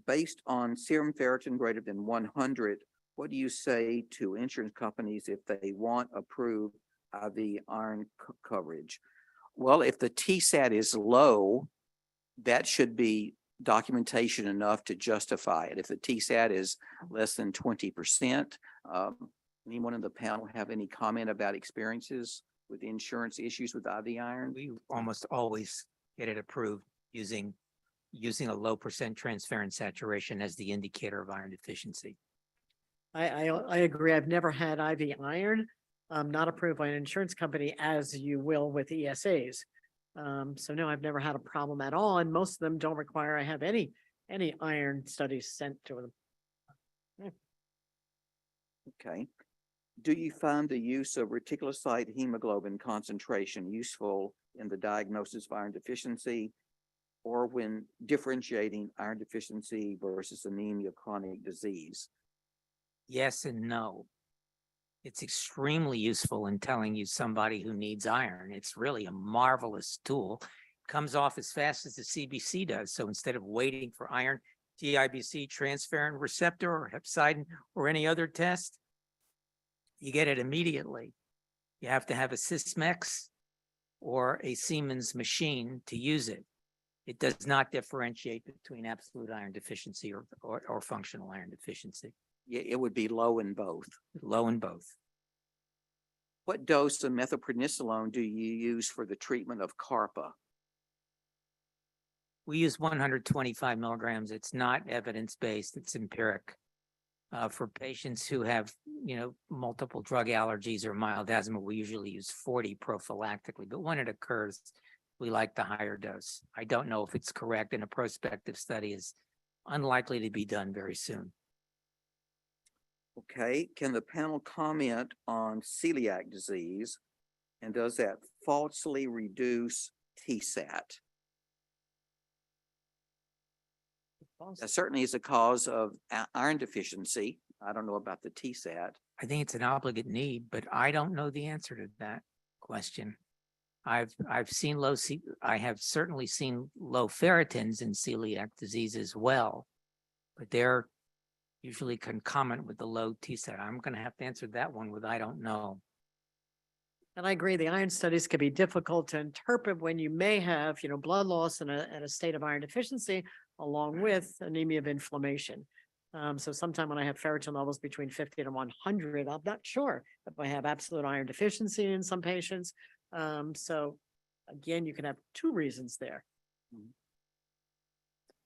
Based on serum ferritin greater than 100, what do you say to insurance companies if they want approved IV iron coverage? Well, if the TSAT is low, that should be documentation enough to justify it. If the TSAT is less than 20%, Anyone in the panel have any comment about experiences with insurance issues with IV iron? We almost always get it approved using a low percent transferrin saturation as the indicator of iron deficiency. I agree. I've never had IV iron, not approved by an insurance company, as you will with ESAs. So no, I've never had a problem at all, and most of them don't require I have any iron studies sent to them. Okay. Do you find the use of reticulocyte hemoglobin concentration useful in the diagnosis of iron deficiency or when differentiating iron deficiency versus anemia of chronic disease? Yes and no. It's extremely useful in telling you somebody who needs iron. It's really a marvelous tool. Comes off as fast as the CBC does. So instead of waiting for iron, DIBC, transferrin receptor, or hepcidin, or any other test, you get it immediately. You have to have a Sysmex or a Siemens machine to use it. It does not differentiate between absolute iron deficiency or functional iron deficiency. Yeah, it would be low in both. Low in both. What dose of methylprednisolone do you use for the treatment of CARPA? We use 125 milligrams. It's not evidence-based, it's empiric. For patients who have, multiple drug allergies or mild asthma, we usually use 40 prophylactically, but when it occurs, we like the higher dose. I don't know if it's correct, and a prospective study is unlikely to be done very soon. Okay, can the panel comment on celiac disease, and does that falsely reduce TSAT? That certainly is a cause of iron deficiency. I don't know about the TSAT. I think it's an obligate need, but I don't know the answer to that question. I have certainly seen low ferritins in celiac disease as well, but they're usually concomitant with the low TSAT. I'm going to have to answer that one with I don't know. And I agree, the iron studies can be difficult to interpret when you may have, blood loss and a state of iron deficiency, along with anemia of inflammation. So sometime when I have ferritin levels between 50 and 100, I'm not sure if I have absolute iron deficiency in some patients. So again, you can have two reasons there.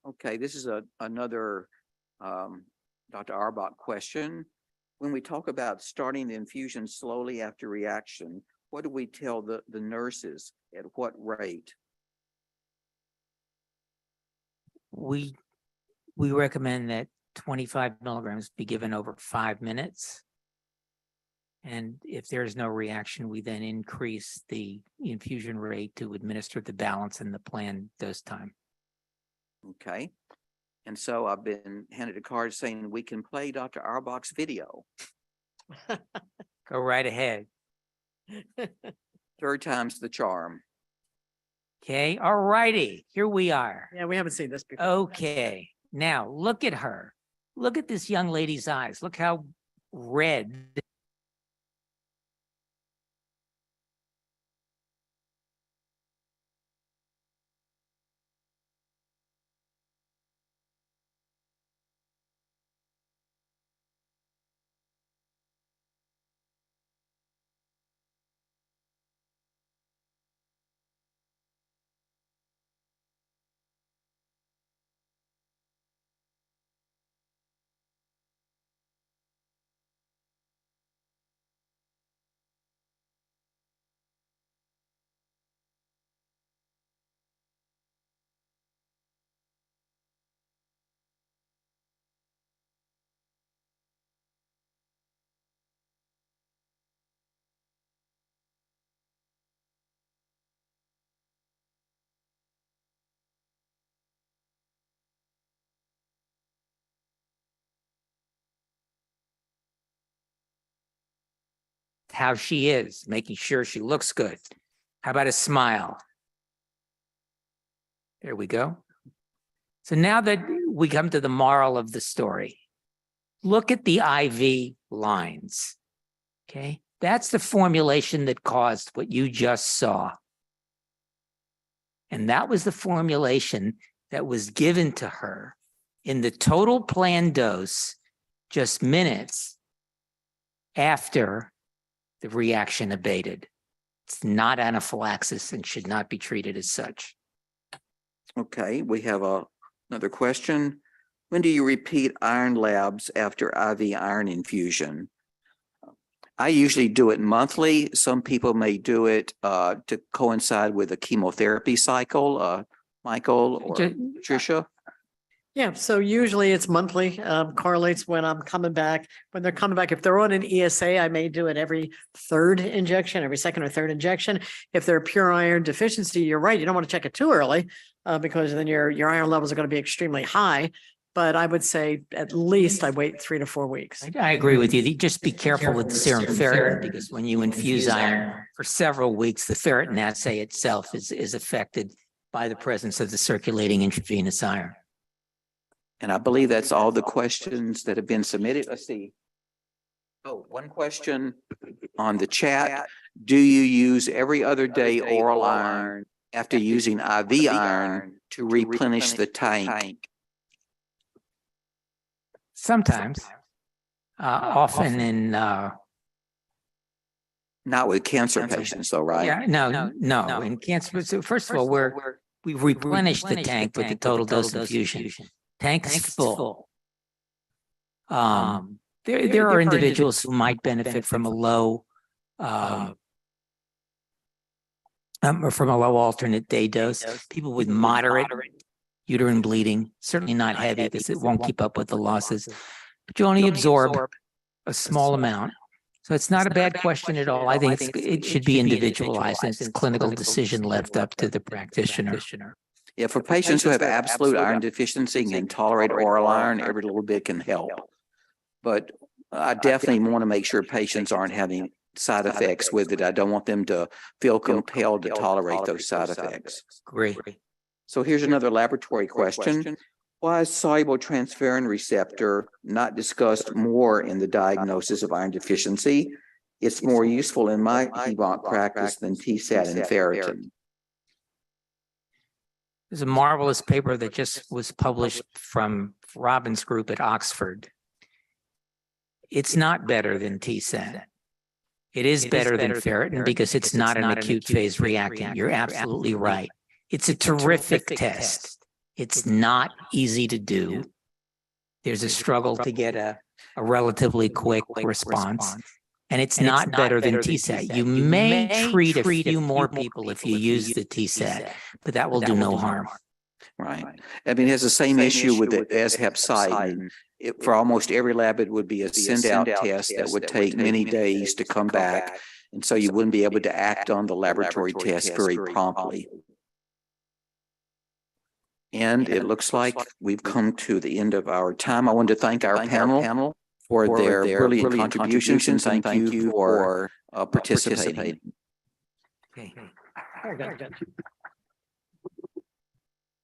Okay, this is another Dr. Arbach question. When we talk about starting the infusion slowly after reaction, what do we tell the nurses at what rate? We recommend that 25 milligrams be given over 5 minutes. And if there's no reaction, we then increase the infusion rate to administer the balance in the planned dose time. Okay. And so I've been handed a card saying we can play Dr. Arbach's video. Go right ahead. Third time's the charm. Okay, all righty, here we are. Yeah, we haven't seen this before. Okay, now look at her. Look at this young lady's eyes. Look how red. How she is, making sure she looks good. How about a smile? There we go. So now that we come to the moral of the story, look at the IV lines. Okay, that's the formulation that caused what you just saw. And that was the formulation that was given to her in the total planned dose just minutes after the reaction abated. It's not anaphylaxis and should not be treated as such. Okay, we have another question. When do you repeat iron labs after IV iron infusion? I usually do it monthly. Some people may do it to coincide with a chemotherapy cycle. Michael or Tricia? Yeah, so usually it's monthly, correlates when I'm coming back. When they're coming back, if they're on an ESA, I may do it every third injection, every second or third injection. If they're pure iron deficiency, you're right, you don't want to check it too early because then your iron levels are going to be extremely high. But I would say at least I wait 3 to 4 weeks. I agree with you. Just be careful with the serum ferritin because when you infuse iron for several weeks, the ferritin assay itself is affected by the presence of the circulating intravenous iron. And I believe that's all the questions that have been submitted. Let's see. Oh, one question on the chat. Do you use every other day oral iron after using IV iron to replenish the tank? Sometimes, often in Not with cancer patients though, right? yeah, no. In cancer, so first of all, we replenish the tank with the total dose infusion. Tank is full. There are individuals who might benefit from a low alternate day dose. People with moderate uterine bleeding, certainly not heavy because it won't keep up with the losses. But you only absorb a small amount. So it's not a bad question at all. I think it should be individualized and it's clinical decision left up to the practitioner. Yeah, for patients who have absolute iron deficiency and can tolerate oral iron, every little bit can help. But I definitely want to make sure patients aren't having side effects with it. I don't want them to feel compelled to tolerate those side effects. Great. So here's another laboratory question. Why is soluble transferrin receptor not discussed more in the diagnosis of iron deficiency? It's more useful in my hem-onc practice than TSAT and ferritin. There's a marvelous paper that just was published from Robin's group at Oxford. It's not better than TSAT. It is better than ferritin because it's not an acute phase reactant. You're absolutely right. It's a terrific test. It's not easy to do. There's a struggle to get a relatively quick response. And it's not better than TSAT. You may treat a few more people if you use the TSAT, but that will do no harm. Right. I mean, it has the same issue with it as hepcidin. For almost every lab, it would be a send-out test that would take many days to come back. And so you wouldn't be able to act on the laboratory test very promptly. And it looks like we've come to the end of our time. I want to thank our panel for their brilliant contributions and thank you for participating. Okay. Very good.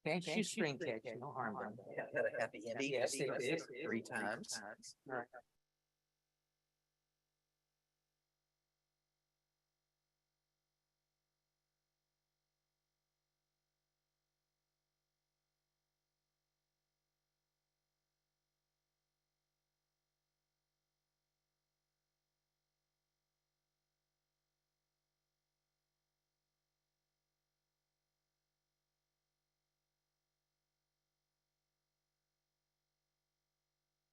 Thank you, string catch. No harm done. Had a happy ending. Yes, they did. 3 times. All right.